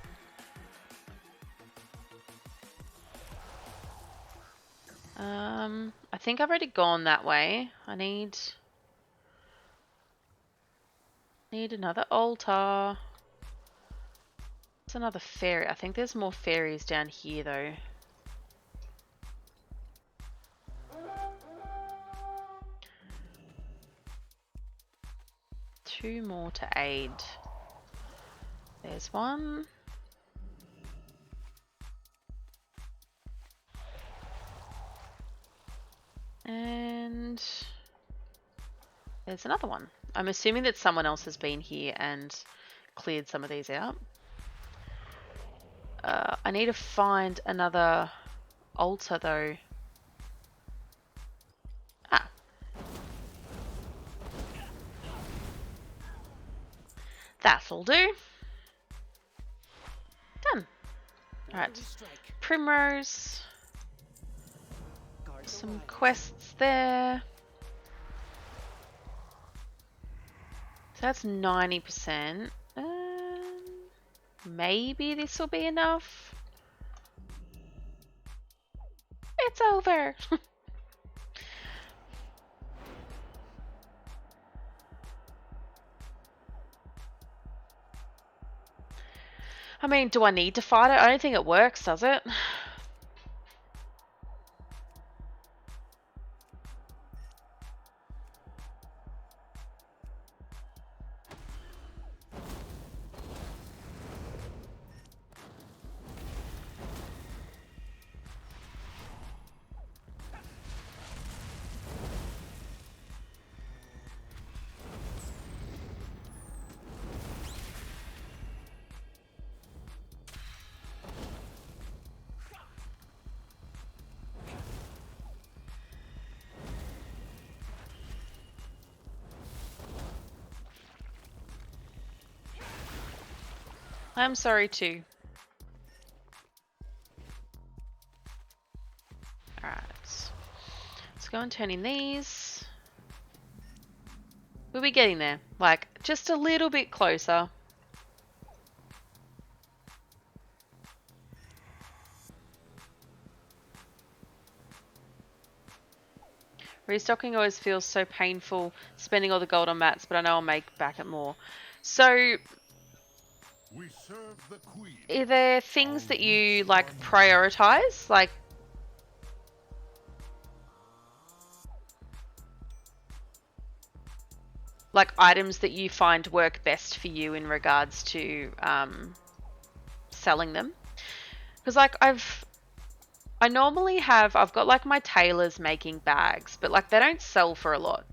I I think I've already gone that way. I need another altar. It's another fairy. I think there's more fairies down here though. Two more to aid. There's one. And there's another one. I'm assuming that someone else has been here and cleared some of these out. I need to find another altar though. Ah. That'll do. Done. Alright. Primrose. Some quests there. So that's 90%. Maybe this will be enough. It's over. I mean, do I need to fight it? I don't think it works, does it? I'm sorry too. Alright. Let's go and turn in these. We'll be getting there. Like, just a little bit closer. Restocking always feels so painful, spending all the gold on mats, but I know I'll make back it more. So, We serve the queen. are there things that you like prioritize? Like items that you find work best for you in regards to selling them? Because like I've got like my tailors making bags, but like they don't sell for a lot.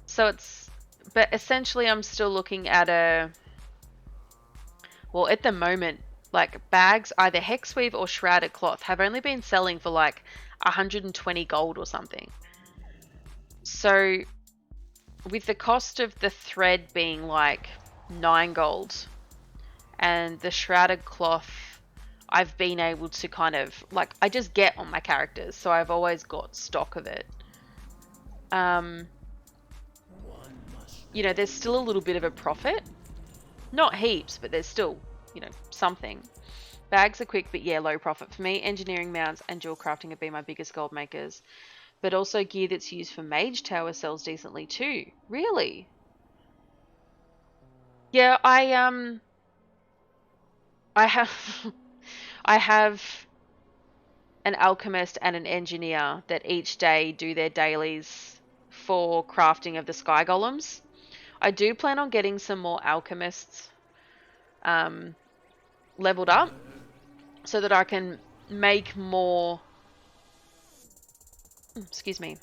So but essentially I'm still looking at well, at the moment, like bags, either hexweave or shrouded cloth, have only been selling for like 120 gold or something. So with the cost of the thread being like 9 gold and the shrouded cloth, I've been able to kind of like, I just get on my characters, so I've always got stock of it. You know, there's still a little bit of a profit. Not heaps, but there's still, you know, something. Bags are quick, but yeah, low profit. For me, engineering mounts and jewel crafting have been my biggest gold makers. But also gear that's used for mage tower sells decently too. Really? Yeah, I have I have an alchemist and an engineer that each day do their dailies for crafting of the sky golems. I do plan on getting some more alchemists leveled up so that I can make more, excuse me,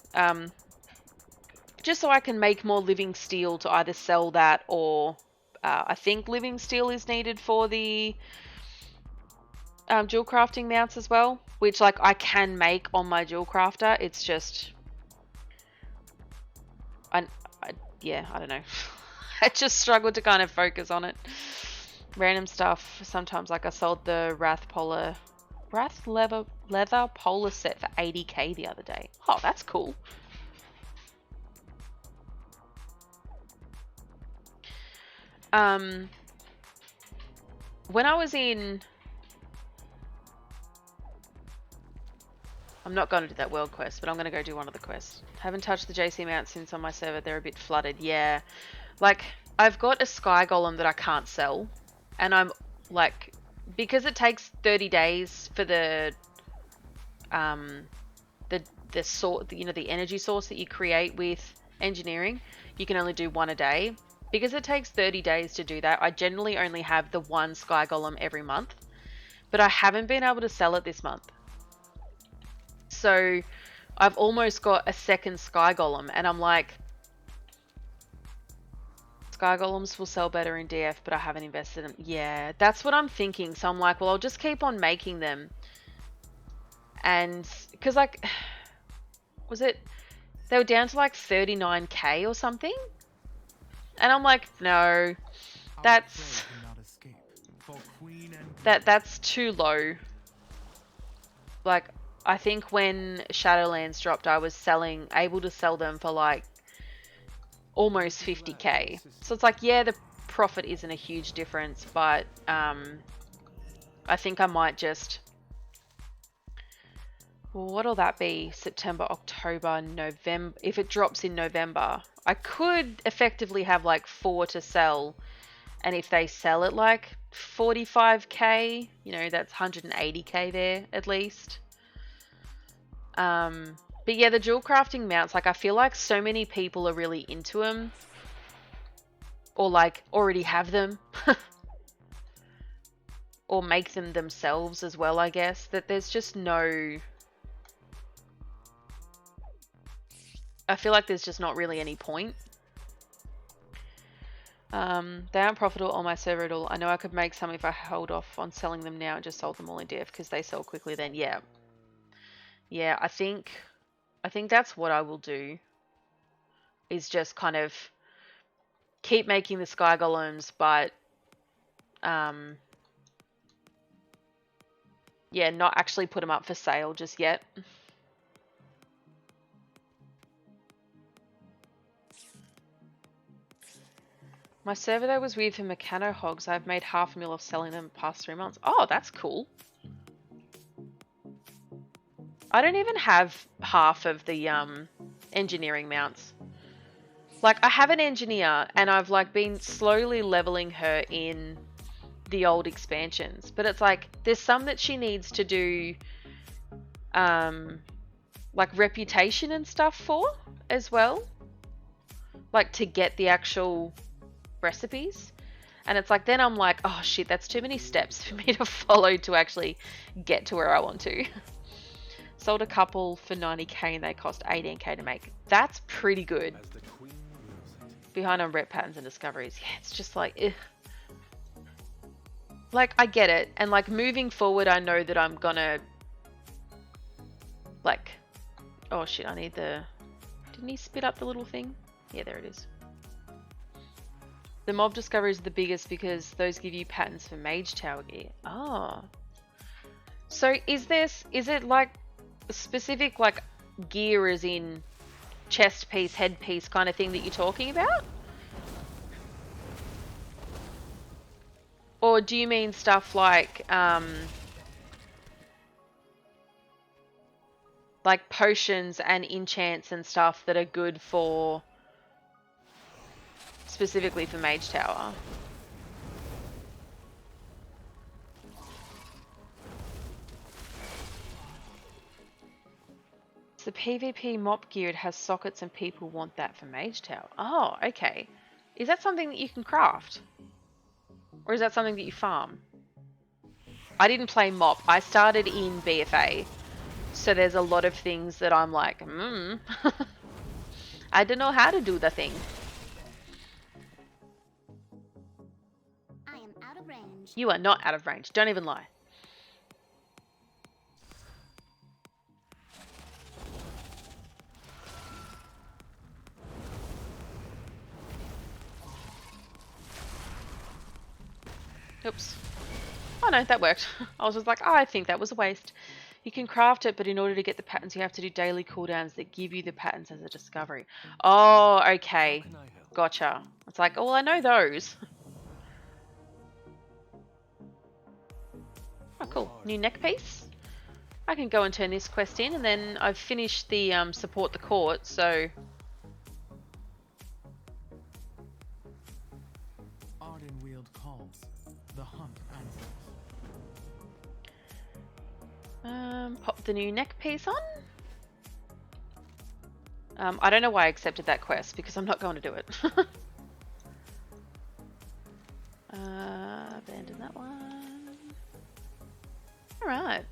just so I can make more living steel to either sell that or I think living steel is needed for the jewel crafting mounts as well, which like I can make on my jewel crafter. It's just yeah, I don't know. I just struggled to kind of focus on it. Random stuff. Sometimes, like I sold the Wrath leather polar set for 80k the other day. Oh, that's cool. When I was in I'm not going to do that world quest, but I'm going to go do one of the quests. Haven't touched the JC mount since on my server. They're a bit flooded. Yeah. Like, I've got a sky golem that I can't sell. And I'm, like, because it takes 30 days for the source, you know, the energy source that you create with engineering, you can only do one a day. Because it takes 30 days to do that, I generally only have the one sky golem every month. But I haven't been able to sell it this month. So I've almost got a second sky golem, and I'm like, sky golems will sell better in DF, but I haven't invested in them. Yeah, that's what I'm thinking. So I'm like, well, I'll just keep on making them. And because, like, was it, they were down to like 39k or something, and I'm like, no, that's that's too low. Like, I think when Shadowlands dropped, I was able to sell them for like almost 50k. So it's like, yeah, the profit isn't a huge difference, but I think I might just, well, what'll that be? September, October, November. If it drops in November, I could effectively have like 4 to sell. And if they sell at like 45k, you know, that's 180k there at least. But yeah, the dual crafting mounts, like, I feel like so many people are really into them. Or like already have them. Or make them themselves as well, I guess. That there's just no... I feel like there's just not really any point. They aren't profitable on my server at all. I know I could make some if I held off on selling them now and just sold them all in DF because they sell quickly then. Yeah. Yeah, I think that's what I will do. Is just kind of keep making the sky golems, but yeah, not actually put them up for sale just yet. My server that was weird for Mechano Hogs, I've made $500,000 off selling them the past 3 months. Oh, that's cool. I don't even have half of the engineering mounts. Like, I have an engineer and I've like been slowly leveling her in the old expansions. But it's like, there's some that she needs to do like reputation and stuff for as well. Like, to get the actual recipes. And it's like, then I'm like, oh shit, that's too many steps for me to follow to actually get to where I want to. Sold a couple for 90k and they cost 18k to make. That's pretty good. Behind on rep patterns and discoveries. Yeah, it's just like, ugh. Like, I get it. And like, moving forward, I know that I'm gonna, like, oh shit, I need the, didn't he spit up the little thing? Yeah, there it is. The mob discoveries are the biggest because those give you patterns for mage tower gear. Oh. So is it like specific like gear as in chest piece, head piece kind of thing that you're talking about? Or do you mean stuff like potions and enchants and stuff that are good for specifically for mage tower? The PvP mop gear, it has sockets and people want that for mage tower. Oh, okay. Is that something that you can craft? Or is that something that you farm? I didn't play mop. I started in BFA. So there's a lot of things that I'm like, I don't know how to do the thing. I am out of range. You are not out of range. Don't even lie. Oops. Oh no, that worked. I was just like, oh, I think that was a waste. You can craft it, but in order to get the patterns, you have to do daily cooldowns that give you the patterns as a discovery. Oh, okay. Gotcha. It's like, oh, well, I know those. Oh, cool. New neck piece. I can go and turn this quest in, and then I've finished the support the court, so... Ardenweald calls. The hunt answers. Pop the new neck piece on. I don't know why I accepted that quest, because I'm not going to do it. Abandon that one. Alright.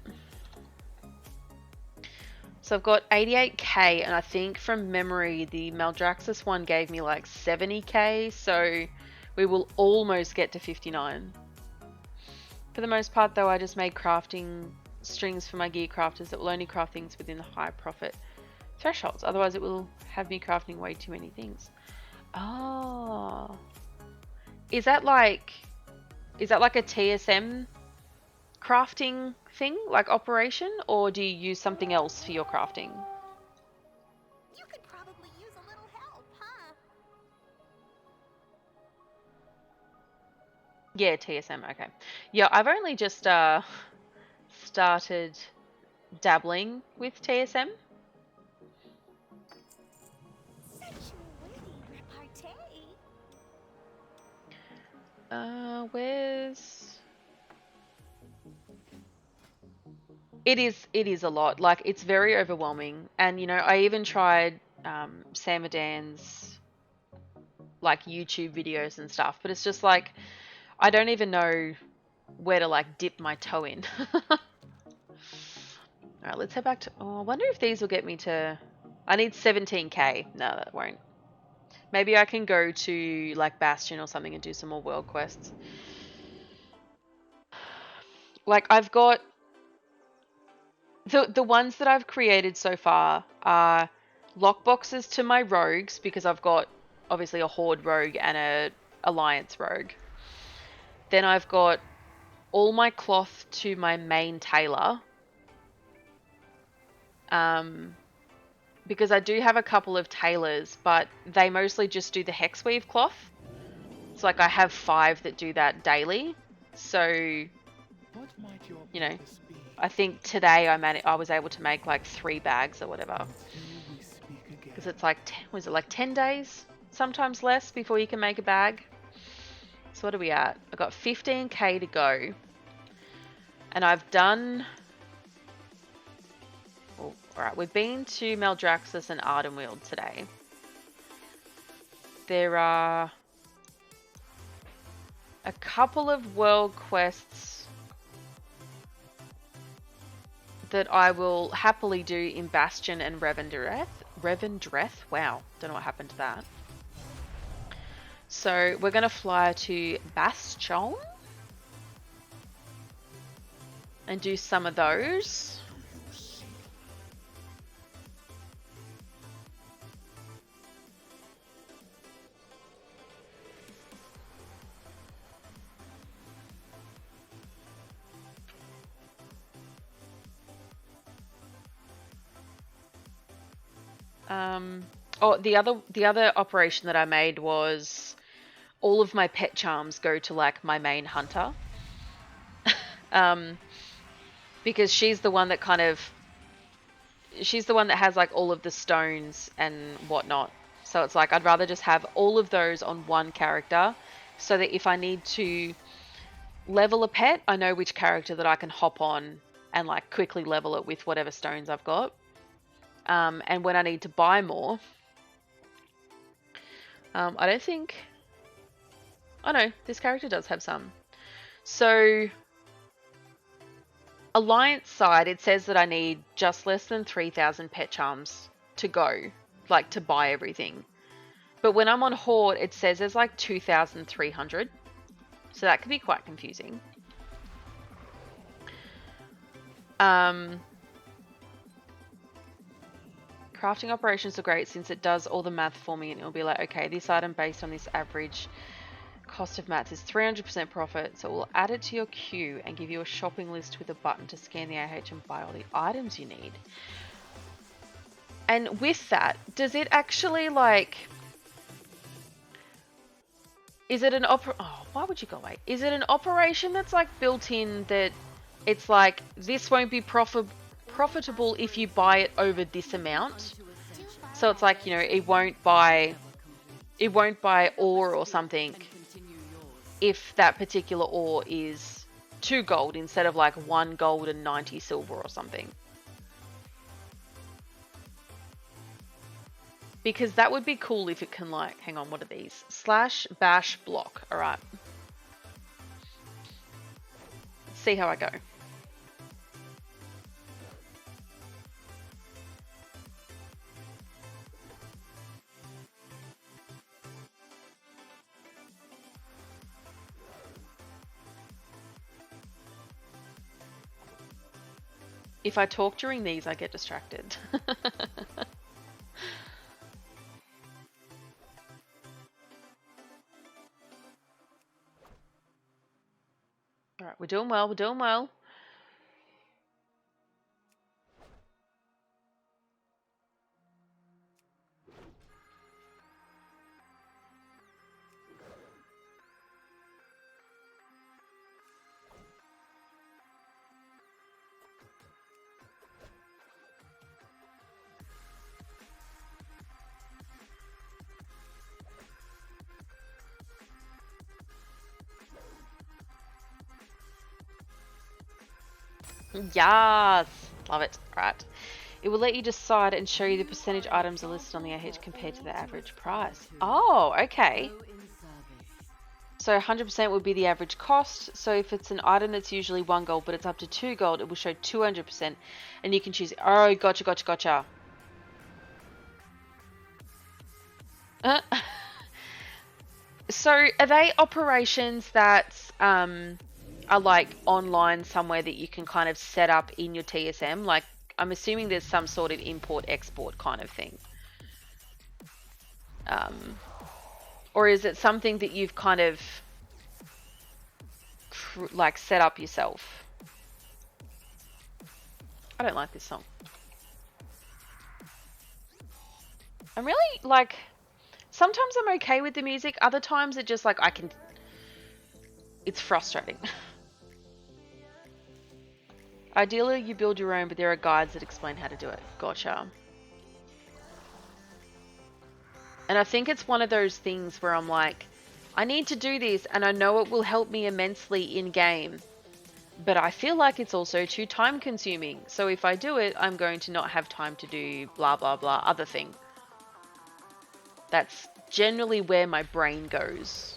So I've got 88k, and I think from memory the Maldraxxus one gave me like 70k, so we will almost get to 59. For the most part though, I just made crafting strings for my gear crafters that will only craft things within the high profit thresholds, otherwise it will have me crafting way too many things. Oh. Is that like a TSM crafting thing, like operation, or do you use something else for your crafting? You could probably use a little help, huh? Yeah, TSM, okay. Yeah, I've only just started dabbling with TSM. Such witty repartee. Where's... It is a lot. Like, it's very overwhelming. And, you know, I even tried Samadan's, like, YouTube videos and stuff. But it's just, like, I don't even know where to, like, dip my toe in. Alright, let's head back to... Oh, I wonder if these will get me to... I need 17k. No, that won't. Maybe I can go to, like, Bastion or something and do some more world quests. Like, I've got... The ones that I've created so far are lockboxes to my rogues, because I've got obviously a Horde rogue and a Alliance rogue. Then I've got all my cloth to my main tailor. Because I do have a couple of tailors, but they mostly just do the hex weave cloth. It's like I have 5 that do that daily. So, What might your you know, purpose be? I think today I was able to make like 3 bags or whatever. Until we speak again. Because it's like, was it like 10 days? Sometimes less before you can make a bag. So what are we at? I've got 15k to go. And I've done... Oh, alright, we've been to Maldraxxus and Ardenweald today. There are a couple of world quests that I will happily do in Bastion and Revendreth. Wow, don't know what happened to that. So we're going to fly to Bastion and do some of those. The other operation that I made was all of my pet charms go to like my main hunter. Because she's the one that has like all of the stones and whatnot. So it's like I'd rather just have all of those on one character, so that if I need to level a pet, I know which character that I can hop on and like quickly level it with whatever stones I've got. And when I need to buy more, I don't think... Oh no, this character does have some. So, Alliance side, it says that I need just less than 3,000 pet charms to go, like to buy everything. But when I'm on Horde, it says there's like 2,300. So that could be quite confusing. Crafting operations are great since it does all the math for me, and it'll be like, okay, this item based on this average cost of math is 300% profit, so we'll add it to your queue and give you a shopping list with a button to scan the AH and buy all the items you need. And with that, does it actually like... Is it an why would you go away? Is it an operation that's like built in that it's like, this won't be profitable profitable if you buy it over this amount. So it's like, you know, it won't buy ore or something if that particular ore is 2 gold instead of like 1 gold and 90 silver or something. Because that would be cool if it can, like, hang on, what are these? Slash, bash, block. Alright. See how I go. If I talk during these, I get distracted. Alright, we're doing well, we're doing well. Yes! Love it. Right. It will let you decide and show you the percentage items are listed on the AH compared to the average price. Oh, okay. So 100% would be the average cost. So if it's an item that's usually 1 gold, but it's up to 2 gold, it will show 200%. And you can choose... Oh, gotcha, gotcha, gotcha. So are they operations that... are like online somewhere that you can kind of set up in your TSM? Like, I'm assuming there's some sort of import-export kind of thing. Or is it something that you've kind of like set up yourself? I don't like this song. I'm really like, sometimes I'm okay with the music, other times it just like it's frustrating. Ideally, you build your own, but there are guides that explain how to do it. Gotcha. And I think it's one of those things where I'm like, I need to do this, and I know it will help me immensely in-game, but I feel like it's also too time-consuming. So if I do it, I'm going to not have time to do blah, blah, blah, other thing. That's generally where my brain goes.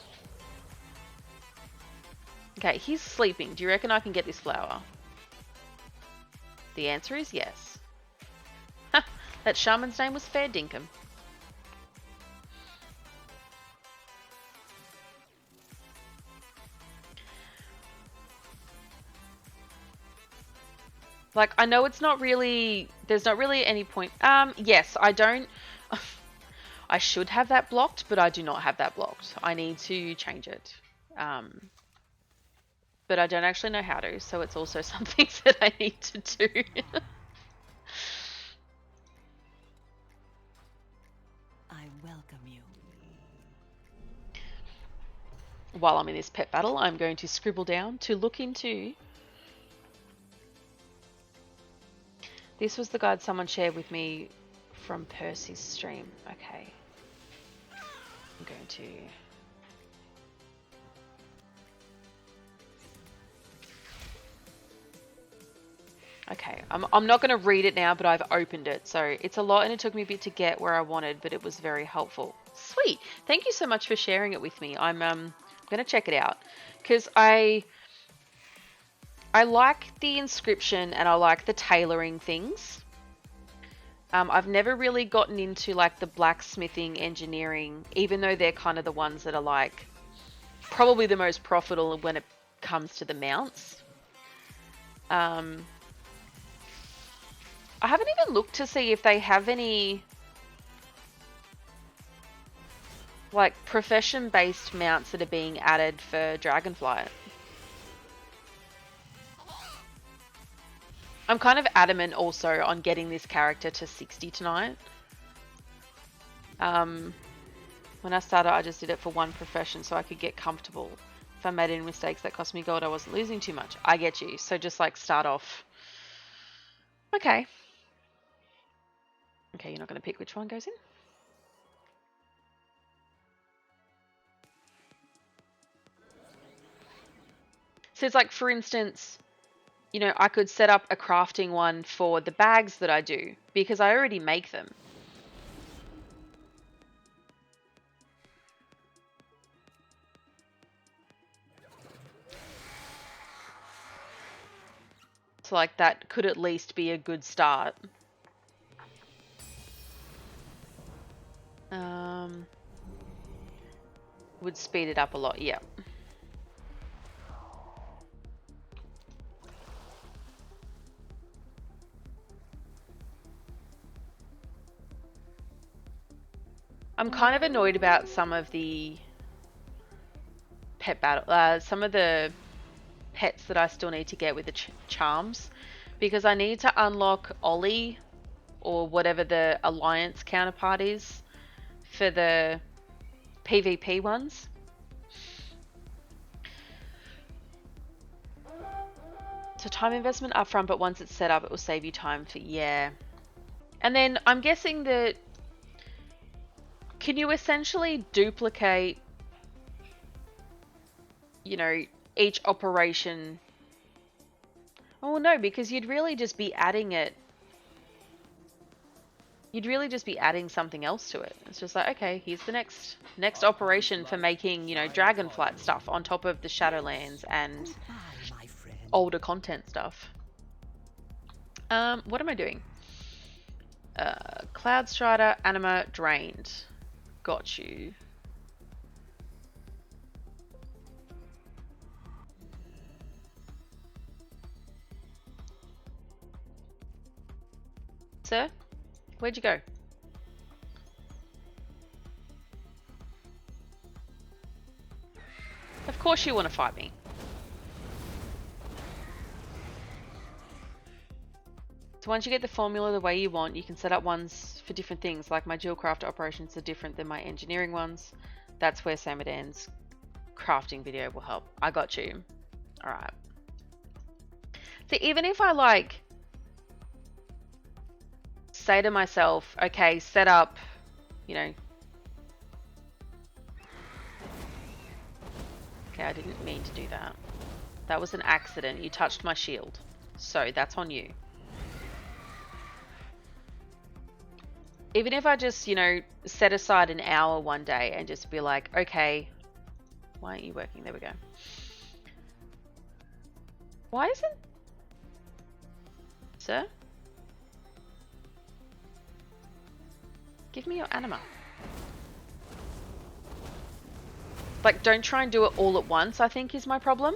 Okay, he's sleeping. Do you reckon I can get this flower? The answer is yes. Ha! That shaman's name was Fair Dinkum. Like, I know it's not really... There's not really any point... yes, I don't... I should have that blocked, but I do not have that blocked. I need to change it. But I don't actually know how to, so it's also something that I need to do. I welcome you. While I'm in this pet battle, I'm going to scribble down to look into... This was the guide someone shared with me from Percy's stream. Okay. I'm going to... Okay, I'm not going to read it now, but I've opened it. So it's a lot and it took me a bit to get where I wanted, but it was very helpful. Sweet. Thank you so much for sharing it with me. I'm going to check it out because I like the inscription and I like the tailoring things. I've never really gotten into like the blacksmithing, engineering, even though they're kind of the ones that are like probably the most profitable when it comes to the mounts. I haven't even looked to see if they have any like profession-based mounts that are being added for Dragonflight. I'm kind of adamant also on getting this character to 60 tonight. When I started, I just did it for one profession so I could get comfortable. If I made any mistakes that cost me gold, I wasn't losing too much. I get you. So just like start off Okay. Okay, you're not going to pick which one goes in? So it's like, for instance, you know, I could set up a crafting one for the bags that I do because I already make them. So like that could at least be a good start. Would speed it up a lot, yeah. I'm kind of annoyed about some of the pet battle, some of the pets that I still need to get with the charms, because I need to unlock Ollie or whatever the alliance counterpart is for the PvP ones. So time investment upfront, but once it's set up, it will save you time for, yeah. And then I'm guessing that, can you essentially duplicate, you know, each operation? Oh no, because you'd really just be adding it. You'd really just be adding something else to it. It's just like, okay, here's the next operation for making, you know, Dragonflight stuff on top of the Shadowlands and older content stuff. What am I doing? Cloud Strider, Anima, Drained. Got you. Sir? Where'd you go? Of course you want to fight me. So once you get the formula the way you want, you can set up ones for different things, like my dual craft operations are different than my engineering ones. That's where Samadan's crafting video will help. I got you. Alright. So even if I like say to myself, okay, set up, you know, okay, I didn't mean to do that. That was an accident. You touched my shield. So that's on you. Even if I just, you know, set aside an hour one day and just be like, okay, why aren't you working? There we go. Why isn't... Sir? Give me your anima. Like, don't try and do it all at once, I think is my problem.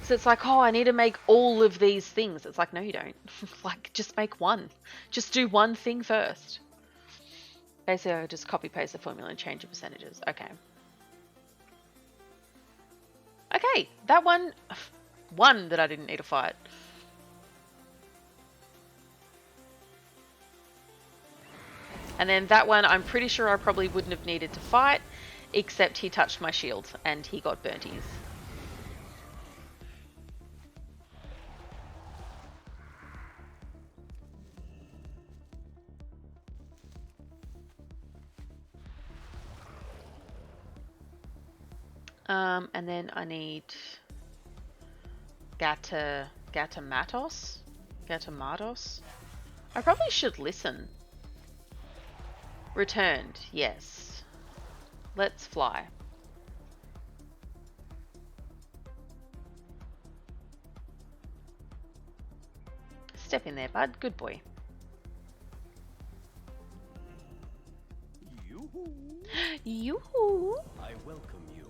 So it's like, oh, I need to make all of these things. It's like, no, you don't. Like, just make one. Just do one thing first. Basically, I just copy paste the formula and change the percentages. Okay. Okay, that one that I didn't need to fight. And then that one, I'm pretty sure I probably wouldn't have needed to fight, except he touched my shield and he got burnties. And then I need Gatamatos. I probably should listen. Returned, yes. Let's fly. Step in there, bud. Good boy. Yoo-hoo. Yoo-hoo. I welcome you.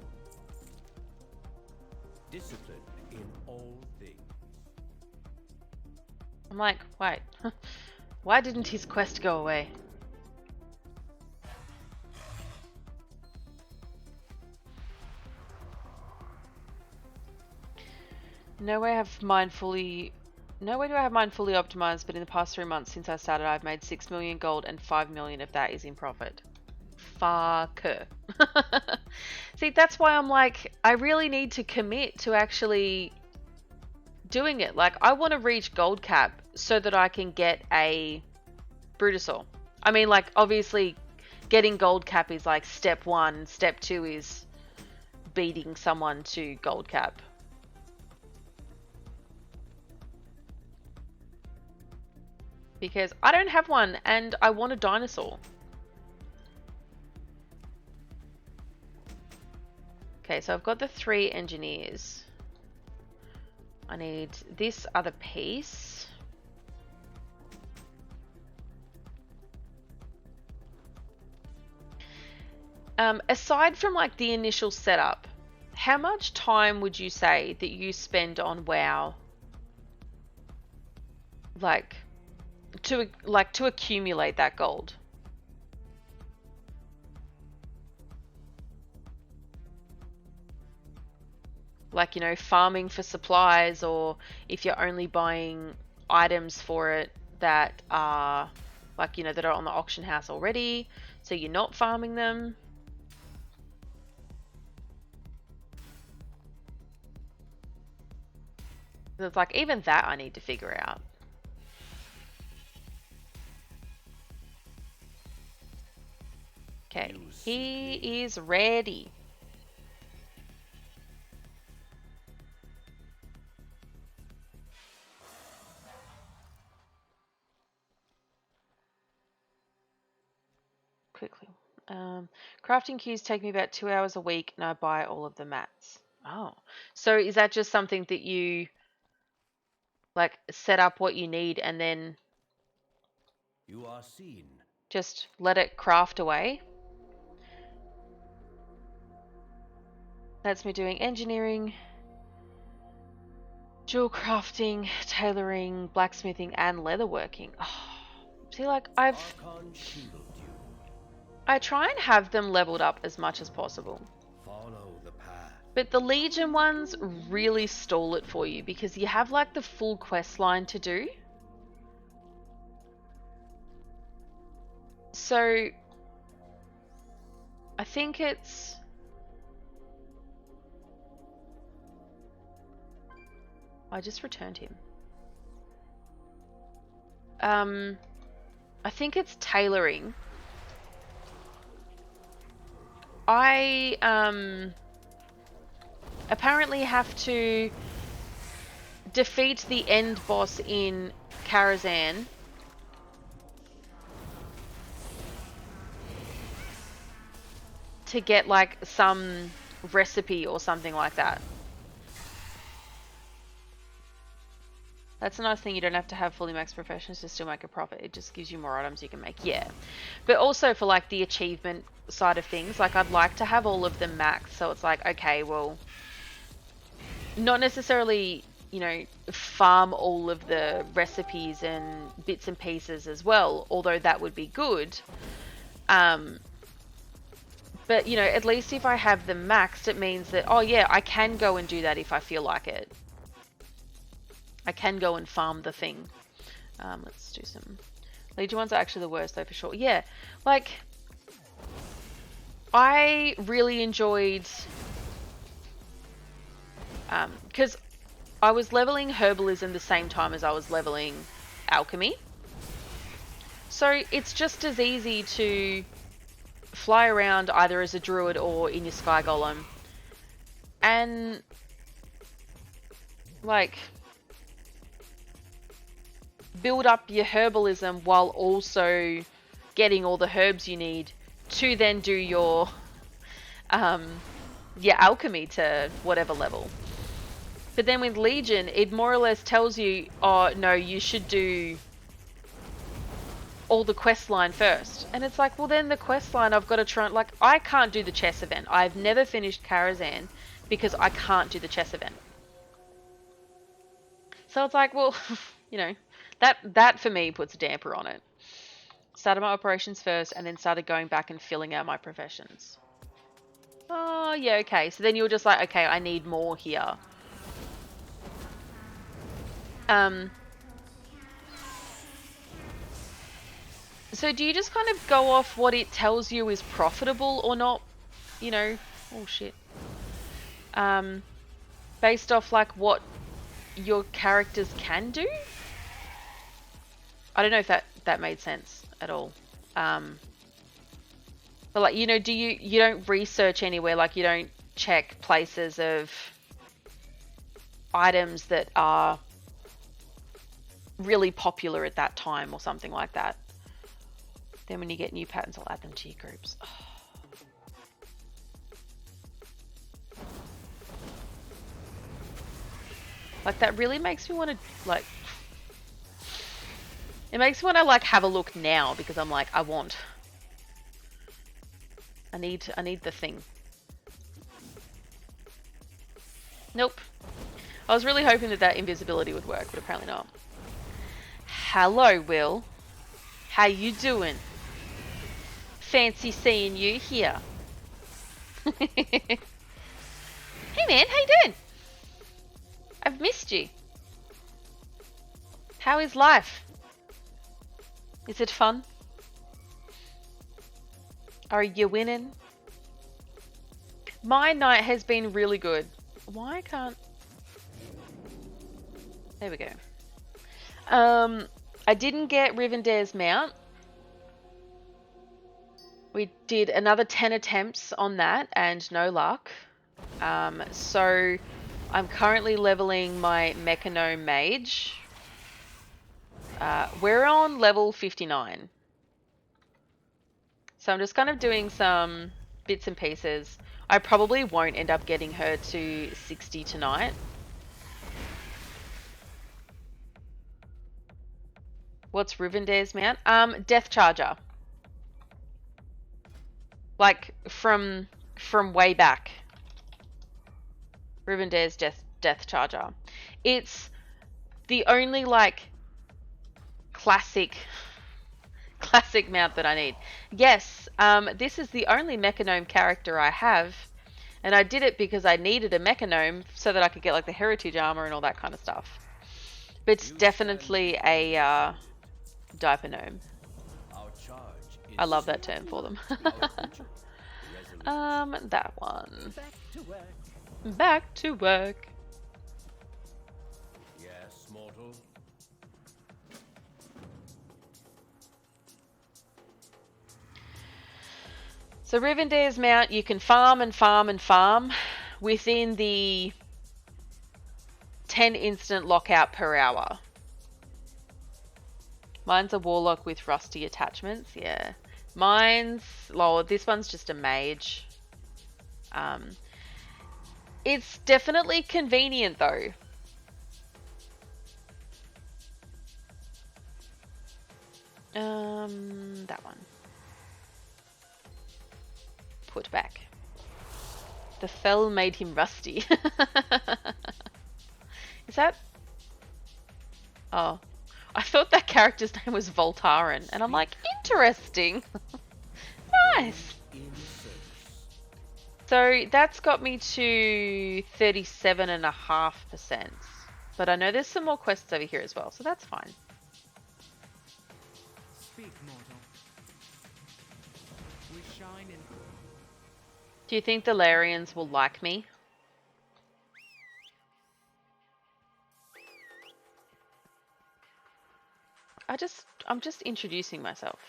Discipline in all things. I'm like, wait. Why didn't his quest go away? No way do I have mine fully optimized, but in the past 3 months since I started, I've made 6 million gold and 5 million of that is in profit. Fucker. See, that's why I'm like, I really need to commit to actually doing it. Like, I want to reach gold cap so that I can get a Brutosaur. I mean, like, obviously getting gold cap is like step 1. Step 2 is beating someone to gold cap. Because I don't have one and I want a dinosaur. Okay, so I've got the 3 engineers. I need this other piece. Aside from like the initial setup, how much time would you say that you spend on WoW? Like to accumulate that gold? Like, you know, farming for supplies, or if you're only buying items for it that are like, you know, that are on the auction house already, so you're not farming them. It's like, even that I need to figure out. Okay, he is ready. Quickly. Crafting queues take me about 2 hours a week and I buy all of the mats. Oh, so is that just something that you like set up what you need and then You are seen. just let it craft away? That's me doing engineering, jewel crafting, tailoring, blacksmithing, and leatherworking. Oh, see, like I try and have them leveled up as much as possible. Follow the path. But the Legion ones really stall it for you because you have like the full quest line to do. So I think it's I just returned him. I think it's tailoring. I apparently have to defeat the end boss in Karazhan to get like some recipe or something like that. That's a nice thing, you don't have to have fully maxed professions to still make a profit. It just gives you more items you can make, yeah. But also for like the achievement side of things, like I'd like to have all of them maxed, so it's like, okay, well, not necessarily, you know, farm all of the recipes and bits and pieces as well, although that would be good. But, you know, at least if I have them maxed, it means that, oh yeah, I can go and do that if I feel like it. I can go and farm the thing. Let's do some... Legion ones are actually the worst though, for sure. Yeah, like... I really enjoyed... because I was leveling herbalism the same time as I was leveling alchemy. So it's just as easy to fly around either as a druid or in your sky golem. And... like... build up your herbalism while also getting all the herbs you need to then do your alchemy to whatever level. But then with Legion, it more or less tells you, oh no, you should do all the quest line first. And it's like, well then the quest line I've got to try, like I can't do the chess event. I've never finished Karazhan because I can't do the chess event. So it's like, well, you know, that for me puts a damper on it. Started my operations first and then started going back and filling out my professions. Oh, yeah, okay. So then you're just like, okay, I need more here. So do you just kind of go off what it tells you is profitable or not? You know, oh shit. Based off like what your characters can do. I don't know if that made sense at all. But like, you know, you don't research anywhere, like you don't check places of items that are really popular at that time or something like that. Then when you get new patterns, I'll add them to your groups. Oh. Like that really makes me want to like. It makes me want to like have a look now because I'm like I need the thing. Nope. I was really hoping that invisibility would work, but apparently not. Hello, Will. How you doing? Fancy seeing you here. Hey man, how you doing? I've missed you. How is life? Is it fun? Are you winning? My night has been really good. Why can't... There we go. I didn't get Rivendare's mount. We did another 10 attempts on that and no luck. So I'm currently leveling my Mechanome Mage. We're on level 59. So I'm just kind of doing some bits and pieces. I probably won't end up getting her to 60 tonight. What's Rivendare's mount? Deathcharger. Like from way back. Rivendare's Deathcharger. It's the only like classic mount that I need. Yes, this is the only Mechanome character I have, and I did it because I needed a Mechanome so that I could get like the heritage armor and all that kind of stuff. But it's definitely a diaper gnome. I love that term for them. That one. Back to work. Yes, mortal. So Rivendare's mount, you can farm and farm and farm within the 10 instant lockout per hour. Mine's a warlock with rusty attachments, yeah. Mine's, well, this one's just a mage. It's definitely convenient though. That one. Put back. The fell made him rusty. Is that? Oh. I thought that character's name was Voltaren, and I'm like, interesting. Nice. So that's got me to 37.5%. But I know there's some more quests over here as well, so that's fine. Speak, mortal. We shine in... Do you think the Larians will like me? I'm just introducing myself.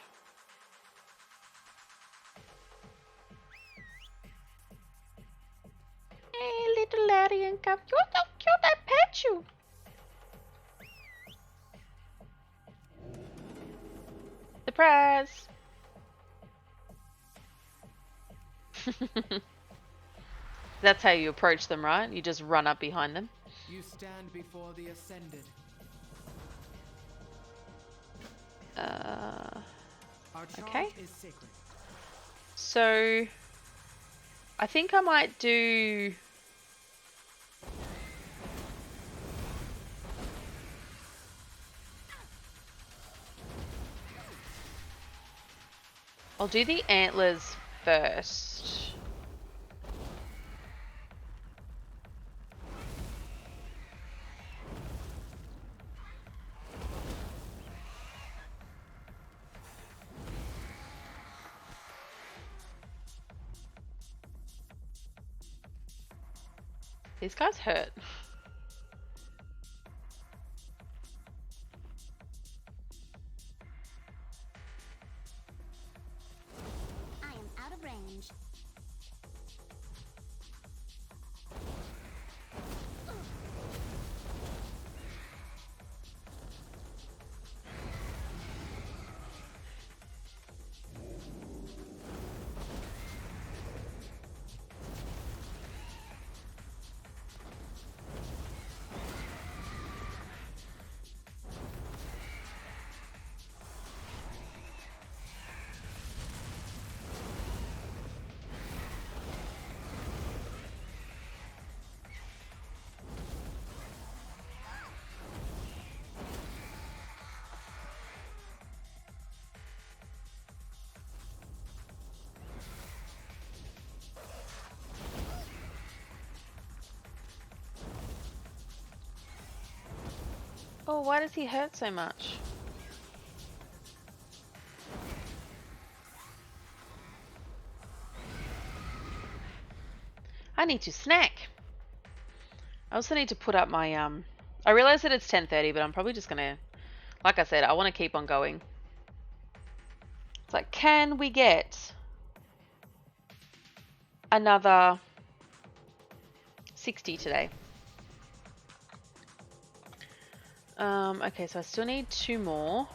Hey, little Larian, come. You're so cute, I pet you. Surprise! That's how you approach them, right? You just run up behind them. You stand before the Ascended. Our charge Okay. is sacred. So, I think I might do... I'll do the antlers first. These guys hurt. range. Oh, why does he hurt so much? I need to snack. I also need to put up my I realize that it's 10:30, but I'm probably just gonna, like I said, I want to keep on going. It's like, can we get another 60 today? Okay, so I still need 2 more.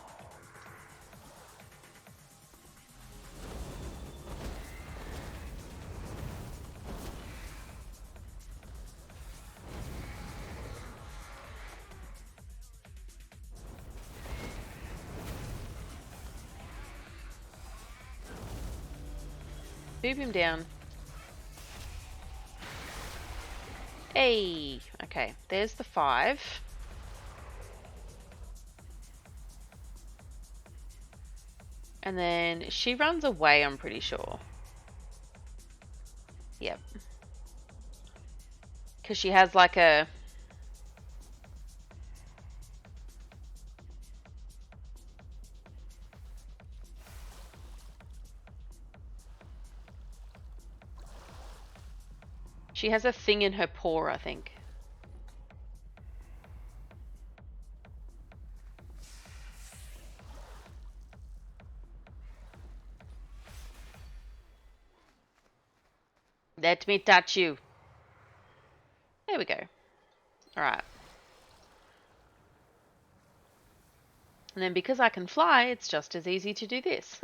Boop him down. Hey! Okay, there's the 5. And then she runs away, I'm pretty sure. Yep. Because she has like a... She has a thing in her paw, I think. Let me touch you. There we go. Alright. And then because I can fly, it's just as easy to do this.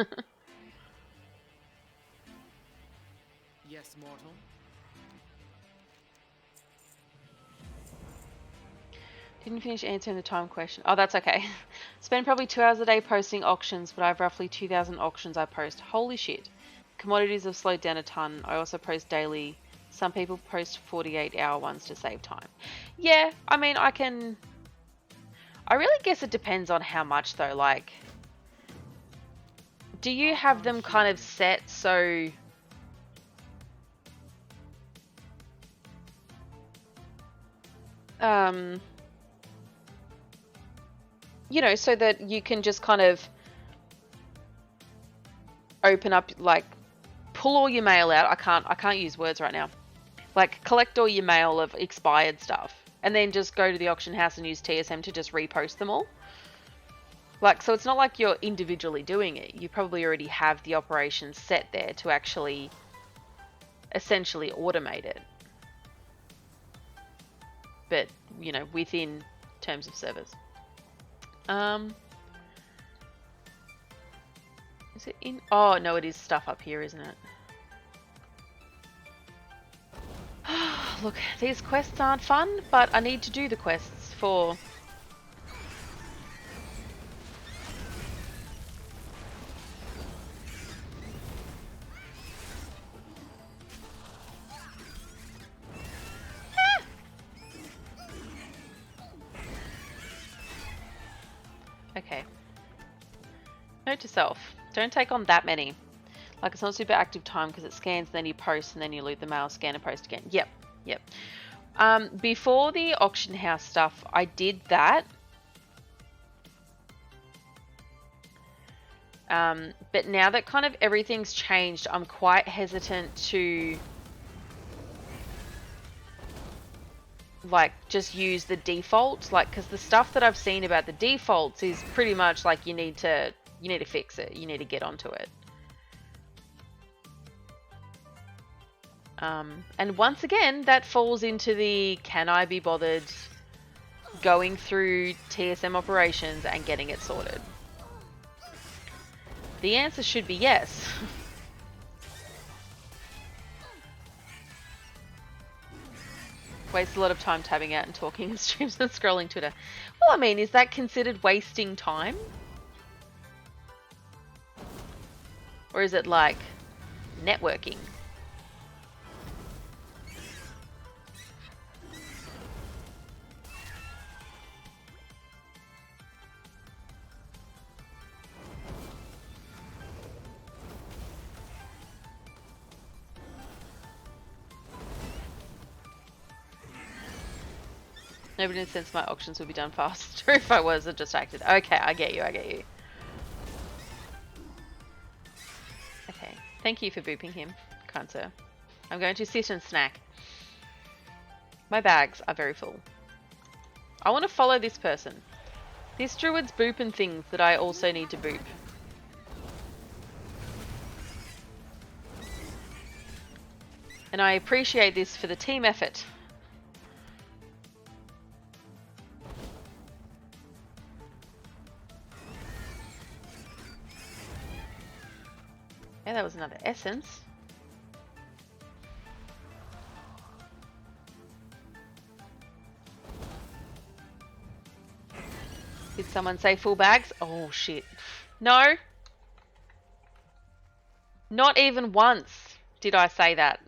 Yes, mortal. Didn't finish answering the time question. Oh, that's okay. Spend probably 2 hours a day posting auctions, but I have roughly 2,000 auctions I post. Holy shit. Commodities have slowed down a ton. I also post daily. Some people post 48-hour ones to save time. Yeah, I mean, I really guess it depends on how much though. Like, do you have them kind of set so... you know, so that you can just kind of open up, like, pull all your mail out. I can't use words right now. Like, collect all your mail of expired stuff and then just go to the auction house and use TSM to just repost them all. Like, so it's not like you're individually doing it. You probably already have the operation set there to actually essentially automate it. But, you know, within terms of service. Is it in? Oh, no, it is stuff up here, isn't it? Look, these quests aren't fun, but I need to do the quests for... Okay. Note to self, don't take on that many. Like, it's not super active time because it scans and then you post and then you loot the mail, scan and post again. Yep, yep. Before the auction house stuff, I did that. But now that kind of everything's changed, I'm quite hesitant to like just use the default, like, because the stuff that I've seen about the defaults is pretty much like you need to fix it, you need to get onto it. And once again, that falls into the can I be bothered going through TSM operations and getting it sorted? The answer should be yes. Waste a lot of time tabbing out and talking in streams and scrolling Twitter. Well, I mean, is that considered wasting time? Or is it like networking? Nobody in the sense my auctions would be done faster if I wasn't distracted. Okay, I get you, I get you. Okay, thank you for booping him, kind sir. I'm going to sit and snack. My bags are very full. I want to follow this person. This druid's booping things that I also need to boop. And I appreciate this for the team effort. Yeah, that was another essence. Did someone say full bags? Oh shit. No. Not even once did I say that.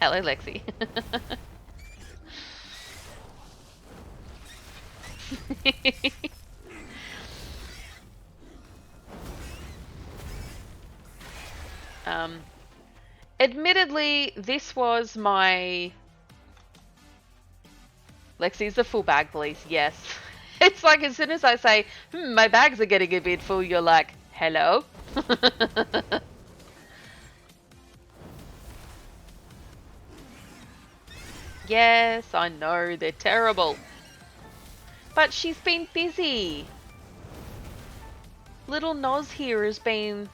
Hello, Lexi. Admittedly, this was my... Lexi's the full bag, please. Yes. It's like as soon as I say, my bags are getting a bit full, you're like, hello? Yes, I know, they're terrible. But she's been busy. Little Noz here has been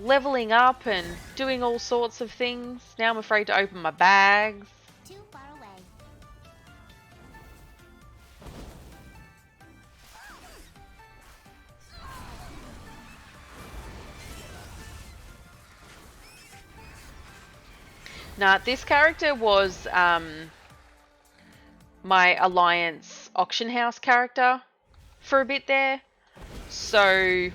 leveling up and doing all sorts of things. Now I'm afraid to open my bags. Too far away. Nah, this character was my Alliance auction house character for a bit there. So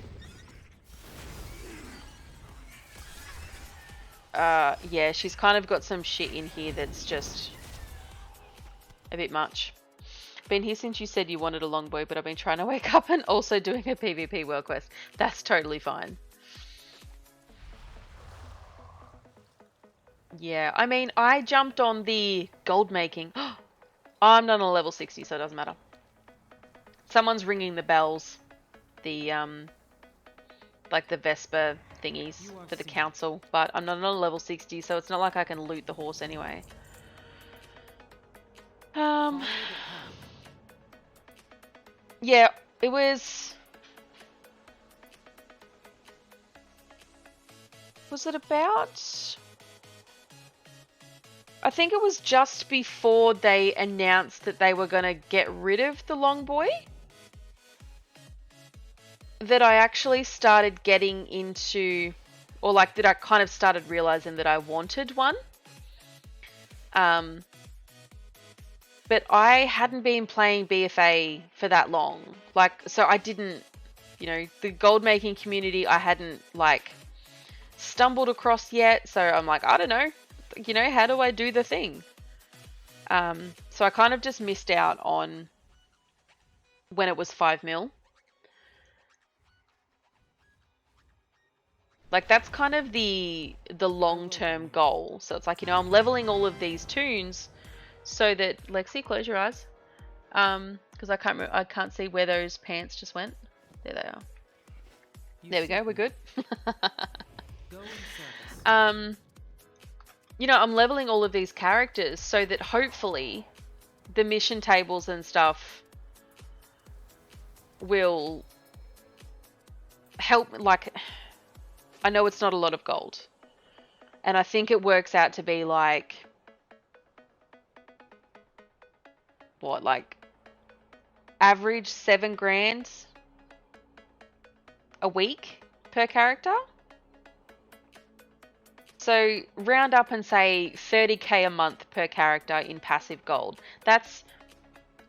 yeah, she's kind of got some shit in here that's just a bit much. Been here since you said you wanted a longbow, but I've been trying to wake up and also doing a PvP world quest. That's totally fine. Yeah, I mean, I jumped on the gold making. I'm not on level 60, so it doesn't matter. Someone's ringing the bells. The, like the Vesper thingies for the council, but I'm not on level 60, so it's not like I can loot the horse anyway. Yeah, it was... Was it about... I think it was just before they announced that they were going to get rid of the Longboy that I actually started getting into, or like that I kind of started realizing that I wanted one. But I hadn't been playing BFA for that long. Like, so I didn't, you know, the gold making community I hadn't like stumbled across yet. So I'm like, I don't know. You know, how do I do the thing? So I kind of just missed out on when it was 5 mil. Like, that's kind of the long-term goal. So it's like, you know, I'm leveling all of these toons so that... Lexi, close your eyes. Because I can't see where those pants just went. There they are. There we go, we're good. You know, I'm leveling all of these characters so that hopefully the mission tables and stuff will help. Like, I know it's not a lot of gold, And I think it works out to be like, what, like average 7 grand a week per character. So round up and say 30k a month per character in passive gold. That's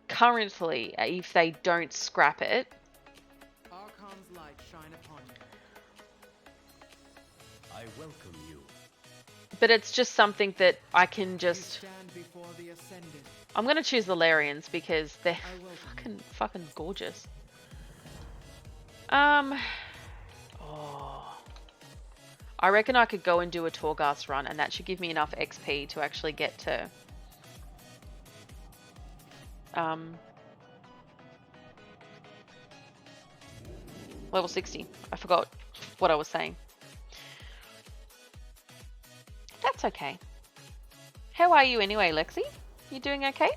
currently, if they don't scrap it. Archon's light shine upon you. I welcome you. But it's just something that I can You just... stand before the ascended. I'm going to choose the Larians because they're I welcome you. fucking gorgeous. Oh. I reckon I could go and do a Torghast run, and that should give me enough XP to actually get to level 60. I forgot what I was saying. That's okay. How are you anyway, Lexi? You doing okay?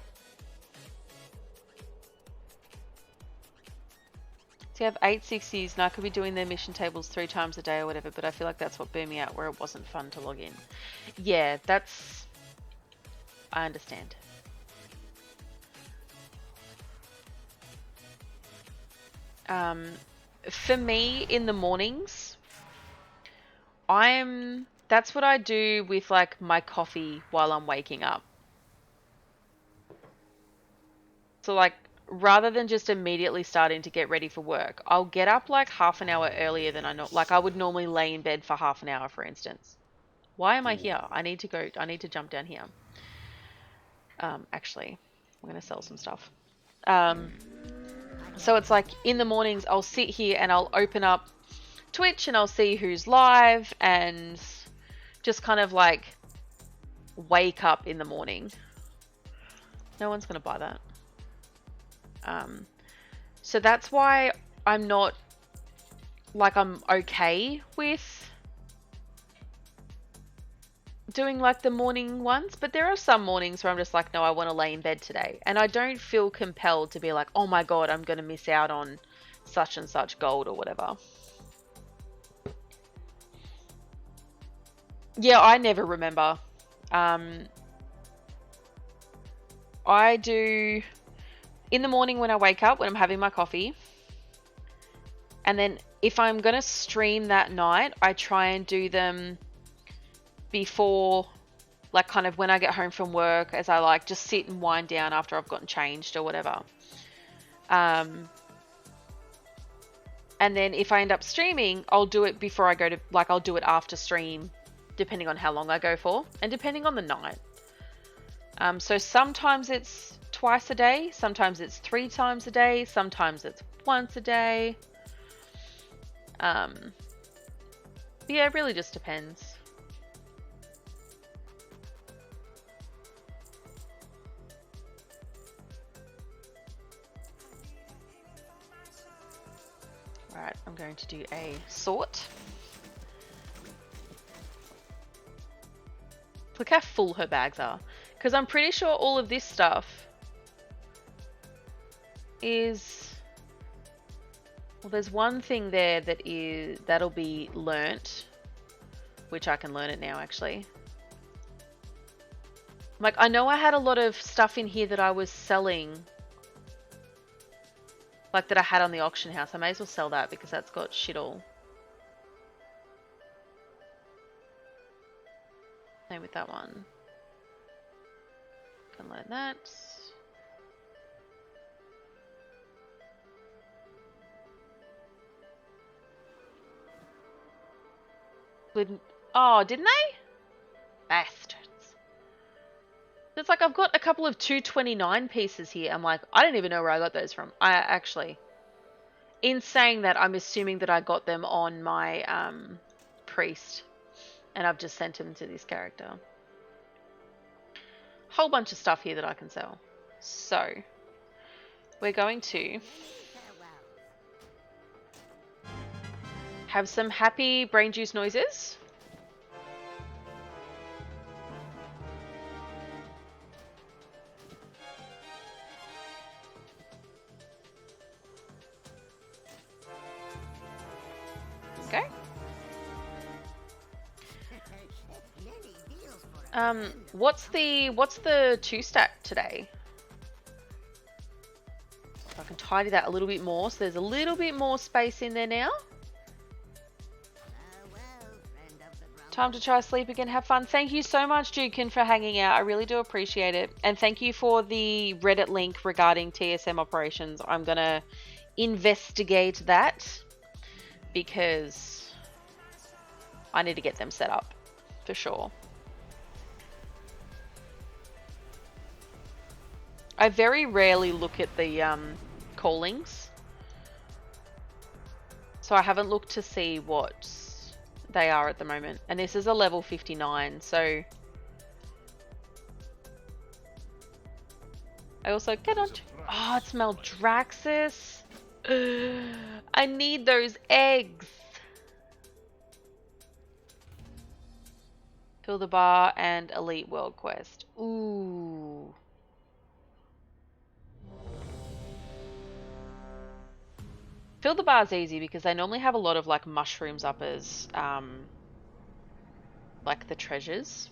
So you have 860s, and I could be doing their mission tables 3 times a day or whatever, but I feel like that's what burned me out, where it wasn't fun to log in. Yeah, that's... I understand. For me, in the mornings, that's what I do with like my coffee while I'm waking up. So like, rather than just immediately starting to get ready for work, I'll get up like half an hour earlier than I would normally lay in bed for half an hour, for instance. Why am I here? I need to jump down here. Actually, I'm going to sell some stuff. So it's like in the mornings, I'll sit here and I'll open up Twitch and I'll see who's live and just kind of like wake up in the morning. No one's going to buy that. So that's why I'm not, like, I'm okay with doing like the morning ones, but there are some mornings where I'm just like, no, I want to lay in bed today. And I don't feel compelled to be like, oh my God, I'm going to miss out on such and such gold or whatever. Yeah, I never remember. I do in the morning when I wake up, when I'm having my coffee. And then if I'm going to stream that night, I try and do them before, like kind of when I get home from work, as I like just sit and wind down after I've gotten changed or whatever. And then if I end up streaming, I'll do it before I go to, like I'll do it after stream, depending on how long I go for and depending on the night. So sometimes it's twice a day, sometimes it's 3 times a day, sometimes it's once a day. Yeah, it really just depends. Alright, I'm going to do a sort. Look how full her bags are. Because I'm pretty sure all of this stuff is... Well, there's one thing there that'll be learnt, which I can learn it now actually. Like, I know I had a lot of stuff in here that I was selling, like that I had on the auction house. I may as well sell that because that's got shit all. Same with that one. Can learn that. Oh, didn't they? Bastards. It's like I've got a couple of 229 pieces here. I'm like, I don't even know where I got those from. I actually, in saying that, I'm assuming that I got them on my priest, and I've just sent them to this character. Whole bunch of stuff here that I can sell. So we're going to have some happy brain juice noises. Okay. What's the 2-stack today? If I can tidy that a little bit more, so there's a little bit more space in there now. Time to try sleep again, have fun. Thank you so much, Jukin, for hanging out. I really do appreciate it. And thank you for the Reddit link regarding TSM operations. I'm gonna investigate that because I need to get them set up for sure. I very rarely look at the callings, so I haven't looked to see what they are at the moment. And this is a level 59, so I also cannot. Oh, it's Maldraxxus. I need those eggs. Fill the bar and Elite World Quest. Ooh. Fill the bar's easy because they normally have a lot of like mushrooms up as like the treasures.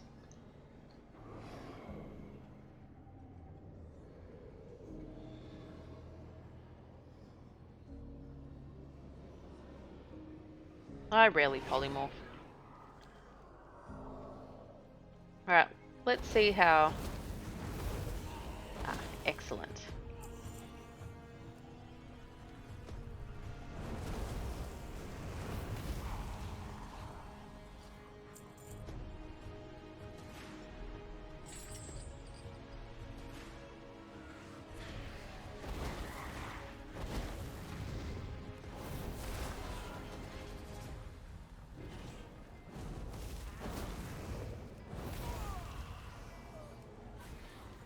I rarely polymorph. Alright, let's see how... excellent.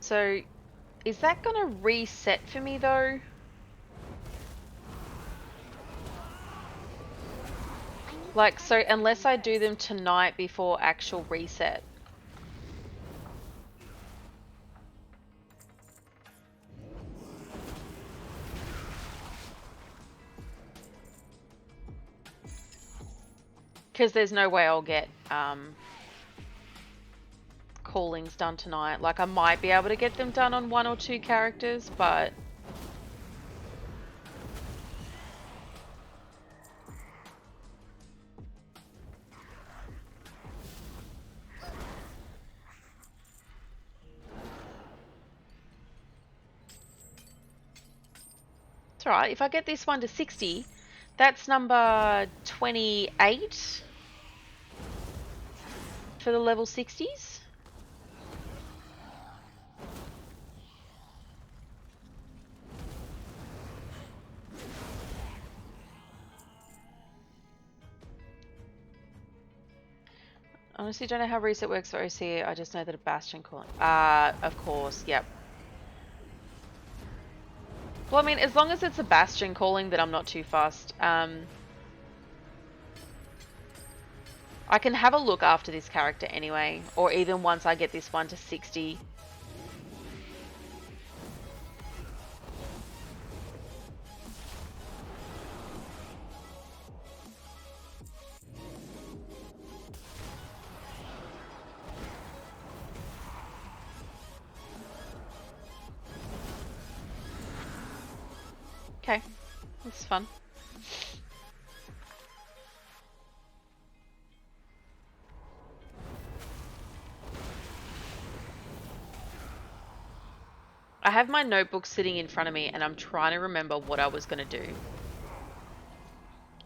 So, is that going to reset for me though? Like, so unless I do them tonight before actual reset. Because there's no way I'll get callings done tonight. Like, I might be able to get them done on 1 or 2 characters, but... it's alright. If I get this one to 60, that's number 28 for the level 60s. Honestly, don't know how reset works for OC. I just know that a bastion calling. Of course, yep. Well, I mean, as long as it's a bastion calling, then I'm not too fussed. I can have a look after this character anyway, or even once I get this one to 60. Okay, that's fun. I have my notebook sitting in front of me and I'm trying to remember what I was going to do.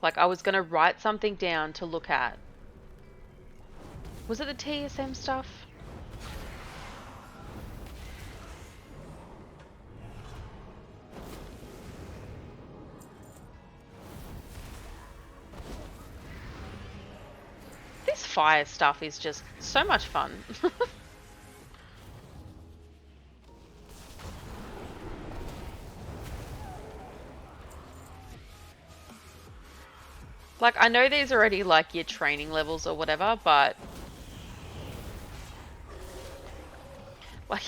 Like, I was going to write something down to look at. Was it the TSM stuff? This fire stuff is just so much fun. Like, I know there's already like your training levels or whatever, but like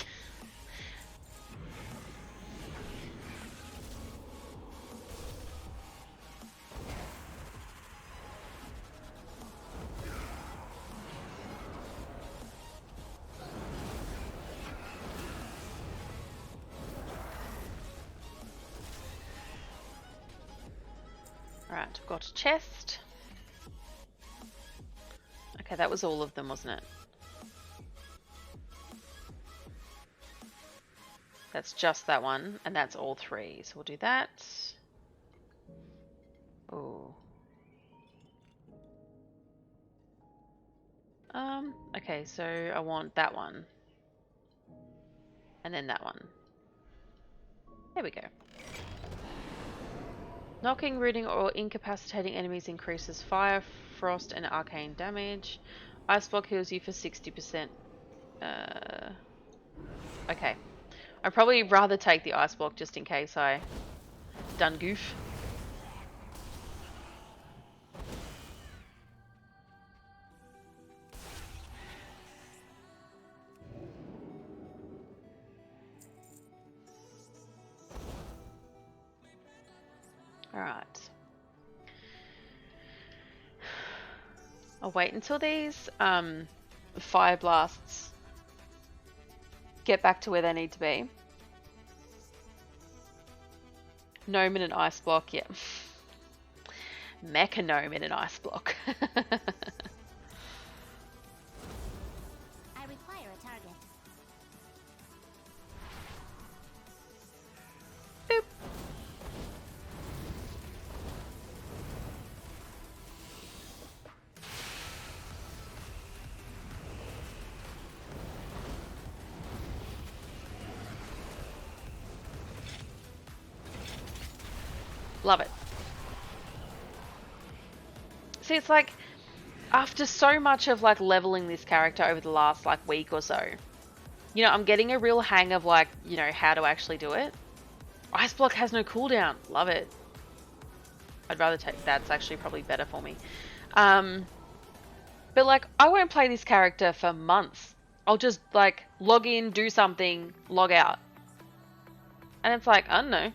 Alright, we've got a chest. Okay, that was all of them, wasn't it? That's just that one, and that's all 3. So we'll do that. Oh. Okay, so I want that one. And then that one. There we go. Knocking, rooting, or incapacitating enemies increases fire, frost, and arcane damage. Ice block heals you for 60%. Okay. I'd probably rather take the ice block just in case I done goof. Alright. I'll wait until these fire blasts get back to where they need to be. Gnome in an ice block, yeah. Mecha gnome in an ice block. I require a target. Boop. Love it. See, it's like after so much of like leveling this character over the last like week or so, you know, I'm getting a real hang of like, you know, how to actually do it. Ice block has no cooldown. Love it. I'd rather take that's actually probably better for me. But like I won't play this character for months. I'll just like log in, do something, log out. And it's like, I don't know.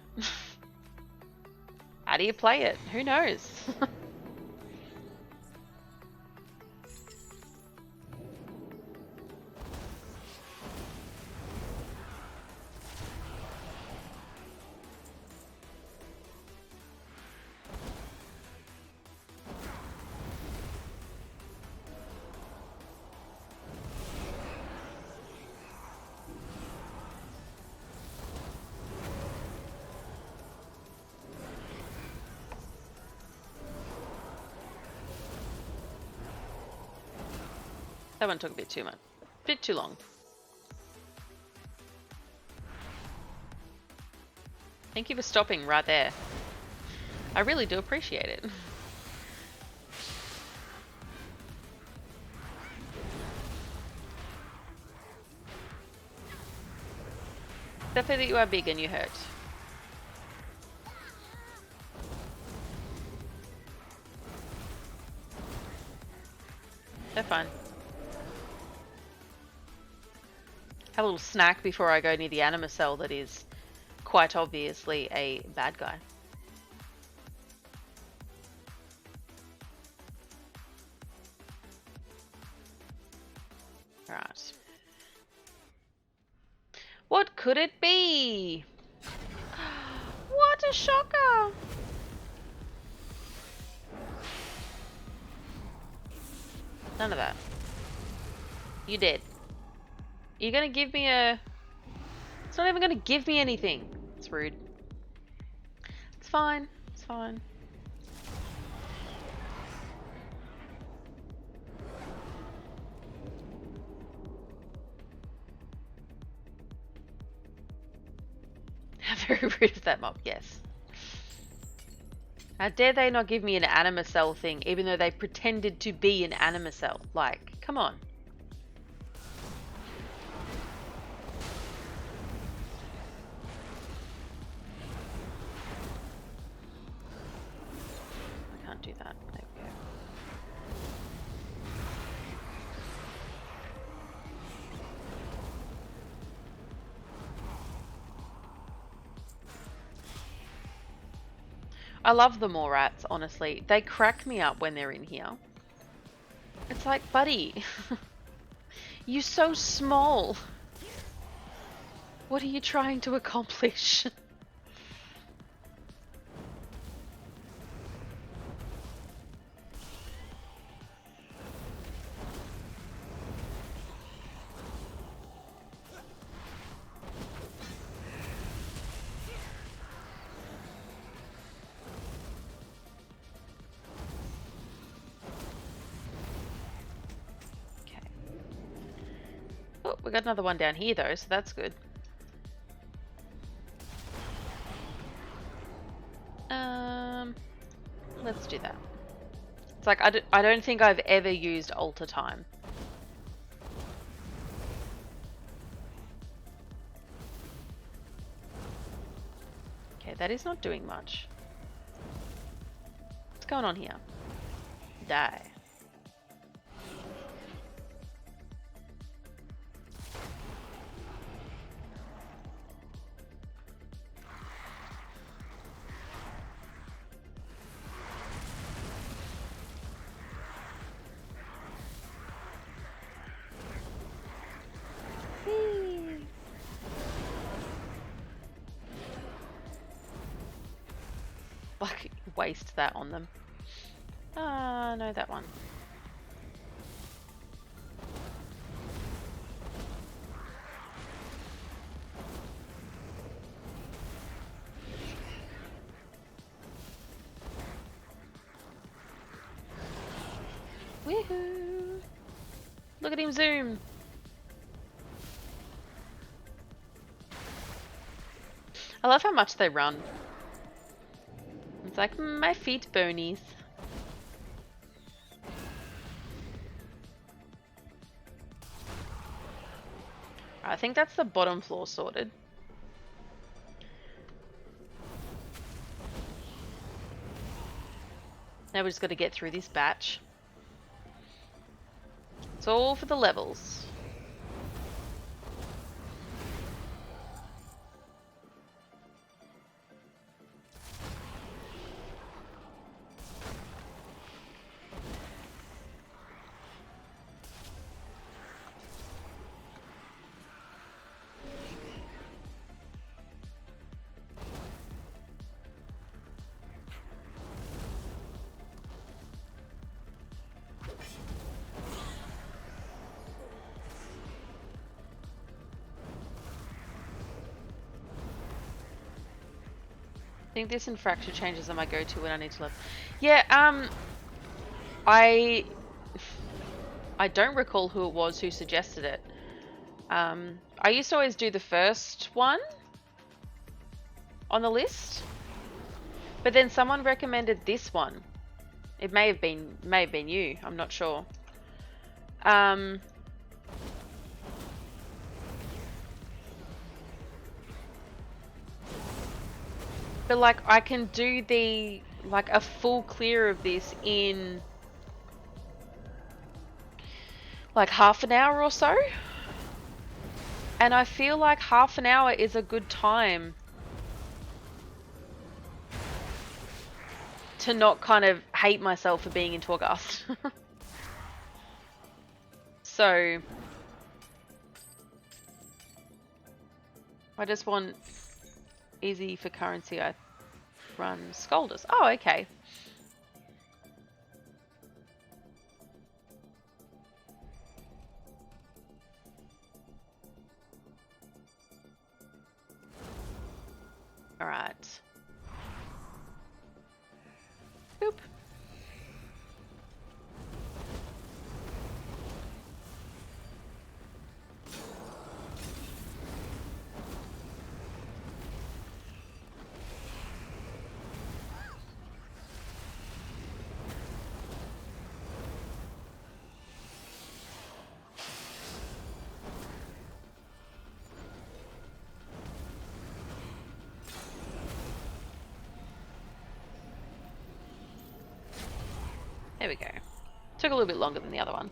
How do you play it? Who knows? That one took a bit too much. Bit too long. Thank you for stopping right there. I really do appreciate it. Except for that you are big and you hurt. They're fine. Have a little snack before I go near the anima cell that is quite obviously a bad guy. Right. What could it be? What a shocker! None of that. You did. You're gonna give me a... It's not even gonna give me anything. It's rude. It's fine. It's fine. How very rude of that mob, yes. How dare they not give me an anima cell thing, even though they pretended to be an anima cell? Like, come on. I can't do that. There we go. I love the Morats, honestly. They crack me up when they're in here. It's like, buddy, you're so small. What are you trying to accomplish? we got another one down here though, so that's good. Let's do that. It's like I don't think I've ever used alter time. Okay, that is not doing much. What's going on here? Die. Like, waste that on them. No, that one. Woohoo! Look at him zoom! I love how much they run. It's like, my feet bonies. I think that's the bottom floor sorted. Now we just got to get through this batch. It's all for the levels. I think this and fracture changes are my go-to when I need to level. Yeah, I don't recall who it was who suggested it. I used to always do the first one on the list, but then someone recommended this one. It may have been you. I'm not sure. But like I can do a full clear of this in like half an hour or so. And I feel like half an hour is a good time to not kind of hate myself for being in Torghast. So I just want easy for currency. I run Scolders. Oh, okay. All right. Boop. There we go. Took a little bit longer than the other one.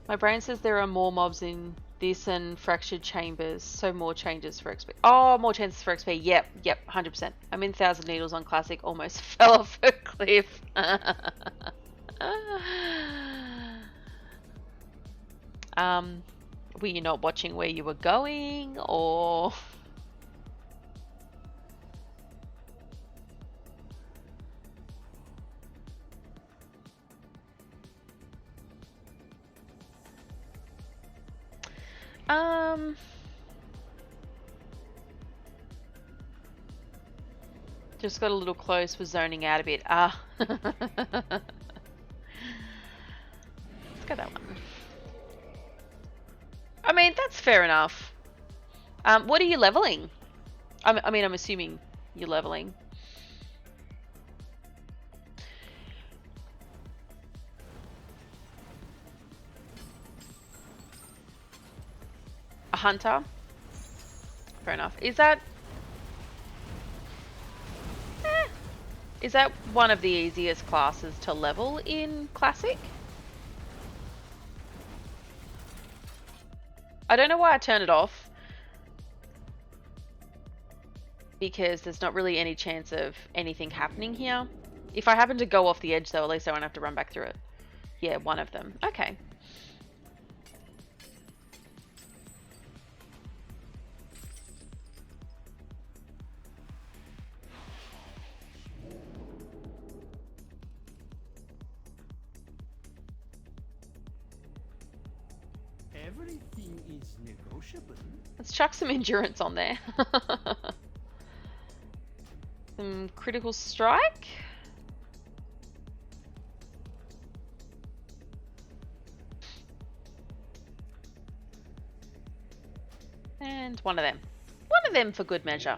My brain says there are more mobs in this and fractured chambers, so more changes for XP. Oh, more chances for XP. Yep, 100%. I'm in 1,000 Needles on Classic, almost fell off a cliff. Were you not watching where you were going, or... Just got a little close, was zoning out a bit. Ah. Let's go that one. I mean, fair enough. What are you leveling? I mean, I'm assuming you're leveling. A hunter? Fair enough. Is that one of the easiest classes to level in Classic? I don't know why I turned it off. Because there's not really any chance of anything happening here. If I happen to go off the edge though, at least I won't have to run back through it. Yeah, one of them. Okay. Everything is negotiable. Let's chuck some endurance on there. Some critical strike. And one of them. One of them for good measure.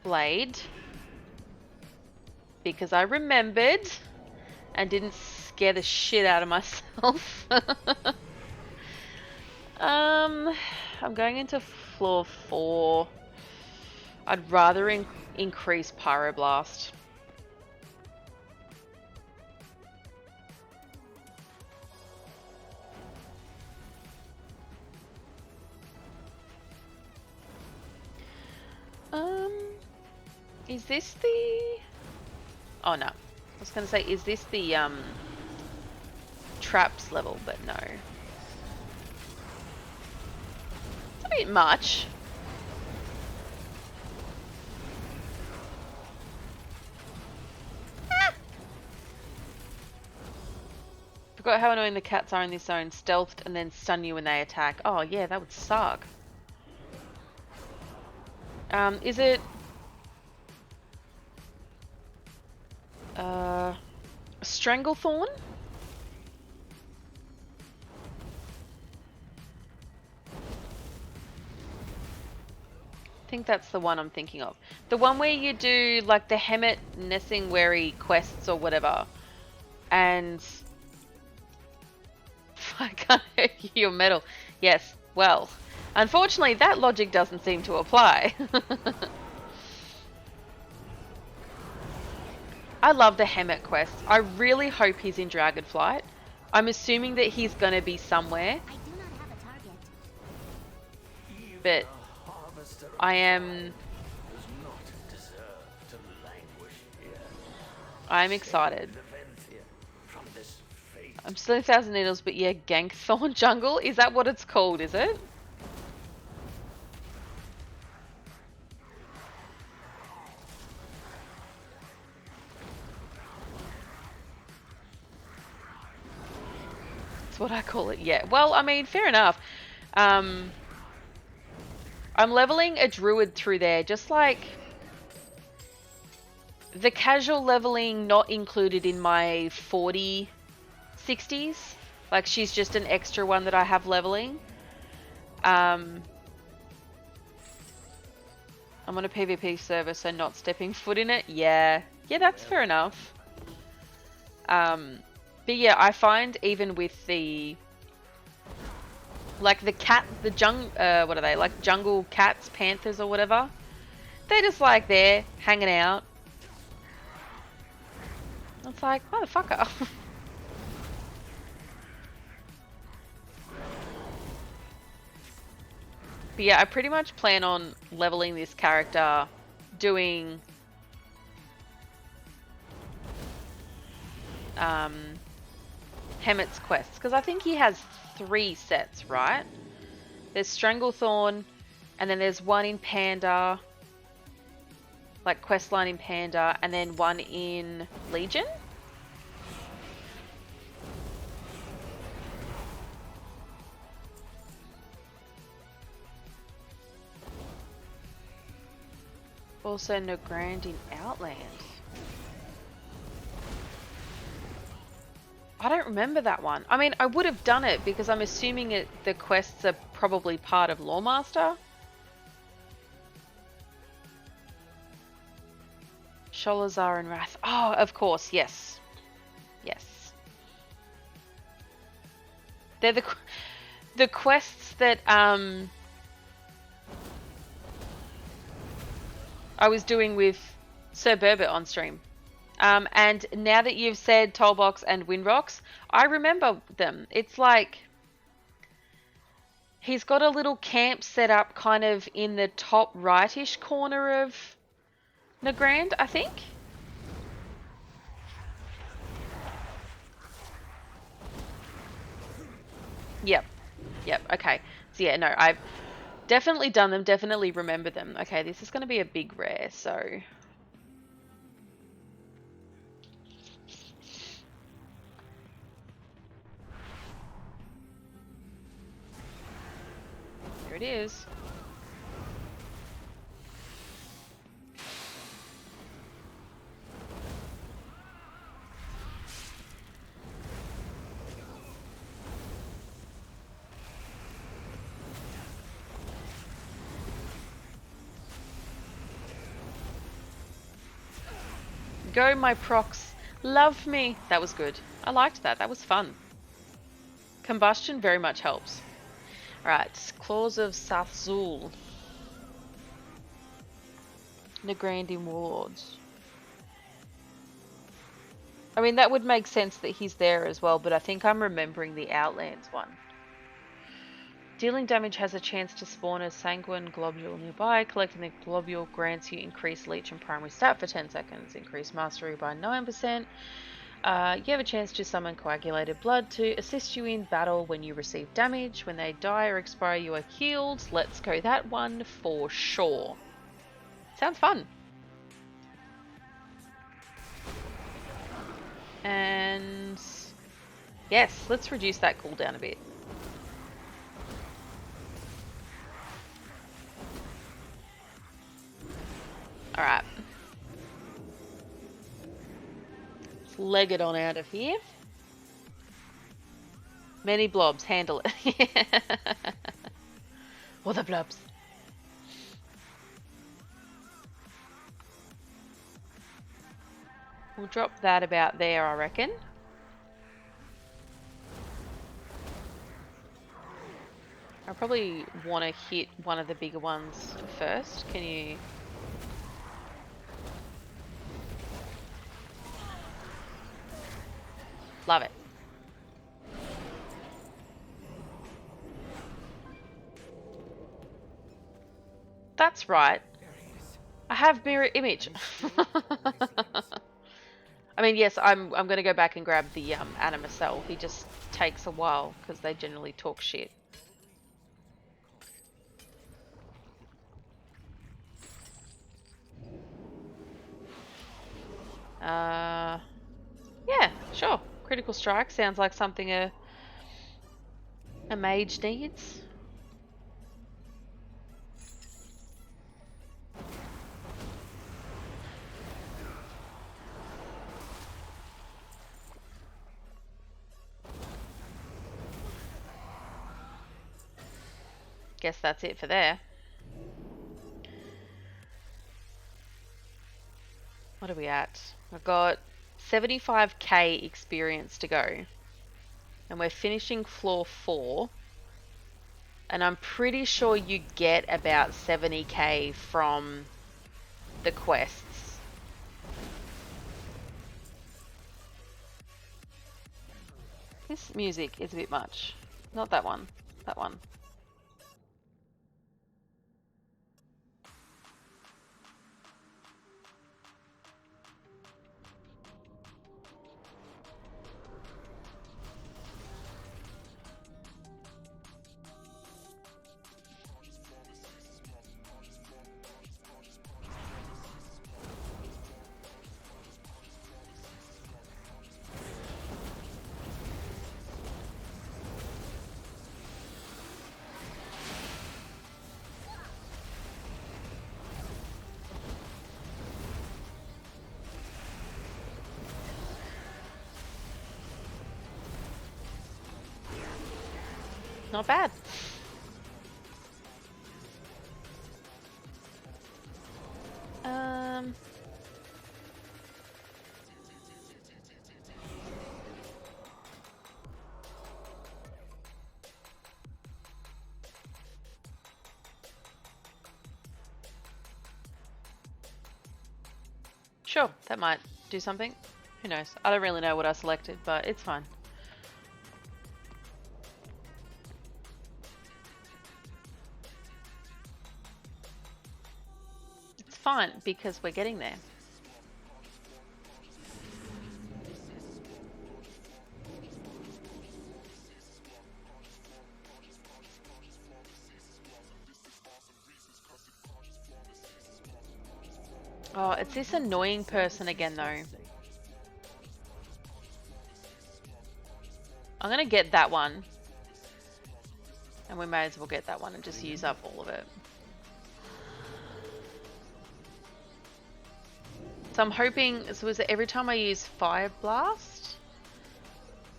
Blade. Because I remembered and didn't scare the shit out of myself. I'm going into floor 4. I'd rather increase Pyroblast. Is this the... Oh no. I was going to say, is this the traps level? But no. It's a bit much. Ah! Forgot how annoying the cats are in this zone. Stealthed and then stun you when they attack. Oh yeah, that would suck. Is it... Stranglethorn? I think that's the one I'm thinking of. The one where you do like the Hemet Nessingwary quests or whatever. And I can't hear your metal. Yes, well, unfortunately that logic doesn't seem to apply. I love the Hemet quest. I really hope he's in Dragonflight. I'm assuming that he's going to be somewhere. I do not have a target. But I am... I'm excited. I'm still in 1,000 Needles, but yeah, Gankthorn Jungle? Is that what it's called, is it? That's what I call it, yeah. Well, I mean, fair enough. I'm leveling a druid through there, just like the casual leveling not included in my 40 60s. Like, she's just an extra one that I have leveling. I'm on a PvP server, so not stepping foot in it. Yeah, that's fair enough. But yeah, I find even with the like the cat, the what are they, like jungle cats, panthers or whatever, they're just like there hanging out. It's like, motherfucker. But yeah, I pretty much plan on leveling this character, doing Hemet's quests, because I think he has 3 sets, right? There's Stranglethorn, and then there's one in Panda, like quest line in Panda, and then one in Legion. Also, no grand in Outland. I don't remember that one. I mean, I would have done it because I'm assuming the quests are probably part of Lawmaster. Sholazar and Wrath. Oh, of course, yes. Yes. They're the quests that I was doing with Sir Burbot on stream. And now that you've said Tollbox and Windrocks, I remember them. It's like he's got a little camp set up kind of in the top rightish corner of Nagrand, I think. Yep. Yep. Okay. So yeah, no, I've definitely done them, definitely remember them. Okay, this is going to be a big rare, so... Here it is. Go, my procs. Love me. That was good. I liked that. That was fun. Combustion very much helps. Alright, Claws of Sathzul. Nagrandi Warlords. I mean, that would make sense that he's there as well, but I think I'm remembering the Outlands one. Dealing damage has a chance to spawn a sanguine globule nearby. Collecting the globule grants you increased leech and primary stat for 10 seconds. Increased mastery by 9%. You have a chance to summon coagulated blood to assist you in battle when you receive damage. When they die or expire, you are healed. Let's go that one for sure. Sounds fun. And yes, let's reduce that cooldown a bit. Alright. Let's leg it on out of here. Many blobs, handle it. Or the blobs. We'll drop that about there, I reckon. I probably want to hit one of the bigger ones first. Can you... Love it. That's right. I have mirror image. I mean, yes, I'm going to go back and grab the anima cell. He just takes a while because they generally talk shit. Yeah, sure. Critical strike sounds like something a mage needs. Guess that's it for there. What are we at? I've got 75k experience to go. And we're finishing floor 4. And I'm pretty sure you get about 70k from the quests. This music is a bit much. Not that one. That one. Not bad. Um. Sure, that might do something. Who knows? I don't really know what I selected, but it's fine. It's fine because we're getting there. Oh, it's this annoying person again though. I'm gonna get that one. And we may as well get that one and just use up all of it. So I'm hoping, so is it every time I use Fire Blast?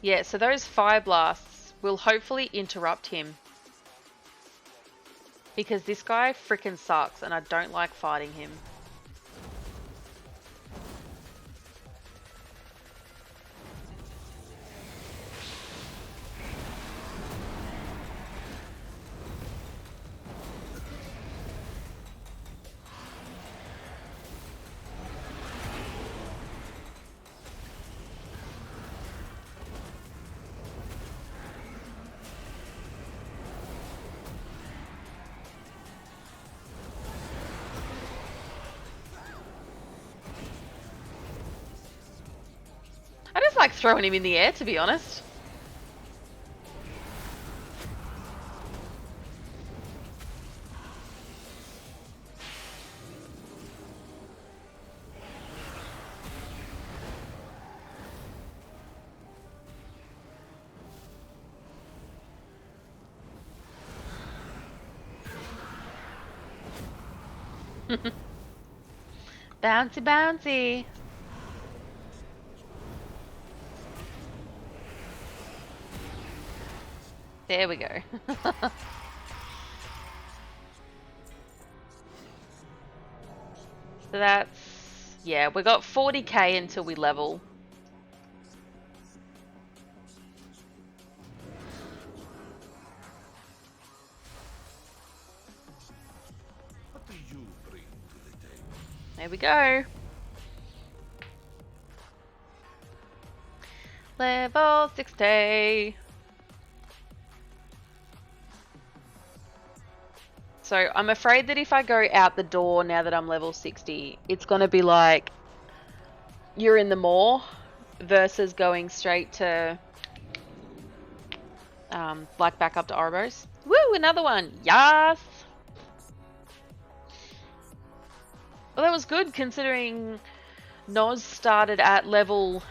Yeah, so those Fire Blasts will hopefully interrupt him. Because this guy frickin' sucks and I don't like fighting him. I just like throwing him in the air, to be honest. Bouncy, bouncy. There we go. So that's, yeah, we got 40k until we level. What do you bring to the table? There we go. Level 60. So I'm afraid that if I go out the door now that I'm level 60, it's going to be like you're in the maw versus going straight to like back up to Oribos. Woo, another one. Yes. Well, that was good considering Noz started at level,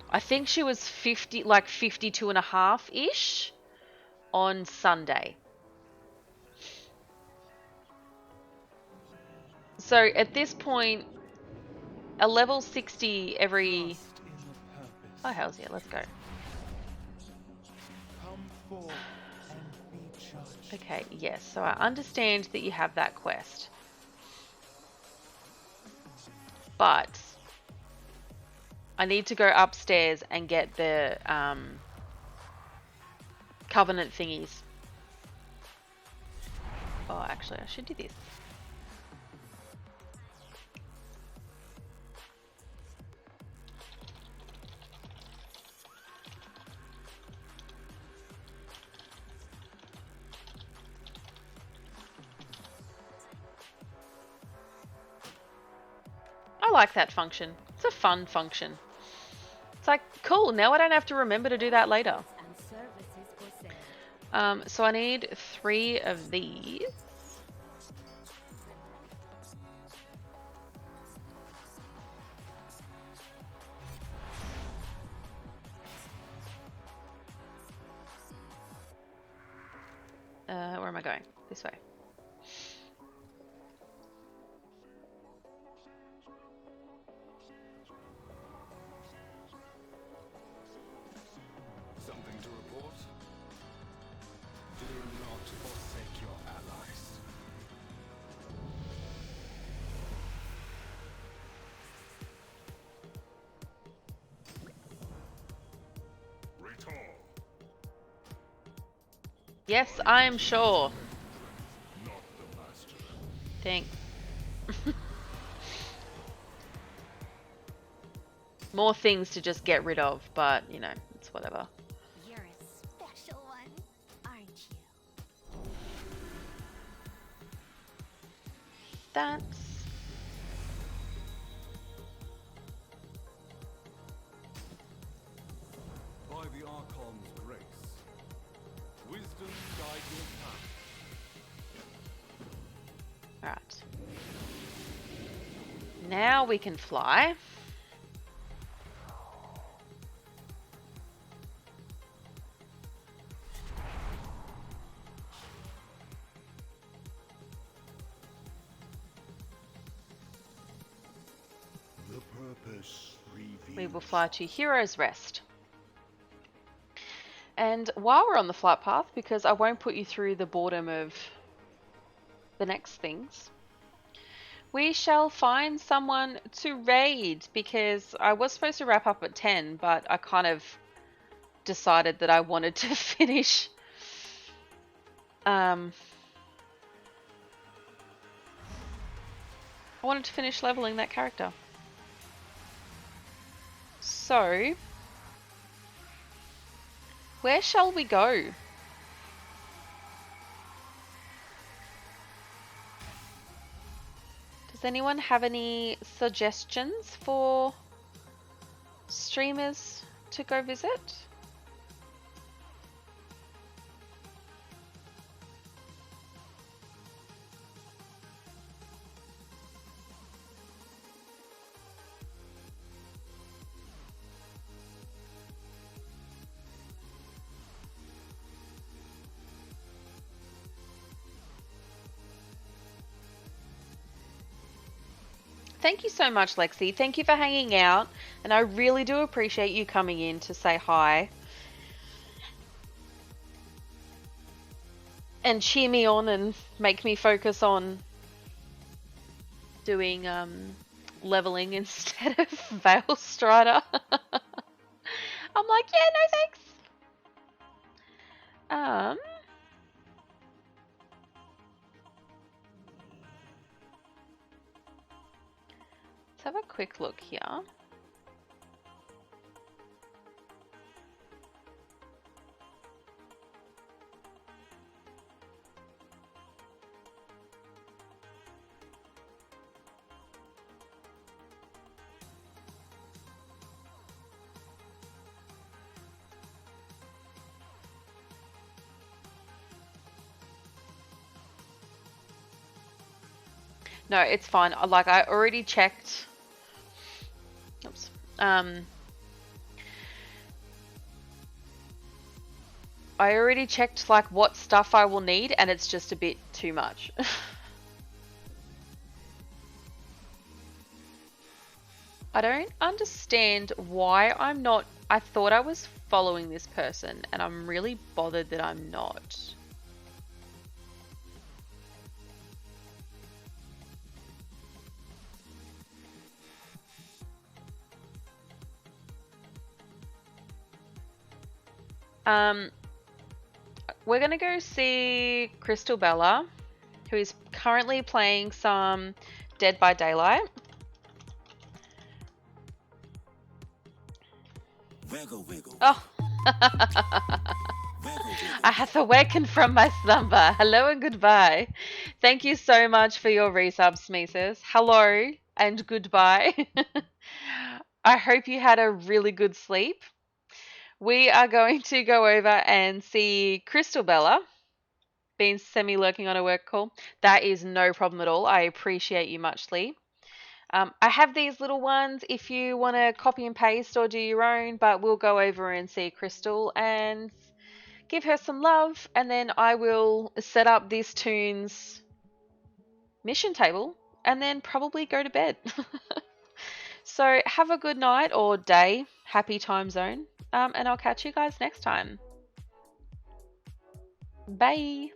I think she was 50, like 52 and a half-ish on Sunday. So at this point, a level 60 every... Oh, hell's yeah, let's go. Okay, yes, so I understand that you have that quest. But I need to go upstairs and get the covenant thingies. Oh, actually, I should do this. I like that function. It's a fun function. It's like, cool, now I don't have to remember to do that later. And services for sale. So I need 3 of these. Where am I going? This way. Something to report? support? Do not forsake your allies. Return. Yes, I am sure. Not the master. Thanks. More things to just get rid of, but you know, it's whatever. You're a special one, aren't you? That's By the Archon's grace, wisdom guide your path. right. Now we can fly. The purpose reveals. We will fly to Hero's Rest. And while we're on the flight path, because I won't put you through the boredom of the next things, we shall find someone to raid, because I was supposed to wrap up at 10, but I kind of decided that I wanted to finish I wanted to finish leveling that character. So, where shall we go? Does anyone have any suggestions for streamers to go visit? Thank you so much, Lexi. Thank you for hanging out, and I really do appreciate you coming in to say hi and cheer me on and make me focus on doing leveling instead of Veil Strider. I'm like, yeah, no thanks. Let's have a quick look here. No, it's fine. Like, I already checked. Oops. I already checked like what stuff I will need, and it's just a bit too much. I don't understand why I'm not. I thought I was following this person, and I'm really bothered that I'm not. We're gonna go see Crystal Bella, who is currently playing some Dead by Daylight. Wiggle, wiggle. Oh, I have awakened from my slumber. Hello and goodbye. Thank you so much for your resubs, Mises. Hello and goodbye. I hope you had a really good sleep. We are going to go over and see Crystal Bella, been semi-lurking on a work call. That is no problem at all. I appreciate you muchly. I have these little ones if you want to copy and paste or do your own, but we'll go over and see Crystal and give her some love, and then I will set up this Toon's mission table and then probably go to bed. So have a good night or day, happy time zone, and I'll catch you guys next time. Bye.